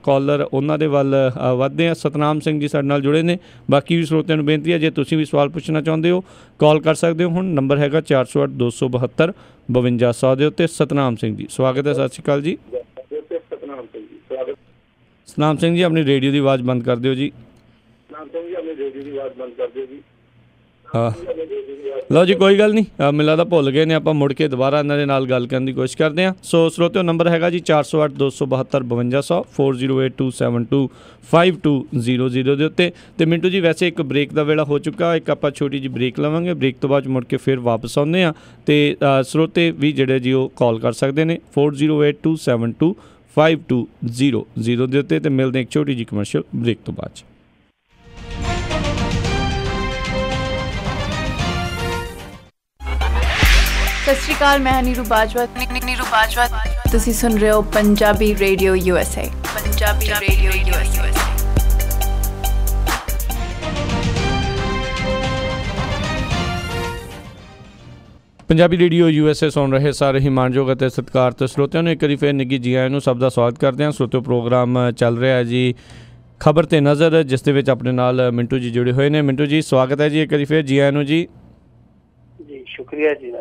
ਕਾਲਰ ਉਹਨਾਂ ਦੇ ਵੱਲ ਵੱਧਦੇ ਹਾਂ। ਸਤਨਾਮ ਸਿੰਘ ਜੀ ਸਾਡੇ ਨਾਲ ਜੁੜੇ ਨੇ। ਬਾਕੀ ਵੀ ਸਰੋਤਿਆਂ ਨੂੰ ਬੇਨਤੀ ਹੈ, ਜੇ ਤੁਸੀਂ ਵੀ ਸਵਾਲ ਪੁੱਛਣਾ ਚਾਹੁੰਦੇ ਹੋ ਕਾਲ ਕਰ ਸਕਦੇ ਹੋ। ਹੁਣ ਨੰਬਰ ਹੈਗਾ 408 272 5200 ਦੇ ਉੱਤੇ। ਸਤਨਾਮ ਸਿੰਘ ਜੀ ਸਵਾਗਤ ਹੈ। ਸਤਿ ਸ਼੍ਰੀ ਅਕਾਲ ਜੀ। ਸਤਨਾਮ ਸਿੰਘ ਜੀ, ਆਪਣੀ ਰੇਡੀਓ ਦੀ ਆਵਾਜ਼ ਬੰਦ ਕਰ ਦਿਓ ਜੀ। ਲਓ ਜੀ, ਕੋਈ ਗੱਲ ਨਹੀਂ, ਮੈਨੂੰ ਲੱਗਦਾ ਭੁੱਲ ਗਏ ਨੇ। ਆਪਾਂ ਮੁੜ ਕੇ ਦੁਬਾਰਾ ਇਹਨਾਂ ਦੇ ਨਾਲ ਗੱਲ ਕਰਨ ਦੀ ਕੋਸ਼ਿਸ਼ ਕਰਦੇ ਹਾਂ। ਸੋ ਸਰੋਤਿਓ, ਨੰਬਰ ਹੈਗਾ ਜੀ 408 272 5200 4082725200 ਦੇ ਉੱਤੇ। ਤੇ ਮਿੰਟੂ ਜੀ, ਵੈਸੇ ਇੱਕ ਬ੍ਰੇਕ ਦਾ ਵੇਲਾ ਹੋ ਚੁੱਕਾ, ਇੱਕ ਆਪਾਂ ਛੋਟੀ ਜਿਹੀ ਬ੍ਰੇਕ ਲਵਾਂਗੇ। ਬ੍ਰੇਕ ਤੋਂ ਬਾਅਦ ਮੁੜ ਕੇ ਫਿਰ ਵਾਪਸ ਆਉਂਦੇ ਹਾਂ। ਤੇ ਸਰੋਤੇ ਵੀ ਜਿਹੜੇ ਜੀ ਉਹ ਕਾਲ ਕਰ ਸਕਦੇ ਨੇ 4082725200 ਦੇ ਉੱਤੇ। ਤੇ ਮਿਲਦੇ ਇੱਕ ਛੋਟੀ ਜਿਹੀ ਕਮਰਸ਼ੀਅਲ ਬ੍ਰੇਕ ਤੋਂ ਬਾਅਦ। ਸਤਿ ਸ਼੍ਰੀ ਅਕਾਲ, ਮੈਂ ਨੀਰੂ ਬਾਜਵਾ। ਤੁਸੀਂ ਸੁਣ ਰਹੇ ਹੋ Punjabi radio USA। Punjabi radio USA। Punjabi radio USA ਸੁਣ ਰਹੇ ਸਾਰੇ ਹੀ ਮਾਣਯੋਗ ਅਤੇ ਸਤਿਕਾਰਤ ਸਰੋਤਿਆਂ ਨੂੰ ਇੱਕ ਵਾਰੀ ਫਿਰ ਨਿੱਘੀ ਜੀ ਆਇਆਂ ਨੂੰ ਸਭ ਦਾ ਸਵਾਗਤ ਕਰਦੇ ਹਾਂ। ਸਰੋਤਿਓ, ਪ੍ਰੋਗਰਾਮ ਚੱਲ ਰਿਹਾ ਜੀ ਖਬਰ ਤੇ ਨਜ਼ਰ, ਜਿਸ ਦੇ ਵਿੱਚ ਆਪਣੇ ਨਾਲ ਮਿੰਟੂ ਜੀ ਜੁੜੇ ਹੋਏ ਨੇ। ਮਿੰਟੂ ਜੀ ਸਵਾਗਤ ਹੈ ਜੀ ਇੱਕ ਵਾਰੀ ਫਿਰ, ਜੀ ਆਇਆਂ ਨੂੰ ਜੀ। ਜੀ ਸ਼ੁਕਰੀਆ ਜੀ।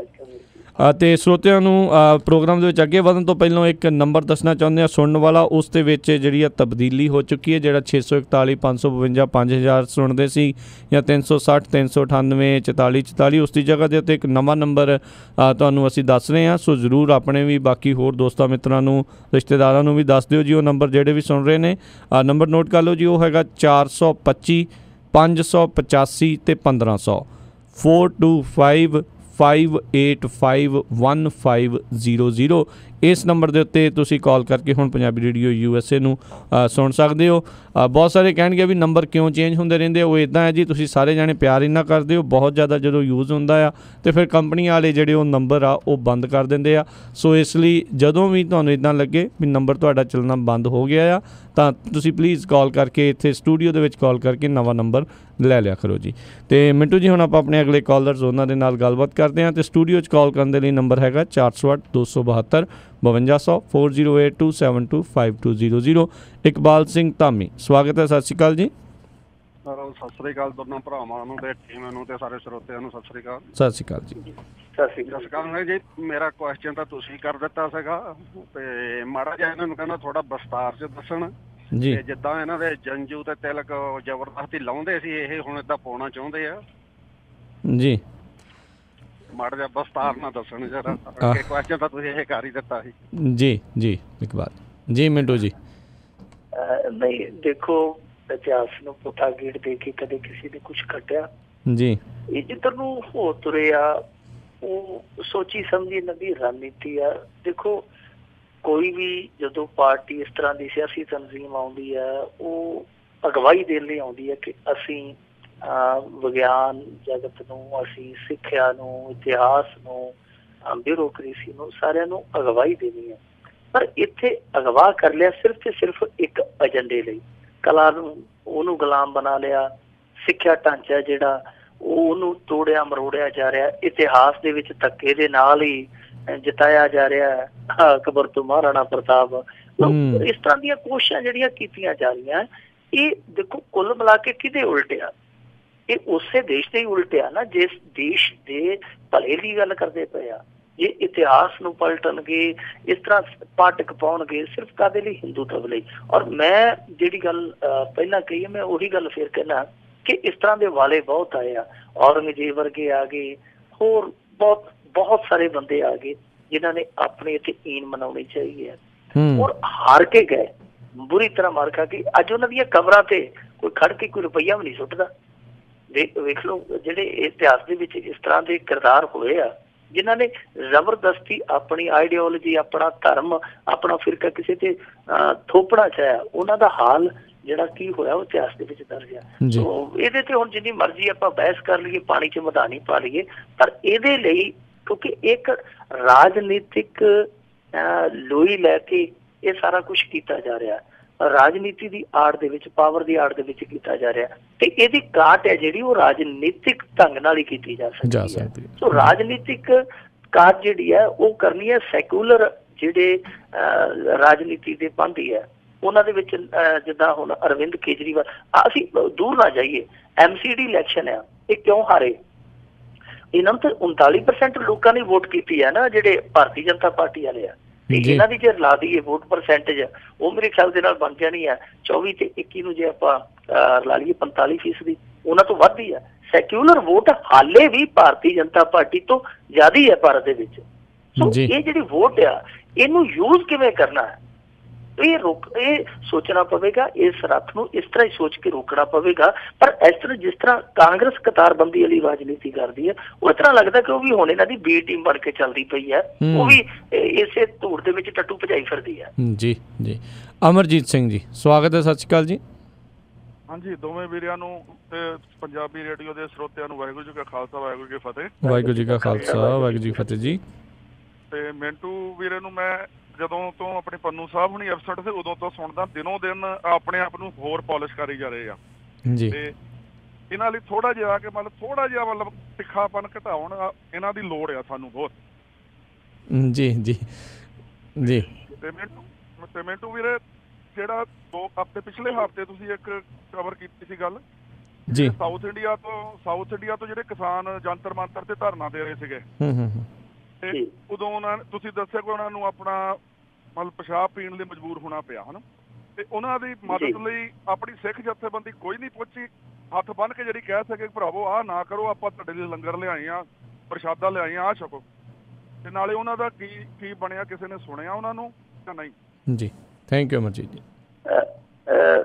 ਅਤੇ ਸਰੋਤਿਆਂ ਨੂੰ ਪ੍ਰੋਗਰਾਮ ਦੇ ਵਿੱਚ ਅੱਗੇ ਵਧਣ ਤੋਂ ਪਹਿਲਾਂ ਇੱਕ ਨੰਬਰ ਦੱਸਣਾ ਚਾਹੁੰਦੇ ਹਾਂ ਸੁਣਨ ਵਾਲਾ। ਉਸ ਦੇ ਵਿੱਚ ਜਿਹੜੀ ਆ ਤਬਦੀਲੀ ਹੋ ਚੁੱਕੀ ਹੈ। ਜਿਹੜਾ 641 552 5000 ਸੁਣਦੇ ਸੀ ਜਾਂ 360 398 44 44, ਉਸ ਦੀ ਜਗ੍ਹਾ ਦੇ ਉੱਤੇ ਇੱਕ ਨਵਾਂ ਨੰਬਰ ਤੁਹਾਨੂੰ ਅਸੀਂ ਦੱਸ ਰਹੇ ਹਾਂ। ਸੋ ਜ਼ਰੂਰ ਆਪਣੇ ਵੀ ਬਾਕੀ ਹੋਰ ਦੋਸਤਾਂ ਮਿੱਤਰਾਂ ਨੂੰ, ਰਿਸ਼ਤੇਦਾਰਾਂ ਨੂੰ ਵੀ ਦੱਸ ਦਿਓ ਜੀ। ਉਹ ਨੰਬਰ ਜਿਹੜੇ ਵੀ ਸੁਣ ਰਹੇ ਨੇ ਨੰਬਰ ਨੋਟ ਕਰ ਲਓ ਜੀ। ਉਹ ਹੈਗਾ 425 585 ਤੇ 1500 425 5851500। ਇਸ ਨੰਬਰ ਦੇ ਉੱਤੇ ਤੁਸੀਂ ਕਾਲ ਕਰਕੇ ਹੁਣ ਪੰਜਾਬੀ ਰੇਡੀਓ USA ਨੂੰ ਸੁਣ ਸਕਦੇ ਹੋ। ਬਹੁਤ ਸਾਰੇ ਕਹਿਣਗੇ ਵੀ ਨੰਬਰ ਕਿਉਂ ਚੇਂਜ ਹੁੰਦੇ ਰਹਿੰਦੇ। ਉਹ ਇੱਦਾਂ ਹੈ ਜੀ, ਤੁਸੀਂ ਸਾਰੇ ਜਾਣੇ ਪਿਆਰ ਇੰਨਾ ਕਰਦੇ ਹੋ, ਬਹੁਤ ਜ਼ਿਆਦਾ ਜਦੋਂ ਯੂਜ਼ ਹੁੰਦਾ ਆ ਅਤੇ ਫਿਰ ਕੰਪਨੀ ਵਾਲੇ ਜਿਹੜੇ ਉਹ ਨੰਬਰ ਆ ਉਹ ਬੰਦ ਕਰ ਦਿੰਦੇ ਆ। ਸੋ ਇਸ ਲਈ ਜਦੋਂ ਵੀ ਤੁਹਾਨੂੰ ਇੱਦਾਂ ਲੱਗੇ ਵੀ ਨੰਬਰ ਤੁਹਾਡਾ ਚੱਲਣਾ ਬੰਦ ਹੋ ਗਿਆ ਆ ਤਾਂ ਤੁਸੀਂ ਪਲੀਜ਼ ਕਾਲ ਕਰਕੇ ਇੱਥੇ ਸਟੂਡੀਓ ਦੇ ਵਿੱਚ ਕਾਲ ਕਰਕੇ ਨਵਾਂ ਨੰਬਰ ਲੈ ਲਿਆ ਕਰੋ ਜੀ। ਅਤੇ ਮਿੰਟੂ ਜੀ, ਹੁਣ ਆਪਾਂ ਆਪਣੇ ਅਗਲੇ ਕਾਲਰਸ ਉਹਨਾਂ ਦੇ ਨਾਲ ਗੱਲਬਾਤ ਕਰਦੇ ਹਾਂ। ਅਤੇ ਸਟੂਡੀਓ 'ਚ ਕਾਲ ਕਰਨ ਦੇ ਲਈ ਨੰਬਰ ਹੈਗਾ 408 272 5200 4082725200। ਇਕਬਾਲ ਸਿੰਘ ਧਾਮੀ ਸਵਾਗਤ ਹੈ। ਸਤਿ ਸ਼੍ਰੀ ਅਕਾਲ ਜੀ। ਸਤਿ ਸ੍ਰੀ ਅਕਾਲ ਦੋਨਾਂ ਭਰਾਵਾਂ ਨੂੰ ਤੇ ਟੀਮ ਨੂੰ ਤੇ ਸਾਰੇ ਸਰੋਤਿਆਂ ਨੂੰ ਸਤਿ ਸ੍ਰੀ ਅਕਾਲ। ਸਤਿ ਸ਼੍ਰੀ ਅਕਾਲ ਜੀ। ਸਤਿ ਸ਼੍ਰੀ ਅਕਾਲ ਜੀ। ਮੇਰਾ ਕੁਐਸਚਨ ਤਾਂ ਤੁਸੀਂ ਕਰ ਦਿੱਤਾ ਸੀਗਾ ਤੇ ਮਾੜਾ ਜਿਹਾ ਇਹਨਾਂ ਨੂੰ ਕਹਿੰਦਾ ਥੋੜਾ ਵਿਸਤਾਰ 'ਚ ਦੱਸਣ ਜੀ। ਜਿੱਦਾਂ ਇਹਨਾਂ ਦੇ ਜੰਜੂ ਤੇ ਤਿਲਕ ਜ਼ਬਰਦਸਤੀ ਲਾਉਂਦੇ ਸੀ, ਇਹ ਹੁਣ ਏਦਾਂ ਪਾਉਣਾ ਚਾਹੁੰਦੇ ਆ ਜੀ। ਮਾੜਾ ਜਿਹਾ ਵਿਸਤਾਰ ਨਾਲ ਦੱਸਣ ਜਰਾ। ਕੁਐਸਚਨ ਤਾਂ ਤੁਸੀਂ ਇਹ ਕਰ ਹੀ ਦਿੱਤਾ ਸੀ ਜੀ। ਜੀ ਇਕਬਾਲ ਜੀ। ਮਿੰਟੂ ਜੀ, ਨਹੀਂ ਦੇਖੋ, ਇਤਿਹਾਸ ਨੂੰ ਪੁੱਠਾ ਗੇੜ ਦੇ ਕੇ ਕਦੇ ਕਿਸੇ ਨੇ ਕੁਛ ਕੱਟਿਆ ਜੀ। ਇਹ ਜਿੱਧਰ ਨੂੰ ਹੋ ਤੁਰੇ ਆ ਉਹ ਸੋਚੀ ਸਮਝੀ ਇਹਨਾਂ ਦੀ ਰਣਨੀਤੀ ਆ। ਦੇਖੋ, ਕੋਈ ਵੀ ਜਦੋਂ ਪਾਰਟੀ ਇਸ ਤਰ੍ਹਾਂ ਦੀ ਸਿਆਸੀ ਤਨਜ਼ੀਮ ਆਉਂਦੀ ਆ ਉਹ ਅਗਵਾਈ ਦੇਣ ਲਈ ਆਉਂਦੀ ਹੈ ਕਿ ਅਸੀਂ ਵਿਗਿਆਨ ਜਗਤ ਨੂੰ, ਅਸੀਂ ਸਿੱਖਿਆ ਨੂੰ, ਇਤਿਹਾਸ ਨੂੰ, ਬਿਊਰੋਕਰੇਸੀ ਨੂੰ, ਸਾਰਿਆਂ ਨੂੰ ਅਗਵਾਈ ਦੇਣੀ ਹੈ। ਪਰ ਇੱਥੇ ਅਗਵਾ ਕਰ ਲਿਆ ਸਿਰਫ ਤੇ ਸਿਰਫ ਇੱਕ ਏਜੰਡੇ ਲਈ। ਕਲਾ ਨੂੰ ਉਹਨੂੰ ਗੁਲਾਮ ਬਣਾ ਲਿਆ, ਸਿੱਖਿਆ ਢਾਂਚਾ ਜਿਹੜਾ ਉਹਨੂੰ ਤੋੜਿਆ ਮਰੋੜਿਆ ਜਾ ਰਿਹਾ, ਇਤਿਹਾਸ ਦੇ ਵਿੱਚ ਧੱਕੇ ਦੇ ਨਾਲ ਹੀ ਜਿਤਾਇਆ ਜਾ ਰਿਹਾ ਅਕਬਰ ਤੋਂ ਮਹਾਰਾਣਾ ਪ੍ਰਤਾਪ। ਇਸ ਤਰ੍ਹਾਂ ਦੀਆਂ ਕੋਸ਼ਿਸ਼ਾਂ ਜਿਹੜੀਆਂ ਕੀਤੀਆਂ ਜਾ ਰਹੀਆਂ, ਇਹ ਦੇਖੋ ਕੁੱਲ ਮਿਲਾ ਕੇ ਕਿਹਦੇ ਉਲਟਿਆ? ਇਹ ਉਸੇ ਦੇਸ਼ ਦੇ ਹੀ ਉਲਟਿਆ ਨਾ ਜਿਸ ਦੇਸ਼ ਦੇ ਭਲੇ ਦੀ ਗੱਲ ਕਰਦੇ ਪਏ ਆ। ਜੇ ਇਤਿਹਾਸ ਨੂੰ ਪਲਟਣਗੇ, ਇਸ ਤਰ੍ਹਾਂ ਪਾਟਕ ਪਾਉਣਗੇ ਸਿਰਫ ਕਾਹਦੇ ਲਈ? ਹਿੰਦੂਤਵ ਲਈ। ਔਰ ਮੈਂ ਜਿਹੜੀ ਗੱਲ ਪਹਿਲਾਂ ਕਹੀ ਹੈ, ਮੈਂ ਉਹੀ ਗੱਲ ਫਿਰ ਕਹਿਣਾ ਕਿ ਇਸ ਤਰ੍ਹਾਂ ਦੇ ਵਾਲੇ ਬਹੁਤ ਆਏ ਆ। ਔਰੰਗਜ਼ੇਬ ਵਰਗੇ ਆ ਗਏ, ਹੋਰ ਬਹੁਤ ਸਾਰੇ ਬੰਦੇ ਆ ਗਏ ਜਿਨ੍ਹਾਂ ਨੇ ਆਪਣੇ ਇੱਥੇ ਈਨ ਮਨਾਉਣੀ ਚਾਹੀਦੀ ਹੈ ਔਰ ਹਾਰ ਕੇ ਗਏ, ਬੁਰੀ ਤਰ੍ਹਾਂ ਮਾਰ ਖਾ ਕੇ। ਅੱਜ ਉਹਨਾਂ ਦੀਆਂ ਕਬਰਾਂ ਤੇ ਕੋਈ ਖੜ ਕੇ ਕੋਈ ਰੁਪਈਆ ਵੀ ਨਹੀਂ ਸੁੱਟਦਾ। ਵੇਖ ਲਓ ਜਿਹੜੇ ਇਤਿਹਾਸ ਦੇ ਵਿੱਚ ਇਸ ਤਰ੍ਹਾਂ ਦੇ ਕਿਰਦਾਰ ਹੋਏ ਆ ਜਿਨ੍ਹਾਂ ਨੇ ਜ਼ਬਰਦਸਤੀ ਆਪਣੀ ਆਈਡੀਓਲੋਜੀ, ਆਪਣਾ ਧਰਮ, ਆਪਣਾ ਫਿਰਕਾ ਕਿਸੇ ਤੇ ਥੋਪਣਾ ਚਾਹਿਆ, ਉਹਨਾਂ ਦਾ ਹਾਲ ਜਿਹੜਾ ਕੀ ਹੋਇਆ ਉਹ ਇਤਿਹਾਸ ਦੇ ਵਿੱਚ ਦਰਜ ਆ। ਇਹਦੇ ਤੇ ਹੁਣ ਜਿੰਨੀ ਮਰਜ਼ੀ ਆਪਾਂ ਬਹਿਸ ਕਰ ਲਈਏ, ਪਾਣੀ 'ਚ ਮਧਾਣੀ ਪਾ ਲਈਏ, ਪਰ ਇਹਦੇ ਲਈ ਕਿਉਂਕਿ ਇੱਕ ਰਾਜਨੀਤਿਕ ਲੋਈ ਲੈ ਕੇ ਇਹ ਸਾਰਾ ਕੁਛ ਕੀਤਾ ਜਾ ਰਿਹਾ, ਰਾਜਨੀਤੀ ਦੀ ਆੜ ਦੇ ਵਿੱਚ, ਪਾਵਰ ਦੀ ਆੜ ਦੇ ਵਿੱਚ ਕੀਤਾ ਜਾ ਰਿਹਾ, ਤੇ ਇਹਦੀ ਕਾਟ ਹੈ ਜਿਹੜੀ ਉਹ ਰਾਜਨੀਤਿਕ ਢੰਗ ਨਾਲ ਹੀ ਕੀਤੀ ਜਾ ਸਕਦੀ ਹੈ। ਸੋ ਰਾਜਨੀਤਿਕ ਕਾਟ ਜਿਹੜੀ ਹੈ ਉਹ ਕਰਨੀ ਹੈ ਸੈਕੂਲਰ ਜਿਹੜੇ ਰਾਜਨੀਤੀ ਦੇ ਪਾਂਧੀ ਹੈ ਉਹਨਾਂ ਦੇ ਵਿੱਚ। ਜਿੱਦਾਂ ਹੁਣ ਅਰਵਿੰਦ ਕੇਜਰੀਵਾਲ, ਅਸੀਂ ਦੂਰ ਨਾ ਜਾਈਏ, MCD ਇਲੈਕਸ਼ਨ ਆ, ਇਹ ਕਿਉਂ ਹਾਰੇ? ਇਹਨਾਂ ਨੂੰ ਤਾਂ 39% ਲੋਕਾਂ ਨੇ ਵੋਟ ਕੀਤੀ ਹੈ ਨਾ, ਜਿਹੜੇ ਭਾਰਤੀ ਜਨਤਾ ਪਾਰਟੀ ਵਾਲੇ ਆ। ਤੇ ਇਹਨਾਂ ਦੀ ਜੇ ਲਾ ਦਈਏ ਵੋਟ ਪਰਸੈਂਟੇਜ, ਉਹ ਮੇਰੇ ਖਿਆਲ ਦੇ ਨਾਲ ਬਣ ਜਾਣੀ ਹੈ 24 ਤੇ 21 ਨੂੰ ਜੇ ਆਪਾਂ ਲਾ ਲਈਏ 45%, ਉਹਨਾਂ ਤੋਂ ਵੱਧ ਹੀ ਹੈ। ਸੈਕੂਲਰ ਵੋਟ ਹਾਲੇ ਵੀ ਭਾਰਤੀ ਜਨਤਾ ਪਾਰਟੀ ਤੋਂ ਜ਼ਿਆਦਾ ਹੀ ਹੈ ਭਾਰਤ ਦੇ ਵਿੱਚ। ਸੋ ਇਹ ਜਿਹੜੀ ਵੋਟ ਆ ਇਹਨੂੰ ਯੂਜ਼ ਕਿਵੇਂ ਕਰਨਾ ਹੈ, ਇਹ ਸੋਚਣਾ ਪਵੇਗਾ। ਇਸ ਰੱਥ ਨੂੰ ਇਸ ਤਰ੍ਹਾਂ ਹੀ ਸੋਚ ਕੇ ਰੋਕਣਾ ਪਵੇਗਾ। ਪਰ ਇਸ ਤਰ੍ਹਾਂ ਜਿਸ ਤਰ੍ਹਾਂ ਕਾਂਗਰਸ ਕਤਾਰਬੰਦੀ ਵਾਲੀ ਰਾਜਨੀਤੀ ਕਰਦੀ ਹੈ, ਉਹ ਇਸ ਤਰ੍ਹਾਂ ਲੱਗਦਾ ਕਿ ਉਹ ਵੀ ਹੁਣ ਇਹਨਾਂ ਦੀ B ਟੀਮ ਬਣ ਕੇ ਚੱਲਦੀ ਪਈ ਹੈ, ਉਹ ਵੀ ਇਸੇ ਧੂੜ ਦੇ ਵਿੱਚ ਟੱਟੂ ਭਜਾਈ ਫਿਰਦੀ ਹੈ। ਜੀ ਜੀ, ਅਮਰਜੀਤ ਸਿੰਘ ਜੀ ਸਵਾਗਤ ਹੈ, ਸਤਿ ਸ਼੍ਰੀ ਅਕਾਲ ਜੀ। ਹਾਂਜੀ, ਦੋਵੇਂ ਵੀਰਿਆਂ ਨੂੰ ਤੇ ਪੰਜਾਬੀ ਰੇਡੀਓ ਦੇ ਸਰੋਤਿਆਂ ਨੂੰ ਵਾਹਿਗੁਰੂ ਜੀ ਕਾ ਖਾਲਸਾ, ਵਾਹਿਗੁਰੂ ਜੀ ਕੀ ਫਤਿਹ। ਵਾਹਿਗੁਰੂ ਜੀ ਕਾ ਖਾਲਸਾ, ਵਾਹਿਗੁਰੂ ਜੀ ਕੀ ਫਤਿਹ ਜੀ। ਤੇ ਮਿੰਟੂ ਵੀਰੇ ਨੂੰ ਮੈਂ ਜਦੋਂ ਤੋਂ ਆਪਣੇ ਪੰਨੂ ਸਾਹਿਬ ਹੁਣੀ ਐਪੀਸੋਡ ਸੀ ਉਦੋਂ ਤੋਂ ਸੁਣਦਾ, ਦਿਨੋਂ ਦਿਨ ਆਪਣੇ ਆਪ ਨੂੰ ਹੋਰ ਪਾਲਿਸ਼ ਕਰੀ ਜਾ ਰਹੇ ਆ ਜੀ। ਤੇ ਇਹਨਾਂ ਲਈ ਥੋੜਾ ਜਿਹਾ ਕਿ ਮਤਲਬ ਤਿੱਖਾਪਨ ਘਟਾਉਣ ਇਹਨਾਂ ਦੀ ਲੋੜ ਆ ਸਾਨੂੰ ਬਹੁਤ। ਜੀ ਜੀ ਜੀ। ਤੇ ਮਿੰਟੂ ਵੀਰੇ, ਜਿਹੜਾ 2 ਹਫ਼ਤੇ ਪਿਛਲੇ ਹਫ਼ਤੇ ਤੁਸੀਂ ਇੱਕ ਕਵਰ ਕੀਤੀ ਸੀ ਗੱਲ ਜੀ, ਸਾਊਥ ਇੰਡੀਆ ਤੋਂ ਜਿਹੜੇ ਕਿਸਾਨ ਜੰਤਰ ਮੰਤਰ ਤੇ ਧਰਨਾ ਦੇ ਰਹੇ ਸੀਗੇ, ਤੇ ਉਦੋਂ ਤੁਸੀਂ ਦੱਸਿਆ ਕਿ ਉਹਨਾਂ ਨੂੰ ਆਪਣਾ ਮਤਲਬ ਪਿਸ਼ਾਬ ਪੀਣ ਲਈ ਮਜਬੂਰ ਹੋਣਾ ਪਿਆ, ਹਨਾ। ਤੇ ਉਹਨਾਂ ਦੀ ਮਦਦ ਲਈ ਆਪਣੀ ਸਿੱਖ ਜਥੇਬੰਦੀ ਕੋਈ ਨਹੀਂ ਪਹੁੰਚੀ, ਹੱਥ ਬੰਨ੍ਹ ਕੇ ਜਿਹੜੀ ਕਹਿ ਸਕੇ ਭਰਾਵੋ ਆਹ ਨਾ ਕਰੋ, ਆਪਾਂ ਤੁਹਾਡੇ ਲਈ ਲੰਗਰ ਲਿਆਏ ਆ, ਪ੍ਰਸ਼ਾਦਾ ਲਿਆਏ ਆ, ਆਹ ਛਕੋ। ਤੇ ਨਾਲੇ ਉਹਨਾਂ ਦਾ ਕੀ ਬਣਿਆ, ਕਿਸੇ ਨੇ ਸੁਣਿਆ ਉਹਨਾਂ ਨੂੰ ਜਾਂ ਨਹੀਂ? ਜੀ, ਥੈਂਕ ਯੂ ਅਮਰਜੀਤ ਜੀ।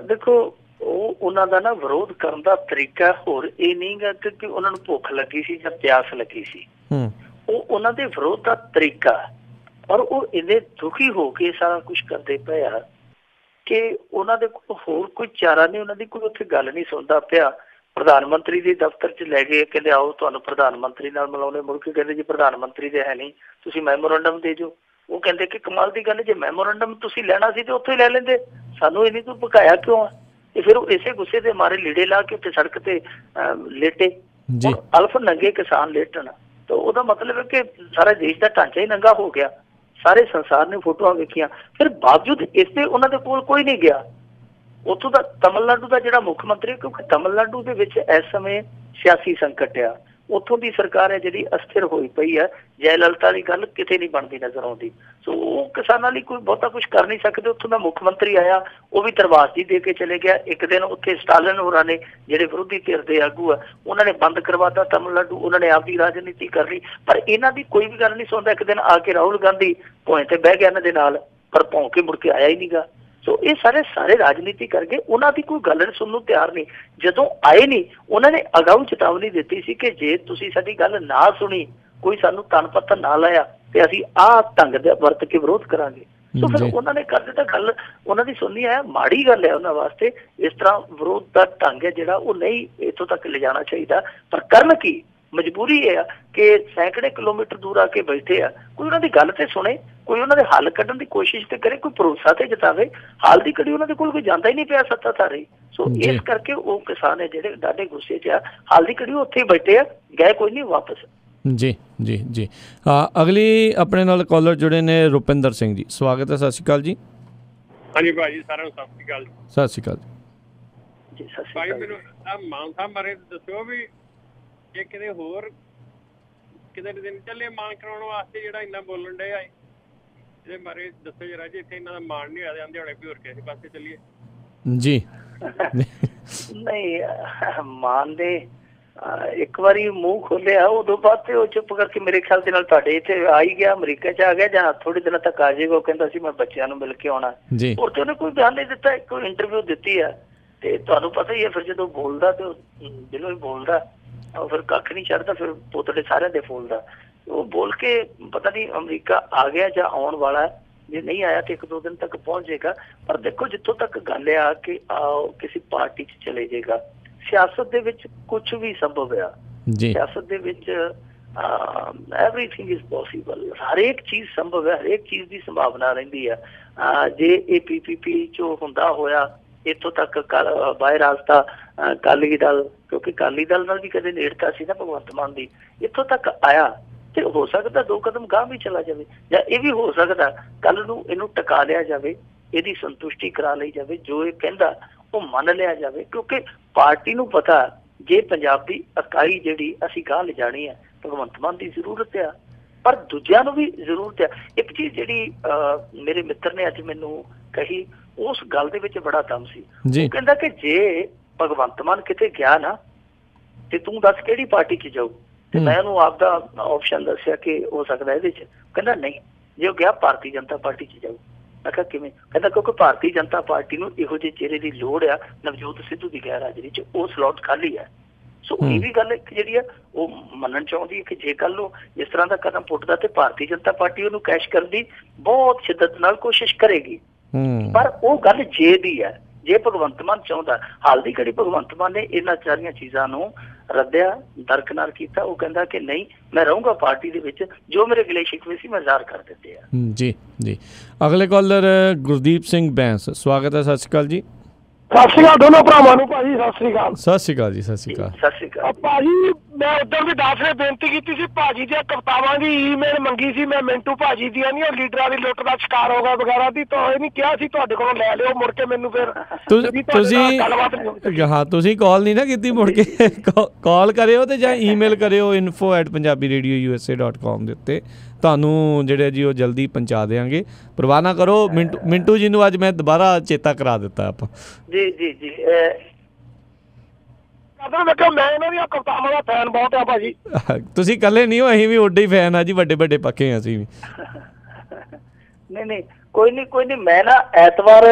ਦੇਖੋ ਉਹਨਾਂ ਦਾ ਨਾ ਵਿਰੋਧ ਕਰਨ ਦਾ ਤਰੀਕਾ ਹੋਰ ਇਹ ਨਹੀਂ ਗਾ ਕਿ ਉਹਨਾਂ ਨੂੰ ਭੁੱਖ ਲੱਗੀ ਸੀ ਜਾਂ ਪਿਆਸ ਲੱਗੀ ਸੀ, ਉਹ ਉਹਨਾਂ ਦੇ ਵਿਰੋਧ ਦਾ ਤਰੀਕਾ, ਔਰ ਉਹ ਇੰਨੇ ਦੁਖੀ ਹੋ ਕੇ ਸਾਰਾ ਕੁਛ ਕਰਦੇ ਪਏ ਆ ਕਿ ਉਹਨਾਂ ਦੇ ਕੋਲ ਹੋਰ ਕੋਈ ਚਾਰਾ ਨਹੀਂ, ਉਹਨਾਂ ਦੀ ਕੋਈ ਉੱਥੇ ਗੱਲ ਨਹੀਂ ਸੁਣਦਾ ਪਿਆ। ਪ੍ਰਧਾਨ ਮੰਤਰੀ ਦੇ ਦਫ਼ਤਰ 'ਚ ਲੈ ਗਏ, ਕਹਿੰਦੇ ਆਓ ਤੁਹਾਨੂੰ ਪ੍ਰਧਾਨ ਮੰਤਰੀ ਨਾਲ ਮਿਲਾਉਂਦੇ, ਮੁੜ ਕੇ ਕਹਿੰਦੇ ਜੀ ਪ੍ਰਧਾਨ ਮੰਤਰੀ ਦੇ ਹੈ ਨਹੀਂ, ਤੁਸੀਂ ਮੈਮੋਰੰਡਮ ਦੇ ਜਾਓ। ਉਹ ਕਹਿੰਦੇ ਕਿ ਕਮਾਲ ਦੀ ਗੱਲ, ਜੇ ਮੈਮੋਰੰਡਮ ਤੁਸੀਂ ਲੈਣਾ ਸੀ ਤੇ ਉੱਥੇ ਹੀ ਲੈ ਲੈਂਦੇ, ਸਾਨੂੰ ਇਹਨੀ ਤੂੰ ਭਕਾਇਆ ਕਿਉਂ ਆ? ਤੇ ਫਿਰ ਉਹ ਇਸੇ ਗੁੱਸੇ ਦੇ ਮਾਰੇ ਲੀੜੇ ਲਾ ਕੇ ਉੱਥੇ ਸੜਕ ਤੇ ਲੇਟੇ। ਅਲਫ ਨੰਗੇ ਕਿਸਾਨ ਲੇਟਣ ਤਾਂ ਉਹਦਾ ਮਤਲਬ ਹੈ ਕਿ ਸਾਰੇ ਦੇਸ਼ ਦਾ ਢਾਂਚਾ ਹੀ ਨੰਗਾ ਹੋ ਗਿਆ। ਸਾਰੇ ਸੰਸਾਰ ਨੇ ਫੋਟੋਆਂ ਵੇਖੀਆਂ, ਫਿਰ ਬਾਵਜੂਦ ਇਸ ਦੇ ਉਹਨਾਂ ਦੇ ਕੋਲ ਕੋਈ ਨਹੀਂ ਗਿਆ। ਉੱਥੋਂ ਦਾ ਤਮਿਲਨਾਡੂ ਦਾ ਜਿਹੜਾ ਮੁੱਖ ਮੰਤਰੀ, ਕਿਉਂਕਿ ਤਮਿਲਨਾਡੂ ਦੇ ਵਿੱਚ ਇਸ ਸਮੇਂ ਸਿਆਸੀ ਸੰਕਟ ਆ, ਉੱਥੋਂ ਦੀ ਸਰਕਾਰ ਹੈ ਜਿਹੜੀ ਅਸਥਿਰ ਹੋਈ ਪਈ ਹੈ, ਜੈ ਲਲਿਤਾ ਦੀ ਗੱਲ ਕਿਤੇ ਨਹੀਂ ਬਣਦੀ ਨਜ਼ਰ ਆਉਂਦੀ। ਸੋ ਉਹ ਕਿਸਾਨਾਂ ਲਈ ਕੋਈ ਬਹੁਤਾ ਕੁਛ ਕਰ ਨਹੀਂ ਸਕਦੇ। ਉੱਥੋਂ ਦਾ ਮੁੱਖ ਮੰਤਰੀ ਆਇਆ, ਉਹ ਵੀ ਤਰਵਾਸੀ ਦੇ ਕੇ ਚਲੇ ਗਿਆ। ਇੱਕ ਦਿਨ ਉੱਥੇ ਸਟਾਲਿਨ ਹੋਰਾਂ ਨੇ, ਜਿਹੜੇ ਵਿਰੋਧੀ ਧਿਰ ਦੇ ਆਗੂ ਆ, ਉਹਨਾਂ ਨੇ ਬੰਦ ਕਰਵਾਤਾ ਤਮਿਲਨਾਡੂ, ਉਹਨਾਂ ਨੇ ਆਪਦੀ ਰਾਜਨੀਤੀ ਕਰ ਲਈ, ਪਰ ਇਹਨਾਂ ਦੀ ਕੋਈ ਵੀ ਗੱਲ ਨਹੀਂ ਸੁਣਦਾ। ਇੱਕ ਦਿਨ ਆ ਕੇ ਰਾਹੁਲ ਗਾਂਧੀ ਭੋਏ ਤੇ ਬਹਿ ਗਿਆ ਇਹਨਾਂ ਦੇ ਨਾਲ, ਪਰ ਭੌਂ ਕੇ ਮੁੜ ਕੇ ਆਇਆ ਹੀ ਨਹੀਂਗਾ। ਸੋ ਇਹ ਸਾਰੇ ਰਾਜਨੀਤੀ ਕਰਕੇ ਉਹਨਾਂ ਦੀ ਕੋਈ ਗੱਲ ਸੁਣਨ ਨੂੰ ਤਿਆਰ ਨਹੀਂ। ਜਦੋਂ ਆਏ ਨਹੀਂ, ਉਹਨਾਂ ਨੇ ਅਗਾਊਂ ਚੇਤਾਵਨੀ ਦਿੱਤੀ ਸੀ ਕਿ ਜੇ ਤੁਸੀਂ ਸਾਡੀ ਗੱਲ ਨਾ ਸੁਣੀ, ਕੋਈ ਸਾਨੂੰ ਤਨ ਪੱਤਰ ਨਾ ਲਾਇਆ, ਤੇ ਅਸੀਂ ਆਹ ਢੰਗ ਦੇ ਵਰਤ ਕੇ ਵਿਰੋਧ ਕਰਾਂਗੇ। ਸੋ ਫਿਰ ਉਹਨਾਂ ਨੇ ਕਰ ਦਿੱਤਾ। ਗੱਲ ਉਹਨਾਂ ਦੀ ਸੁਣਨੀ ਹੈ, ਮਾੜੀ ਗੱਲ ਹੈ ਉਹਨਾਂ ਵਾਸਤੇ। ਇਸ ਤਰ੍ਹਾਂ ਵਿਰੋਧ ਦਾ ਢੰਗ ਹੈ ਜਿਹੜਾ ਉਹ ਨਹੀਂ ਇੱਥੋਂ ਤੱਕ ਲਿਜਾਣਾ ਚਾਹੀਦਾ। ਪਰ ਕਰਨ ਕੀ, ਮਜਬੂਰੀ ਇਹ ਆ ਕਿ ਸੈਂਕੜੇ ਕਿਲੋਮੀਟਰ ਦੂਰ ਆ ਕੇ ਬੈਠੇ ਆ, ਕੋਈ ਉਹਨਾਂ ਦੀ ਗੱਲ ਤੇ ਸੁਣੇ, ਕੋਈ ਉਹਨਾਂ ਦੇ ਹੱਲ ਕੱਢਣ ਦੀ ਕੋਸ਼ਿਸ਼ ਤੇ ਕਰੇ, ਕੋਈ ਭਰੋਸਾ ਤੇ ਜਤਾਵੇ। ਹਾਲ ਦੀ ਘੜੀ ਉਹਨਾਂ ਦੇ ਕੋਲ ਕੋਈ ਜਾਂਦਾ ਹੀ ਨਹੀਂ ਪਿਆ ਸੱਤਾਧਾਰੀ। ਸੋ ਇਸ ਕਰਕੇ ਉਹ ਕਿਸਾਨ ਹੈ ਜਿਹੜੇ ਡਾਢੇ ਗੁੱਸੇ 'ਚ ਆ, ਹਾਲ ਦੀ ਘੜੀ ਉੱਥੇ ਹੀ ਬੈਠੇ ਆ, ਗਏ ਕੋਈ ਨਹੀਂ ਵਾਪਸ। ਜੀ ਜੀ ਜੀ ਅਗਲੀ ਆਪਣੇ ਨਾਲ ਕਾਲਰ ਜੁੜੇ ਨੇ ਰੁਪਿੰਦਰ ਸਿੰਘ ਜੀ, ਸਵਾਗਤ ਹੈ। ਸਤਿ ਸ਼੍ਰੀ ਅਕਾਲ ਜੀ। ਹਾਂਜੀ ਭਾਈ ਜੀ, ਸਾਰਿਆਂ ਨੂੰ ਸਤਿ ਸ਼੍ਰੀ ਅਕਾਲ। ਸਤਿ ਸ਼੍ਰੀ ਅਕਾਲ ਜੀ। ਸਤਿ ਸ਼੍ਰੀ ਭਾਈ ਅਕਾਲ। ਮੈਨੂੰ ਮਾਨ ਸਾਹਿਬ ਬਾਰੇ ਦੱਸਿਓ ਵੀ ਇਹ ਕਿਤੇ ਹੋਰ ਕਿਤੇ ਦਿਨ ਚੱਲੇ ਮਾਨ ਕਰਾਉਣ ਵਾਸਤੇ ਜਿਹੜਾ ਇੰਨਾ ਬੋਲਣ ਡਿਆ ਹੈ, ਇਹਦੇ ਬਾਰੇ ਦੱਸੋ ਜਰਾ ਜੀ। ਇੱਥੇ ਇਹਨਾਂ ਦਾ ਮਾਨ ਨਹੀਂ ਹੋਇਆ ਜਾਂਦੇ ਹੋਣੇ ਵੀ ਹੋਰ ਕਿਸੇ ਪਾਸੇ ਚੱਲੀਏ ਜੀ। ਨਹੀਂ, ਮਾਨ ਦੇ ਇੱਕ ਵਾਰੀ ਮੂੰਹ ਖੋਲਿਆ, ਉਦੋਂ ਬਾਅਦ ਤੇ ਉਹ ਚੁੱਪ ਕਰਕੇ ਮੇਰੇ ਖਿਆਲ ਦੇ ਨਾਲ ਤੁਹਾਡੇ ਇੱਥੇ ਆ ਹੀ ਗਿਆ, ਅਮਰੀਕਾ 'ਚ ਆ ਗਿਆ ਜਾਂ ਥੋੜੇ ਦਿਨਾਂ ਤੱਕ ਆ ਜਾਏਗਾ। ਉਹ ਕਹਿੰਦਾ ਸੀ ਮੈਂ ਬੱਚਿਆਂ ਨੂੰ ਮਿਲ ਕੇ ਆਉਣਾ, ਔਰ ਤੇ ਉਹਨੇ ਕੋਈ ਬਿਆਨ ਨਹੀਂ ਦਿੱਤਾ, ਕੋਈ ਇੰਟਰਵਿਊ ਦਿੱਤੀ ਆ। ਤੇ ਤੁਹਾਨੂੰ ਪਤਾ ਹੀ ਹੈ ਫਿਰ ਜਦੋਂ ਬੋਲਦਾ ਤੇ ਦਿਲੋਂ ਹੀ ਬੋਲਦਾ, ਉਹ ਫਿਰ ਕੱਖ ਨਹੀਂ ਛੱਡਦਾ, ਫਿਰ ਪੋਤੜੇ ਸਾਰਿਆਂ ਦੇ ਫੋਲਦਾ। ਉਹ ਬੋਲ ਕੇ ਪਤਾ ਨਹੀਂ ਅਮਰੀਕਾ ਆ ਗਿਆ ਜਾਂ ਆਉਣ ਵਾਲਾ, ਜੇ ਨਹੀਂ ਆਇਆ ਤੇ 1-2 ਦਿਨ ਤੱਕ ਪਹੁੰਚ ਜਾਏਗਾ। ਪਰ ਦੇਖੋ ਜਿੱਥੋਂ ਤੱਕ ਗੱਲ ਆ ਕਿ ਕਿਸੇ ਪਾਰਟੀ 'ਚ ਚਲੇ ਜਾਏਗਾ, ਸਿਆਸਤ ਦੇ ਵਿੱਚ ਕੁਛ ਵੀ ਸੰਭਵ ਆ। ਸਿਆਸਤ ਦੇ ਵਿੱਚ ਐਵਰੀਥਿੰਗ ਇਜ਼ ਪੋਸੀਬਲ, ਹਰੇਕ ਚੀਜ਼ ਸੰਭਵ ਹੈ, ਹਰੇਕ ਚੀਜ਼ ਦੀ ਸੰਭਾਵਨਾ ਰਹਿੰਦੀ ਆ। ਜੇ ਇਹ PPP 'ਚੋਂ ਹੁੰਦਾ ਹੋਇਆ ਇੱਥੋਂ ਤੱਕ ਬਾਏ ਰਾਸਤਾ ਅਕਾਲੀ ਦਲ, ਕਿਉਂਕਿ ਅਕਾਲੀ ਦਲ ਨਾਲ ਵੀ ਕਦੇ ਨੇੜਤਾ ਸੀ ਨਾ ਭਗਵੰਤ ਮਾਨ ਦੀ, ਇੱਥੋਂ ਤੱਕ ਆਇਆ ਤੇ ਹੋ ਸਕਦਾ 2 ਕਦਮ ਗਾਂਹ ਵੀ ਚਲਾ ਜਾਵੇ, ਜਾਂ ਇਹ ਵੀ ਹੋ ਸਕਦਾ ਕੱਲ ਨੂੰ ਇਹਨੂੰ ਟਿਕਾ ਲਿਆ ਜਾਵੇ, ਇਹਦੀ ਸੰਤੁਸ਼ਟੀ ਕਰਾ ਲਈ ਜਾਵੇ, ਜੋ ਇਹ ਕਹਿੰਦਾ ਉਹ ਮੰਨ ਲਿਆ ਜਾਵੇ। ਕਿਉਂਕਿ ਪਾਰਟੀ ਨੂੰ ਪਤਾ ਜੇ ਪੰਜਾਬ ਦੀ ਇਕਾਈ ਜਿਹੜੀ ਅਸੀਂ ਗਾਂਹ ਲਿਜਾਣੀ ਹੈ, ਭਗਵੰਤ ਮਾਨ ਦੀ ਜ਼ਰੂਰਤ ਆ, ਪਰ ਦੂਜਿਆਂ ਨੂੰ ਵੀ ਜ਼ਰੂਰਤ ਆ। ਇੱਕ ਚੀਜ਼ ਜਿਹੜੀ ਮੇਰੇ ਮਿੱਤਰ ਨੇ ਅੱਜ ਮੈਨੂੰ ਕਹੀ, ਉਸ ਗੱਲ ਦੇ ਵਿੱਚ ਬੜਾ ਦਮ ਸੀ। ਉਹ ਕਹਿੰਦਾ ਕਿ ਜੇ ਭਗਵੰਤ ਮਾਨ ਕਿਤੇ ਗਿਆ ਨਾ ਤੇ ਤੂੰ ਦੱਸ ਕਿਹੜੀ ਪਾਰਟੀ 'ਚ ਜਾਊ? ਤੇ ਮੈਂ ਉਹਨੂੰ ਆਪਦਾ ਆਪਸ਼ਨ ਦੱਸਿਆ ਕਿ ਹੋ ਸਕਦਾ ਇਹਦੇ 'ਚ। ਕਹਿੰਦਾ ਨਹੀਂ, ਜੇ ਉਹ ਗਿਆ ਭਾਰਤੀ ਜਨਤਾ ਪਾਰਟੀ 'ਚ ਜਾਊ। ਮੈਂ ਕਿਹਾ ਕਿਵੇਂ? ਕਹਿੰਦਾ ਕਿਉਂਕਿ ਭਾਰਤੀ ਜਨਤਾ ਪਾਰਟੀ ਨੂੰ ਇਹੋ ਜਿਹੇ ਚਿਹਰੇ ਦੀ ਲੋੜ ਆ, ਨਵਜੋਤ ਸਿੱਧੂ ਦੀ ਗੈਰ ਹਾਜ਼ਰੀ 'ਚ ਉਹ ਸਲੋਟ ਖਾਲੀ ਹੈ। ਸੋ ਇਹ ਵੀ ਗੱਲ ਇੱਕ ਜਿਹੜੀ ਆ ਉਹ ਮੰਨਣ ਚਾਹੁੰਦੀ ਹੈ ਕਿ ਜੇ ਕੱਲ ਨੂੰ ਇਸ ਤਰ੍ਹਾਂ ਦਾ ਕਦਮ ਪੁੱਟਦਾ ਤੇ ਭਾਰਤੀ ਜਨਤਾ ਪਾਰਟੀ ਉਹਨੂੰ ਕੈਸ਼ ਕਰਨ ਦੀ ਬਹੁਤ ਸ਼ਿੱਦਤ ਨਾਲ ਕੋਸ਼ਿਸ਼ ਕਰੇਗੀ। ਪਰ ਉਹ ਗੱਲ ਜੇ ਦੀ ਹੈ, ਜੇ ਭਗਵੰਤ ਮਾਨ ਚਾਹੁੰਦਾ। ਹਾਲ ਦੀ ਘੜੀ ਭਗਵੰਤ ਮਾਨ ਨੇ ਇਹਨਾਂ ਸਾਰੀਆਂ ਚੀਜ਼ਾਂ ਨੂੰ ਰੱਦਿਆ, ਦਰਕਨਾਰ ਕੀਤਾ। ਉਹ ਕਹਿੰਦਾ ਕਿ ਨਹੀਂ, ਮੈਂ ਰਹੂੰਗਾ ਪਾਰਟੀ ਦੇ ਵਿੱਚ, ਜੋ ਮੇਰੇ ਗਿਲੇ ਸ਼ਿਕਵੇ ਸੀ ਮੈਂ ਜ਼ਾਹਰ ਕਰ ਦਿੱਤੇ ਆ। ਜੀ ਜੀ। ਅਗਲੇ ਕਾਲਰ ਗੁਰਦੀਪ ਸਿੰਘ ਬੈਂਸ, ਸਵਾਗਤ ਹੈ। ਸਤਿ ਸ਼੍ਰੀ ਅਕਾਲ ਜੀ। ਸਤਿ ਸ਼੍ਰੀ ਅਕਾਲ ਦੋਨੋਂ ਭਰਾਵਾਂ ਨੂੰ ਭਾਜੀ। ਸਤਿ ਸ਼੍ਰੀ ਅਕਾਲ। ਸਤਿ ਸ਼੍ਰੀ ਅਕਾਲ ਜੀ। ਸਤਿ ਸ਼੍ਰੀ ਅਕਾਲ। ਸਤਿ ਸ਼੍ਰੀ ਅਕਾਲ ਭਾਜੀ। ਮੈਂ ਉਧਰ ਵੀ ਦਾਸ ਨੇ ਬੇਨਤੀ ਕੀਤੀ ਸੀ ਭਾਜੀ ਦੀਆਂ ਕਵਿਤਾਵਾਂ ਦੀ ਈਮੇਲ ਮੰਗੀ ਸੀ ਮੈਂ, ਮਿੰਟੂ ਭਾਜੀ ਦੀਆਂ ਨਹੀਂ, ਉਹ ਲੀਡਰਾਂ ਦੀ ਲੁੱਟ ਦਾ ਸ਼ਿਕਾਰ ਹੋ ਗਿਆ ਵਗੈਰਾ ਦੀ, ਤਾਂ ਇਹ ਨਹੀਂ ਕਿਹਾ ਸੀ ਤੁਹਾਡੇ ਕੋਲੋਂ ਲੈ ਲਿਓ। ਮੁੜ ਕੇ ਮੈਨੂੰ ਫਿਰ ਤੁਸੀਂ ਕਾਲ ਨਹੀਂ ਨਾ ਕੀਤੀ, ਮੁੜ ਕੇ ਕਾਲ ਕਰਿਓ ਤੇ ਜਾਂ ਈਮੇਲ ਕਰਿਓ info@punjabiradio.usa.com ਦੇ ਉੱਤੇ, ਤੁਹਾਨੂੰ ਜਿਹੜੇ ਜੀ ਉਹ ਜਲਦੀ ਪਹੁੰਚਾ ਦੇਵਾਂਗੇ। ਪਰਵਾਹ ਨਾ ਕਰੋ। ਮਿੰਟੂ ਜੀ ਨੂੰ ਅੱਜ ਮੈਂ ਦੁਬਾਰਾ ਚੇਤਾ ਕਰਾ ਦਿੱਤਾ ਆਪਾਂ। ਜੀ ਜੀ ਜੀ। ਮੈਂ ਇਹਨਾਂ ਦੀਆਂ ਕਵਿਤਾਵਾਂ ਦਾ ਫੈਨ ਬਹੁਤ ਆ ਭਾਜੀ। ਤੁਸੀਂ ਇਕੱਲੇ ਨਹੀਂ ਹੋ, ਅਸੀਂ ਵੀ ਓਡੇ ਹੀ ਫੈਨ ਆ ਜੀ, ਵੱਡੇ ਵੱਡੇ ਪੱਕੇ ਆ ਅਸੀਂ ਵੀ। ਨਹੀਂ ਕੋਈ ਨਹੀਂ ਮੈਂ ਨਾ ਐਤਵਾਰ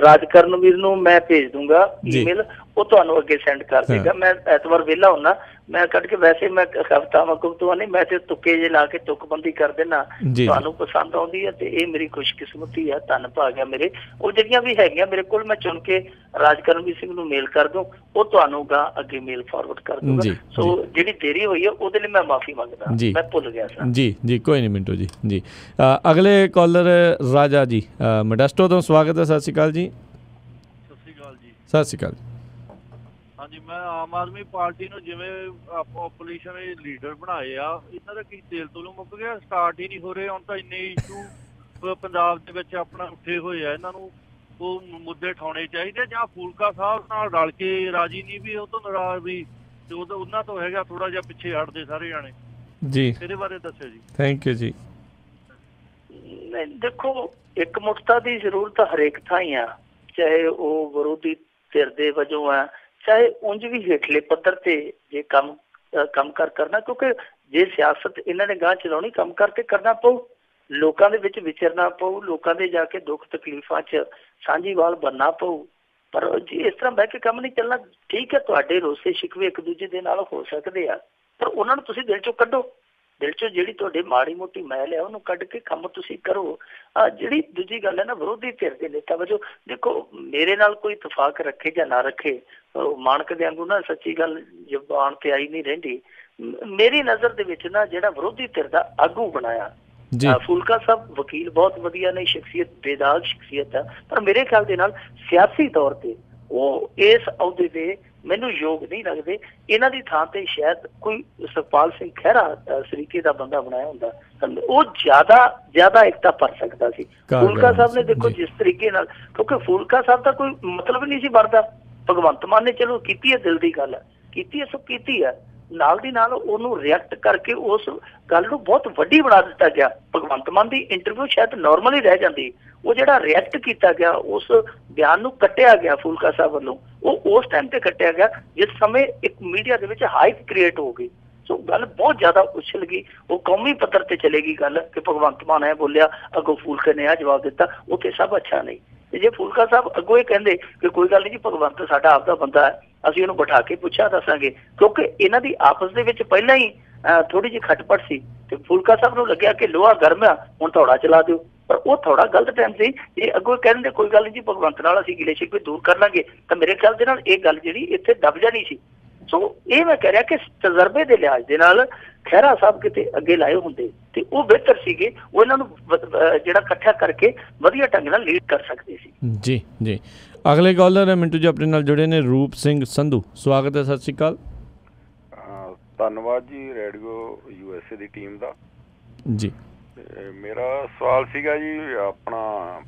ਰਾਜਕਰਨਵੀਰ ਨੂੰ ਮੈਂ ਭੇਜ ਦੂੰਗਾ ਈਮੇਲ, ਉਹ ਤੁਹਾਨੂੰ ਅੱਗੇ ਸੈਂਡ ਕਰ ਦੇਗਾ। ਮੈਂ ਐਤਵਾਰ ਵਿਹਲਾ ਹੁੰਦਾ, ਮੈਂ ਕੱਢ ਕੇ, ਵੈਸੇ ਮੈਂ ਕਵਿਤਾਵਾਂ ਨਹੀਂ, ਮੈਂ ਤੇ ਤੁੱਕੇ ਜੇ ਲਾ ਕੇ ਤੁਕਬੰਦੀ ਕਰ ਦੇਣਾ। ਤੁਹਾਨੂੰ ਪਸੰਦ ਆਉਂਦੀ ਹੈ ਤੇ ਇਹ ਮੇਰੀ ਖੁਸ਼ਕਿਸਮਤੀ ਆ, ਧੰਨ ਭਾਗ ਮੇਰੇ। ਉਹ ਜਿਹੜੀਆਂ ਵੀ ਹੈਗੀਆਂ ਮੇਰੇ ਕੋਲ ਮੈਂ ਚੁਣ ਕੇ ਰਾਜਕਰਨਵੀਰ ਸਿੰਘ ਨੂੰ ਮੇਲ ਕਰ ਦੂੰ, ਉਹ ਤੁਹਾਨੂੰ ਗਾ ਅੱਗੇ ਮੇਲ ਫਾਰਵਰਡ ਕਰ ਦੂੰਗਾ। ਸੋ ਜਿਹੜੀ ਦੇਰੀ ਹੋਈ ਹੈ ਉਹਦੇ ਲਈ ਮੈਂ ਮਾਫੀ ਮੰਗਦਾ, ਮੈਂ ਭੁੱਲ ਗਿਆ ਸੀ। ਜੀ ਜੀ, ਕੋਈ ਨਹੀਂ ਮਿੰਟੂ ਜੀ। ਜੀ ਅਗਲੇ ਕਾਲਰ ਰਾਜਾ ਜੀ ਮੋਡੈਸਟੋ ਤੋਂ, ਸਵਾਗਤ ਹੈ। ਸਤਿ ਸ਼੍ਰੀ ਅਕਾਲ ਜੀ। ਸਤਿ ਸ਼੍ਰੀ ਅਕਾਲ ਜੀ। ਸਤਿ ਸ਼੍ਰੀ ਅਕਾਲ। ਹਾਂਜੀ, ਮੈਂ ਆਮ ਆਦਮੀ ਪਾਰਟੀ ਨੂੰ ਜਿਵੇਂ ਆਪੋਜੀਸ਼ਨ ਦੇ ਲੀਡਰ ਬਣਾਏ ਆ, ਇਹਨਾਂ ਦਾ ਕੀ ਤੇਲ ਤੋਂ ਮੁੱਕ ਗਿਆ, ਸਟਾਰਟ ਹੀ ਨਹੀਂ ਹੋ ਰਹੇ। ਹੁਣ ਤਾਂ ਇੰਨੇ ਇਸ਼ੂ ਪੰਜਾਬ ਦੇ ਵਿੱਚ ਆਪਣਾ ਉੱਠੇ ਹੋਏ ਆ, ਇਹਨਾਂ ਨੂੰ ਉਹ ਮੁੱਦੇ ਉਠਾਉਣੇ ਚਾਹੀਦੇ, ਜਾਂ ਫੂਲਕਾ ਸਾਹਿਬ ਨਾਲ ਰਲ ਕੇ ਰਾਜੀ ਨਹੀਂ ਵੀ ਉਹ ਤੋਂ ਨਾਰਾਜ਼ ਵੀ ਤੇ ਉਹਨਾਂ ਤੋਂ ਹੈਗਾ ਥੋੜਾ ਜਿਹਾ ਪਿੱਛੇ ਹਟਦੇ ਸਾਰੇ ਜਾਣੇ ਜੀ। ਇਹਦੇ ਬਾਰੇ ਦੱਸਿਓ ਜੀ। ਥੈਂਕ ਯੂ ਜੀ। ਦੇਖੋ, ਇਕਮੁੱਠਤਾ ਦੀ ਜ਼ਰੂਰਤ ਹਰੇਕ ਥਾਂ ਹੀ ਆ, ਚਾਹੇ ਉਹ ਵਿਰੋਧੀ ਧਿਰ ਦੇ ਵਜੋਂ ਆ, ਚਾਹੇ ਉਂਝ ਵੀ ਹੇਠਲੇ ਪੱਧਰ ਤੇ ਜੇ ਕੰਮ ਕਰਨਾ। ਕਿਉਂਕਿ ਜੇ ਸਿਆਸਤ ਇਹਨਾਂ ਨੇ ਗਾਂਹ ਚਲਾਉਣੀ, ਕੰਮ ਕਰਕੇ ਕਰਨਾ ਪਊ, ਲੋਕਾਂ ਦੇ ਵਿੱਚ ਵਿਚਰਨਾ ਪਊ, ਲੋਕਾਂ ਦੇ ਜਾ ਕੇ ਦੁੱਖ ਤਕਲੀਫਾਂ 'ਚ ਸਾਂਝੀਵਾਲ ਬਣਨਾ ਪਊ। ਪਰ ਜੇ ਇਸ ਤਰ੍ਹਾਂ ਬਹਿ ਕੇ ਕੰਮ ਨਹੀਂ ਚੱਲਣਾ, ਠੀਕ ਹੈ, ਤੁਹਾਡੇ ਰੋਸੇ ਸ਼ਿਕਵੇ ਇੱਕ ਦੂਜੇ ਦੇ ਨਾਲ ਹੋ ਸਕਦੇ ਆ, ਪਰ ਉਹਨਾਂ ਨੂੰ ਤੁਸੀਂ ਦਿਲ 'ਚੋਂ ਕੱਢੋ। ਦਿਲ 'ਚੋਂ ਜਿਹੜੀ ਤੁਹਾਡੇ ਮਾੜੀ ਮੋਟੀ ਮੈਲ ਹੈ ਉਹਨੂੰ ਕੱਢ ਕੇ ਕੰਮ ਤੁਸੀਂ ਕਰੋ। ਜਿਹੜੀ ਦੂਜੀ ਗੱਲ ਹੈ ਨਾ, ਵਿਰੋਧੀ ਧਿਰ ਦੇ ਨੇਤਾ ਵਜੋਂ, ਦੇਖੋ ਮੇਰੇ ਨਾਲ ਕੋਈ ਇਤਫਾਕ ਰੱਖੇ ਜਾਂ ਨਾ ਰੱਖੇ, ਮਾਣਕ ਦੇ ਵਾਂਗੂ ਨਾ ਸੱਚੀ ਗੱਲ ਜ਼ੁਬਾਨ ਤੇ ਆਈ ਨਹੀਂ ਰਹਿੰਦੀ। ਮੇਰੀ ਨਜ਼ਰ ਦੇ ਵਿੱਚ ਨਾ ਜਿਹੜਾ ਵਿਰੋਧੀ ਧਿਰ ਦਾ ਆਗੂ ਬਣਾਇਆ ਫੂਲਕਾ ਸਾਹਿਬ ਵਕੀਲ ਬਹੁਤ ਵਧੀਆ ਨੇ, ਸ਼ਖਸੀਅਤ ਬੇਦਾਗ ਸ਼ਖਸੀਅਤ ਹੈ, ਪਰ ਮੇਰੇ ਖਿਆਲ ਦੇ ਨਾਲ ਸਿਆਸੀ ਤੌਰ ਤੇ ਉਹ ਇਸ ਅਹੁਦੇ ਦੇ ਮੈਨੂੰ ਯੋਗ ਨਹੀਂ ਲੱਗਦੇ। ਇਹਨਾਂ ਦੀ ਥਾਂ ਤੇ ਸ਼ਾਇਦ ਕੋਈ ਸੁਖਪਾਲ ਸਿੰਘ ਖਹਿਰਾ ਸਰੀਕੇ ਦਾ ਬੰਦਾ ਬਣਾਇਆ ਹੁੰਦਾ, ਉਹ ਜ਼ਿਆਦਾ ਇਕਤਾ ਭਰ ਸਕਦਾ ਸੀ। ਫੂਲਕਾ ਸਾਹਿਬ ਨੇ ਦੇਖੋ ਜਿਸ ਤਰੀਕੇ ਨਾਲ, ਕਿਉਂਕਿ ਫੂਲਕਾ ਸਾਹਿਬ ਦਾ ਕੋਈ ਮਤਲਬ ਨਹੀਂ ਸੀ ਬਣਦਾ। ਭਗਵੰਤ ਮਾਨ ਨੇ ਚਲੋ ਕੀਤੀ ਹੈ, ਦਿਲ ਦੀ ਗੱਲ ਕੀਤੀ ਹੈ, ਸੋ ਕੀਤੀ ਹੈ, ਨਾਲ ਦੀ ਨਾਲ ਉਹਨੂੰ ਰਿਐਕਟ ਕਰਕੇ ਉਸ ਗੱਲ ਨੂੰ ਬਹੁਤ ਵੱਡੀ ਬਣਾ ਦਿੱਤਾ ਗਿਆ। ਭਗਵੰਤ ਮਾਨ ਦੀ ਇੰਟਰਵਿਊ ਸ਼ਾਇਦ ਨਾਰਮਲ ਹੀ ਰਹਿ ਜਾਂਦੀ, ਉਹ ਜਿਹੜਾ ਰਿਐਕਟ ਕੀਤਾ ਗਿਆ, ਉਸ ਬਿਆਨ ਨੂੰ ਕੱਟਿਆ ਗਿਆ ਫੂਲਕਾ ਸਾਹਿਬ ਵੱਲੋਂ, ਉਹ ਉਸ ਟਾਈਮ ਤੇ ਕੱਟਿਆ ਗਿਆ ਜਿਸ ਸਮੇਂ ਇੱਕ ਮੀਡੀਆ ਦੇ ਵਿੱਚ ਹਾਈਪ ਕ੍ਰੀਏਟ ਹੋ ਗਈ। ਸੋ ਗੱਲ ਬਹੁਤ ਜ਼ਿਆਦਾ ਉਛਲ ਗਈ, ਉਹ ਕੌਮੀ ਪੱਧਰ ਤੇ ਚਲੇਗੀ ਗੱਲ ਕਿ ਭਗਵੰਤ ਮਾਨ ਹੈ ਬੋਲਿਆ, ਅੱਗੋਂ ਫੂਲਕੇ ਨੇ ਆ ਜਵਾਬ ਦਿੱਤਾ, ਉੱਥੇ ਸਭ ਅੱਛਾ ਨਹੀਂ। ਤੇ ਜੇ ਫੂਲਕਾ ਸਾਹਿਬ ਅੱਗੋਂ ਇਹ ਕਹਿੰਦੇ ਕਿ ਕੋਈ ਗੱਲ ਨਹੀਂ ਜੀ, ਭਗਵੰਤ ਸਾਡਾ ਆਪਦਾ ਬੰਦਾ ਹੈ, ਅਸੀਂ ਉਹਨੂੰ ਬਿਠਾ ਕੇ ਪੁੱਛਿਆ ਦੱਸਾਂਗੇ, ਕਿਉਂਕਿ ਇਹਨਾਂ ਦੀ ਆਪਸ ਦੇ ਵਿੱਚ ਪਹਿਲਾਂ ਹੀ ਥੋੜੀ ਜਿਹੀ ਖਟਪਟ ਸੀ ਤੇ ਫੂਲਕਾ ਸਾਹਿਬ ਨੂੰ ਲੱਗਿਆ ਕਿ ਲੋਹਾ ਗਰਮ ਆ, ਹੁਣ ਥੋੜਾ ਚਲਾ ਦਿਓ, ਪਰ ਉਹ ਥੋੜਾ ਗਲਤ ਟਾਈਮ ਸੀ। ਇਹ ਅੱਗੋਂ ਕਹਿੰਦੇ ਕੋਈ ਗੱਲ ਨਹੀਂ ਜੀ, ਭਗਵੰਤ ਨਾਲ ਅਸੀਂ ਗਿਲੇ ਸ਼ਿਕਵੇ ਦੂਰ ਕਰ ਲਾਂਗੇ, ਤਾਂ ਮੇਰੇ ਖਿਆਲ ਦੇ ਨਾਲ ਇਹ ਗੱਲ ਜਿਹੜੀ ਇੱਥੇ ਦਬ ਜਾਣੀ ਸੀ। ਸੋ ਇਹ ਮੈਂ ਕਹਿ ਰਿਹਾ ਕਿ ਤਜਰਬੇ ਦੇ ਲਿਹਾਜ਼ ਦੇ ਨਾਲ ਖਹਿਰਾ ਸਾਹਿਬ ਕਿਤੇ ਅੱਗੇ ਲਾਏ ਹੁੰਦੇ ਤੇ ਉਹ ਬਿਹਤਰ ਸੀਗੇ, ਉਹ ਇਹਨਾਂ ਨੂੰ ਜਿਹੜਾ ਇਕੱਠਾ ਕਰਕੇ ਵਧੀਆ ਢੰਗ ਨਾਲ ਲੀਡ ਕਰ ਸਕਦੇ ਸੀ। ਜੀ ਜੀ, ਅਗਲੇ ਕਾਲਰ ਮਿੰਟੂ ਜੀ ਆਪਣੇ ਨਾਲ ਜੁੜੇ ਨੇ, ਰੂਪ ਸਿੰਘ ਸੰਧੂ, ਸਵਾਗਤ ਹੈ, ਸਤਿ ਸ਼੍ਰੀ ਅਕਾਲ। ਧੰਨਵਾਦ ਜੀ ਰੇਡੀਓ USA ਦੀ ਟੀਮ ਦਾ ਜੀ। ਮੇਰਾ ਸਵਾਲ ਸੀਗਾ ਜੀ, ਆਪਣਾ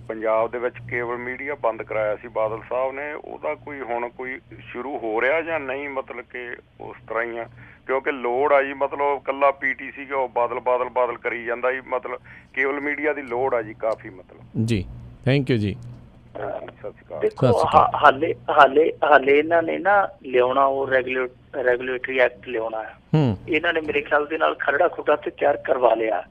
ਪੰਜਾਬ ਦੇ ਵਿੱਚ ਕੇਬਲ ਮੀਡੀਆ ਬੰਦ ਕਰਾਇਆ ਸੀ ਬਾਦਲ ਸਾਹਿਬ ਨੇ, ਉਹਦਾ ਕੋਈ ਹੁਣ ਕੋਈ ਸ਼ੁਰੂ ਹੋ ਰਿਹਾ ਜਾਂ ਨਹੀਂ? ਮਤਲਬ ਕਿ ਉਸ ਤਰ੍ਹਾਂ ਹੀ ਆ, ਕਿਉਂਕਿ ਲੋੜ ਆ ਜੀ, ਮਤਲਬ ਕੱਲਾ PTC ਉਹ ਬਾਦਲ ਕਰੀ ਜਾਂਦਾ ਜੀ, ਮਤਲਬ ਕੇਬਲ ਮੀਡੀਆ ਦੀ ਲੋੜ ਆ ਜੀ ਕਾਫੀ। ਮਤਲਬ ਜੀ, ਥੈਂਕ ਯੂ ਜੀ। ਦੇਖੋ ਹਾਲੇ ਇਹਨਾਂ ਨੇ ਨਾ ਲਿਆਉਣਾ, ਉਹ ਰੈਗੂਲੇਟਰੀ ਐਕਟ ਲਿਆਉਣਾ ਹੈ, ਇਹਨਾਂ ਨੇ ਮੇਰੇ ਖਿਆਲ ਦੇ ਨਾਲ ਖਰੜਾ ਖੁੱਡਾ ਤੇ ਤਿਆਰ ਕਰਵਾ ਲਿਆ।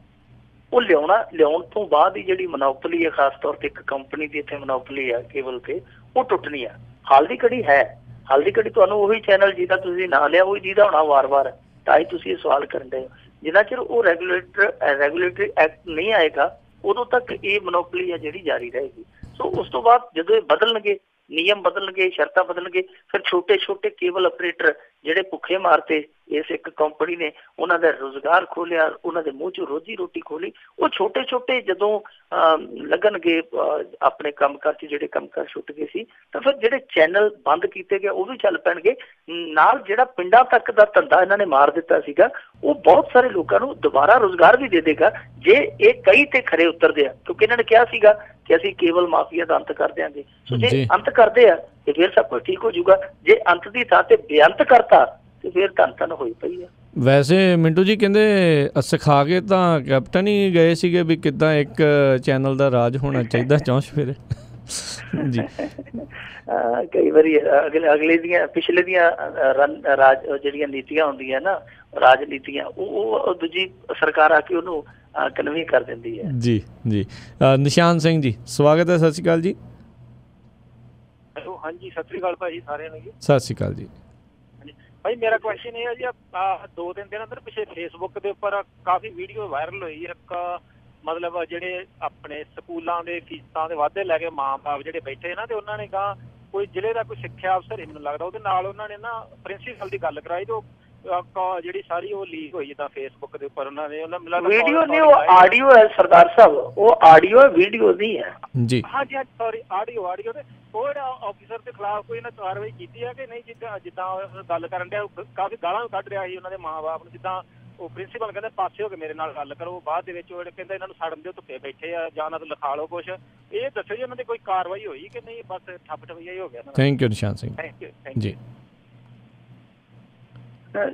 ਉਹ ਲਿਆਉਣ ਤੋਂ ਬਾਅਦ ਹੀ ਜਿਹੜੀ ਮਨੋਪਲੀ ਹੈ, ਖਾਸ ਤੌਰ ਤੇ ਇੱਕ ਕੰਪਨੀ ਦੀ ਇੱਥੇ ਮਨੋਪਲੀ ਹੈ ਕੇਬਲ ਤੇ, ਉਹ ਟੁੱਟਣੀ ਹੈ। ਹਾਲ ਦੀ ਘੜੀ ਤੁਹਾਨੂੰ ਉਹੀ ਚੈਨਲ ਜਿਹਦਾ ਤੁਸੀਂ ਨਾਂ ਲਿਆ ਉਹੀ ਜਿਹਦਾ ਹੋਣਾ ਵਾਰ-ਵਾਰ, ਤਾਂ ਹੀ ਤੁਸੀਂ ਇਹ ਸਵਾਲ ਕਰਨ ਦੇ ਹੋ। ਜਿੰਨਾ ਚਿਰ ਉਹ ਰੈਗੂਲੇਟਰੀ ਐਕਟ ਨਹੀਂ ਆਏਗਾ ਉਦੋਂ ਤੱਕ ਇਹ ਮਨੋਪਲੀ ਹੈ ਜਿਹੜੀ ਜਾਰੀ ਰਹੇਗੀ। ਸੋ ਉਸ ਤੋਂ ਬਾਅਦ ਜਦੋਂ ਇਹ ਬਦਲਣਗੇ, ਨਿਯਮ ਬਦਲਣਗੇ, ਸ਼ਰਤਾਂ ਬਦਲਣਗੇ, ਫਿਰ ਛੋਟੇ ਕੇਬਲ ਆਪਰੇਟਰ ਜਿਹੜੇ ਭੁੱਖੇ ਮਾਰਤੇ ਇਸ ਇੱਕ ਕੰਪਨੀ ਨੇ, ਉਹਨਾਂ ਦਾ ਰੁਜ਼ਗਾਰ ਖੋਲਿਆ, ਉਹਨਾਂ ਦੇ ਮੂੰਹ 'ਚ ਰੋਜੀ ਰੋਟੀ ਖੋਲੀ, ਉਹ ਛੋਟੇ ਜਦੋਂ ਲੱਗਣਗੇ ਆਪਣੇ ਕੰਮਕਾਰ 'ਚ, ਜਿਹੜੇ ਕੰਮਕਾਰ ਛੁੱਟ ਗਏ ਸੀ, ਤਾਂ ਫਿਰ ਜਿਹੜੇ ਚੈਨਲ ਬੰਦ ਕੀਤੇ ਗਏ ਉਹ ਵੀ ਚੱਲ ਪੈਣਗੇ ਨਾਲ। ਜਿਹੜਾ ਪਿੰਡਾਂ ਤੱਕ ਦਾ ਧੰਦਾ ਇਹਨਾਂ ਨੇ ਮਾਰ ਦਿੱਤਾ ਸੀਗਾ, ਉਹ ਬਹੁਤ ਸਾਰੇ ਲੋਕਾਂ ਨੂੰ ਦੁਬਾਰਾ ਰੁਜ਼ਗਾਰ ਵੀ ਦੇ ਦੇਗਾ ਜੇ ਇਹ ਕਈ ਤੇ ਖਰੇ ਉਤਰਦੇ ਆ, ਕਿਉਂਕਿ ਇਹਨਾਂ ਨੇ ਕਿਹਾ ਸੀਗਾ ਕਿ ਅਸੀਂ ਕੇਬਲ ਮਾਫੀਆ ਦਾ ਅੰਤ ਕਰ ਦਿਆਂਗੇ। ਸੋ ਜੇ ਅੰਤ ਕਰਦੇ ਆ ਤੇ ਫਿਰ ਸਭ ਕੁਝ ਠੀਕ ਹੋ ਜਾਊਗਾ, ਜੇ ਅੰਤ ਦੀ ਥਾਂ ਤੇ ਬੇਅੰਤ ਕਰਤਾ ਤੇ ਫਿਰ ਧੰਨ ਹੋਈ ਪਈ ਆ। ਵੈਸੇ ਮਿੰਟੂ ਜੀ ਕਹਿੰਦੇ ਸਿਖਾ ਕੇ ਤਾਂ ਕੈਪਟਨ ਹੀ ਗਏ ਸੀਗੇ ਵੀ ਕਿੱਦਾਂ ਇੱਕ ਚੈਨਲ ਦਾ ਰਾਜ ਹੋਣਾ ਚਾਹੀਦਾ ਚੌਂਸ਼ ਫਿਰ ਜੀ। ਕਈ ਵਾਰੀ ਅਗਲੇ ਦੀਆਂ ਪਿਛਲੇ ਦੀਆਂ ਰਾਜ ਜਿਹੜੀਆਂ ਨੀਤੀਆਂ ਹੁੰਦੀਆਂ ਨਾ, ਰਾਜਨੀਤੀਆਂ, ਉਹ ਦੂਜੀ ਸਰਕਾਰ ਆ ਕੇ ਉਹਨੂੰ ਕਨਵੀ ਕਰ ਦਿੰਦੀ ਹੈ। ਜੀ ਜੀ, ਨਿਸ਼ਾਨ ਸਿੰਘ ਜੀ, ਸਵਾਗਤ ਹੈ, ਸਤਿ ਸ਼੍ਰੀ ਅਕਾਲ ਜੀ। ਹੈਲੋ, ਹਾਂਜੀ ਸਤਿ ਸ਼੍ਰੀ ਅਕਾਲ ਭਾਜੀ ਸਾਰਿਆਂ ਨੂੰ ਜੀ। ਸਤਿ ਸ਼੍ਰੀ ਅਕਾਲ ਜੀ। ਭਾਈ ਮੇਰਾ ਕੁਐਸਚਨ ਇਹ ਹੈ ਜੀ, 2-3 ਦਿਨ ਅੰਦਰ ਪਿੱਛੇ ਫੇਸਬੁੱਕ ਦੇ ਉੱਪਰ ਕਾਫੀ ਵੀਡੀਓ ਵਾਇਰਲ ਹੋਈ, ਇੱਕ ਮਤਲਬ ਜਿਹੜੇ ਆਪਣੇ ਸਕੂਲਾਂ ਦੇ ਫੀਸਾਂ ਦੇ ਵਾਧੇ ਲੈ ਕੇ ਮਾਂ-ਬਾਪ ਜਿਹੜੇ ਬੈਠੇ ਨਾ, ਤੇ ਉਹਨਾਂ ਨੇ ਕਹਾ ਕੋਈ ਜ਼ਿਲ੍ਹੇ ਦਾ ਕੋਈ ਸਿੱਖਿਆ ਅਫਸਰ ਹੀ ਮੈਨੂੰ ਲੱਗਦਾ, ਉਹਦੇ ਨਾਲ ਉਹਨਾਂ ਨੇ ਨਾ ਪ੍ਰਿੰਸੀਪਲ ਦੀ ਗੱਲ ਕਰਾਈ, ਤੇ ਉਹ ਜਿਹੜੀ ਸਾਰੀ ਉਹ ਲੀਕ ਹੋਈ ਜਿੱਦਾਂ ਫੇਸਬੁੱਕ ਦੇ ਉੱਪਰ ਉਹਨਾਂ ਨੇ ਵੀਡੀਓ ਨਹੀਂ, ਉਹ ਆਡੀਓ ਹੈ ਸਰਦਾਰ ਸਾਹਿਬ, ਉਹ ਆਡੀਓ ਹੈ, ਵੀਡੀਓ ਨਹੀਂ ਹੈ ਜੀ। ਹਾਂਜੀ ਸੌਰੀ, ਆਡੀਓ ਤੇ ਉਹ ਜਿਹੜਾ ਆਫਿਸਰ ਦੇ ਖਿਲਾਫ ਕੋਈ ਇਹਨਾਂ ਕਾਰਵਾਈ ਕੀਤੀ ਹੈ ਕਿ ਨਹੀਂ? ਜਿੱਦਾਂ ਗੱਲ ਕਰਨ ਡਿਆ, ਕਾਫੀ ਗਾਲਾਂ ਕੱਢ ਰਿਹਾ ਸੀ ਉਹਨਾਂ ਦੇ ਮਾਂ-ਬਾਪ ਨੂੰ, ਜਿੱਦਾਂ ਉਹ ਪ੍ਰਿੰਸੀਪਲ ਕਹਿੰਦੇ ਪਾਸੇ ਹੋ ਕੇ ਮੇਰੇ ਨਾਲ ਗੱਲ ਕਰੋ, ਬਾਅਦ ਦੇ ਵਿੱਚ ਉਹ ਕਹਿੰਦਾ ਇਹਨਾਂ ਨੂੰ ਸੜਨ ਦਿਓ, ਧੁੱਪੇ ਬੈਠੇ ਆ, ਜਾਂ ਉਹਨਾਂ ਤੋਂ ਲਿਖਾ ਲਓ ਕੁਛ। ਇਹ ਦੱਸੋ ਜੀ ਉਹਨਾਂ ਦੀ ਕੋਈ ਕਾਰਵਾਈ ਹੋਈ ਕਿ ਨਹੀਂ, ਬਸ ਠੱਪ-ਠਪਈਆ ਹੀ ਹੋ ਗਿਆ? Thank you Nishan Singh ji.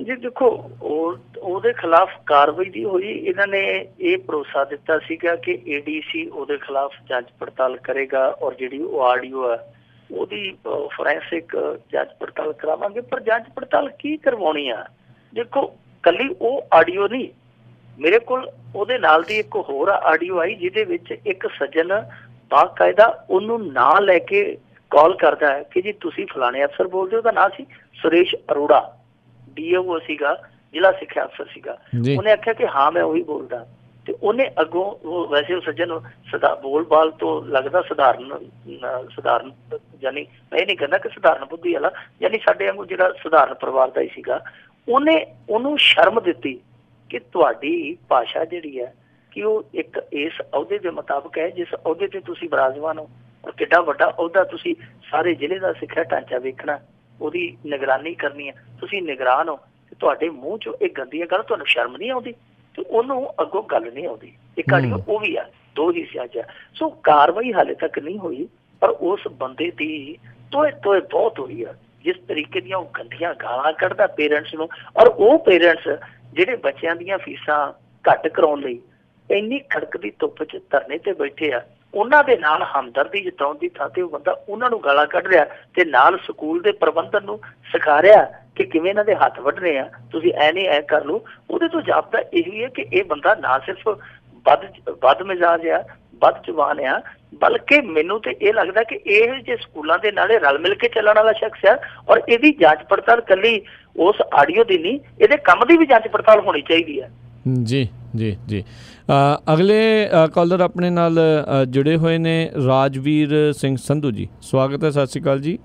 ਜੀ ਦੇਖੋ, ਉਹਦੇ ਖਿਲਾਫ ਕਾਰਵਾਈ ਦੀ ਹੋਈ, ਇਹਨਾਂ ਨੇ ਇਹ ਭਰੋਸਾ ਦਿੱਤਾ ਸੀਗਾ ਕਿ ADC ਉਹਦੇ ਖਿਲਾਫ ਜਾਂਚ ਪੜਤਾਲ ਕਰੇਗਾ, ਔਰ ਜਿਹੜੀ ਉਹ ਆਡੀਓ ਹੈ ਉਹਦੀ ਫੋਰੈਂਸਿਕ ਜਾਂਚ ਪੜਤਾਲ ਕਰਾਵਾਂਗੇ। ਪਰ ਜਾਂਚ ਪੜਤਾਲ ਕੀ ਕਰਵਾਉਣੀ ਆ? ਦੇਖੋ, ਕੱਲੀ ਉਹ ਆਡੀਓ ਨਹੀਂ, ਮੇਰੇ ਕੋਲ ਉਹਦੇ ਨਾਲ ਦੀ ਇੱਕ ਹੋਰ ਆਡੀਓ ਆਈ ਜਿਹਦੇ ਵਿੱਚ ਇੱਕ ਸੱਜਣ ਬਾਕਾਇਦਾ ਉਹਨੂੰ ਨਾਂ ਲੈ ਕੇ ਕਾਲ ਕਰਦਾ ਹੈ ਕਿ ਜੀ ਤੁਸੀਂ ਫਲਾਣੇ ਅਫਸਰ ਬੋਲਦੇ ਹੋ। ਉਹਦਾ ਨਾਂ ਸੀ ਸੁਰੇਸ਼ ਅਰੋੜਾ, DO ਸੀਗਾ, ਜ਼ਿਲ੍ਹਾ ਸਿੱਖਿਆ ਅਫਸਰ ਸੀਗਾ। ਉਹਨੇ ਆਖਿਆ ਕਿ ਹਾਂ ਮੈਂ ਉਹੀ ਬੋਲਦਾ, ਤੇ ਉਹਨੇ ਅੱਗੋਂ ਉਹ ਵੈਸੇ ਉਹ ਸੱਜਣ ਬੋਲ-ਬਾਲ ਤੋਂ ਲੱਗਦਾ ਸਧਾਰਨ ਯਾਨੀ ਮੈਂ ਇਹ ਨਹੀਂ ਕਹਿੰਦਾ ਕਿ ਸਧਾਰਨ ਬੁੱਧੀ ਵਾਲਾ, ਯਾਨੀ ਸਾਡੇ ਵਾਂਗੂ ਜਿਹੜਾ ਸਧਾਰਨ ਪਰਿਵਾਰ ਦਾ ਹੀ ਸੀਗਾ। ਉਹਨੂੰ ਸ਼ਰਮ ਦਿੱਤੀ ਕਿ ਤੁਹਾਡੀ ਭਾਸ਼ਾ ਜਿਹੜੀ ਹੈ ਕਿ ਉਹ ਇੱਕ ਇਸ ਅਹੁਦੇ ਦੇ ਮੁਤਾਬਕ ਹੈ ਜਿਸ ਅਹੁਦੇ ਤੇ ਤੁਸੀਂ ਵਿਰਾਜਮਾਨ ਹੋ, ਔਰ ਕਿੱਡਾ ਵੱਡਾ ਅਹੁਦਾ, ਤੁਸੀਂ ਸਾਰੇ ਜ਼ਿਲ੍ਹੇ ਦਾ ਸਿੱਖਿਆ ਢਾਂਚਾ ਵੇਖਣਾ, ਉਹਦੀ ਨਿਗਰਾਨੀ ਕਰਨੀ ਹੈ, ਤੁਸੀਂ ਨਿਗਰਾਨ ਹੋ ਤੇ ਤੁਹਾਡੇ ਮੂੰਹ ਚੋਂ ਇਹ ਗੰਦੀਆਂ ਗੱਲ, ਤੁਹਾਨੂੰ ਸ਼ਰਮ ਨਹੀਂ ਆਉਂਦੀ ਤੇ ਉਹਨੂੰ ਅੱਗੋਂ ਗੱਲ ਨਹੀਂ ਆਉਂਦੀ। ਇੱਕ ਆੜੀ ਉਹ ਵੀ ਆ, ਦੋ ਹਿੱਸਿਆਂ 'ਚ। ਸੋ ਕਾਰਵਾਈ ਹਾਲੇ ਤੱਕ ਨਹੀਂ ਹੋਈ, ਪਰ ਉਸ ਬੰਦੇ ਦੀ ਤੋਏ ਬਹੁਤ ਹੋਈ ਆ, ਜਿਸ ਤਰੀਕੇ ਦੀਆਂ ਉਹ ਗੰਦੀਆਂ ਗਾਲਾਂ ਕੱਢਦਾ ਪੇਰੈਂਟਸ ਨੂੰ। ਔਰ ਉਹ ਪੇਰੈਂਟਸ ਜਿਹੜੇ ਬੱਚਿਆਂ ਦੀਆਂ ਫੀਸਾਂ ਘੱਟ ਕਰਾਉਣ ਲਈ ਇੰਨੀ ਖੜਕਦੀ ਧੁੱਪ 'ਚ ਧਰਨੇ ਤੇ ਬੈਠੇ ਆ, ਉਹਨਾਂ ਦੇ ਨਾਲ ਹਮਦਰਦੀ ਜਤਾਉਣ ਦੀ ਥਾਂ ਤੇ ਉਹ ਬੰਦਾ ਉਹਨਾਂ ਨੂੰ ਗਾਲਾਂ ਕੱਢ ਰਿਹਾ ਤੇ ਨਾਲ ਸਕੂਲ ਦੇ ਪ੍ਰਬੰਧਨ ਨੂੰ ਸਿਖਾ ਰਿਹਾ ਕਿ ਕਿਵੇਂ ਇਹਨਾਂ ਦੇ ਹੱਥ ਵੱਢਣੇ ਆ, ਤੁਸੀਂ ਐ ਨਹੀਂ ਐ ਕਰ ਲਓ। ਉਹਦੇ ਤੋਂ ਜਾਪਦਾ ਇਹੀ ਹੈ ਕਿ ਇਹ ਬੰਦਾ ਨਾ ਸਿਰਫ ਬਦ ਮਿਜ਼ਾਜ ਆ, ਬਦ ਜ਼ੁਬਾਨ ਆ, ਬਲਕਿ ਮੈਨੂੰ ਤੇ ਇਹ ਲੱਗਦਾ ਕਿ ਇਹ ਜੇ ਸਕੂਲਾਂ ਦੇ ਨਾਲੇ ਰਲ ਮਿਲ ਕੇ ਚੱਲਣ ਵਾਲਾ ਸ਼ਖਸ ਆ। ਔਰ ਇਹਦੀ ਜਾਂਚ ਪੜਤਾਲ ਕੱਲੀ ਉਸ ਆਡੀਓ ਦੀ ਨਹੀਂ, ਇਹਦੇ ਕੰਮ ਦੀ ਵੀ ਜਾਂਚ ਪੜਤਾਲ ਹੋਣੀ ਚਾਹੀਦੀ ਹੈ। ਜੀ ਜੀ ਜੀ। ਅਗਲੇ ਕਾਲਰ ਆਪਣੇ ਨਾਲ ਜੁੜੇ ਹੋਏ ਨੇ ਰਾਜਵੀਰ ਸਿੰਘ ਸੰਧੂ ਜੀ, ਸਵਾਗਤ ਹੈ। ਸਤਿ ਸ਼੍ਰੀ ਅਕਾਲ ਜੀ।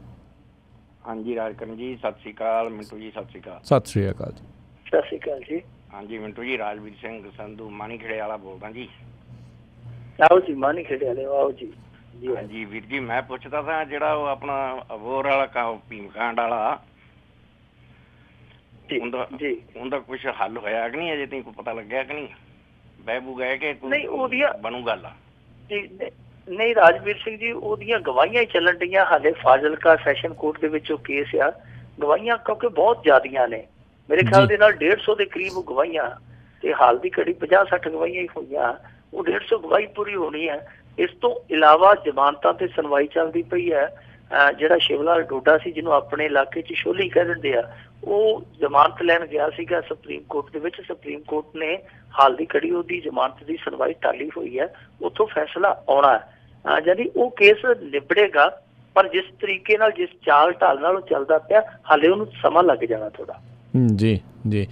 ਹਾਂਜੀ ਰਾਜਕਰਨ ਜੀ, ਸਤਿ ਸ਼੍ਰੀ ਅਕਾਲ। ਮਿੰਟੂ ਜੀ ਸਤਿ ਸ਼੍ਰੀ ਅਕਾਲ। ਸਤਿ ਸ਼੍ਰੀ ਅਕਾਲ ਜੀ। ਸਤਿ ਸ਼੍ਰੀ ਅਕਾਲ ਜੀ। ਹਾਂਜੀ ਮਿੰਟੂ ਜੀ, ਰਾਜਵੀਰ ਸਿੰਘ ਸੰਧੂ ਮਾਣੀਖੇੜੇ ਵਾਲਾ ਬੋਲਦਾ ਜੀ। ਆਓ ਜੀ, ਮਾਣੀਖੇੜੇ ਵਾਲੇ ਆਓ ਜੀ। ਹਾਂਜੀ ਵੀਰ ਜੀ, ਮੈਂ ਪੁੱਛਦਾ था ਜਿਹੜਾ ਉਹ ਆਪਣਾ ਅਬੋਹਰ ਵਾਲਾ ਭੀਮਕਾਂਡ ਵਾਲਾ, ਉਹਦਾ ਕੁਛ ਹੱਲ ਹੋਇਆ ਕਿ ਨਹੀਂ ਅਜੇ ਤੱਕ, ਪਤਾ ਲੱਗਿਆ ਕਿ ਨਹੀਂ? ਬਹਿਬੂ ਗਏ ਕਿ ਨਹੀਂ? ਉਹਦੀਆਂ ਬਣੂ ਗੱਲ ਨਹੀਂ ਰਾਜਵੀਰ ਸਿੰਘ ਜੀ, ਉਹਦੀਆਂ ਗਵਾਹੀਆਂ ਹੀ ਚੱਲਣ ਡੀਆਂ ਹਾਲੇ। ਫਾਜ਼ਿਲਕਾ ਸੈਸ਼ਨ ਕੋਰਟ ਦੇ ਵਿੱਚ ਉਹ ਕੇਸ ਆ, ਗਵਾਹੀਆਂ ਕਿਉਂਕਿ ਬਹੁਤ ਜ਼ਿਆਦੀਆਂ ਨੇ, ਮੇਰੇ ਖਿਆਲ ਦੇ ਨਾਲ 150 ਦੇ ਕਰੀਬ ਗਵਾਹੀਆਂ, ਤੇ ਹਾਲ ਦੀ ਘੜੀ 50-60 ਗਵਾਹੀਆਂ ਹੀ ਹੋਈਆਂ। ਉਹ 150 ਗਵਾਹੀ ਪੂਰੀ ਹੋਣੀ ਹੈ। ਇਸ ਤੋਂ ਇਲਾਵਾ ਜ਼ਮਾਨਤਾਂ ਤੇ ਸੁਣਵਾਈ ਚੱਲਦੀ ਪਈ ਹੈ। ਜਿਹੜਾ ਸ਼ਿਵਲਾਲ ਡੋਡਾ ਸੀ, ਜਿਹਨੂੰ ਆਪਣੇ ਇਲਾਕੇ 'ਚ ਸ਼ੋਲੀ ਕਹਿ ਦਿੰਦੇ ਆ, ਉਹ ਜ਼ਮਾਨਤ ਲੈਣ ਗਿਆ ਸੀਗਾ ਸੁਪਰੀਮ ਕੋਰਟ ਦੇ ਵਿੱਚ। ਸੁਪਰੀਮ ਕੋਰਟ ਨੇ ਹਾਲ ਦੀ ਘੜੀ ਉਹਦੀ ਜ਼ਮਾਨਤ ਦੀ ਸੁਣਵਾਈ ਟਾਲੀ ਹੋਈ ਹੈ, ਉੱਥੋਂ ਫੈਸਲਾ ਆਉਣਾ ਹੈ। ਯਾਨੀ ਉਹ ਕੇਸ ਨਿਬੜੇਗਾ, ਪਰ ਜਿਸ ਤਰੀਕੇ ਨਾਲ, ਜਿਸ ਚਾਲ ਢਾਲ ਨਾਲ ਉਹ ਚੱਲਦਾ ਪਿਆ, ਹਾਲੇ ਉਹਨੂੰ ਸਮਾਂ ਲੱਗ ਜਾਣਾ ਥੋੜਾ। ਜੀ ਜੀ।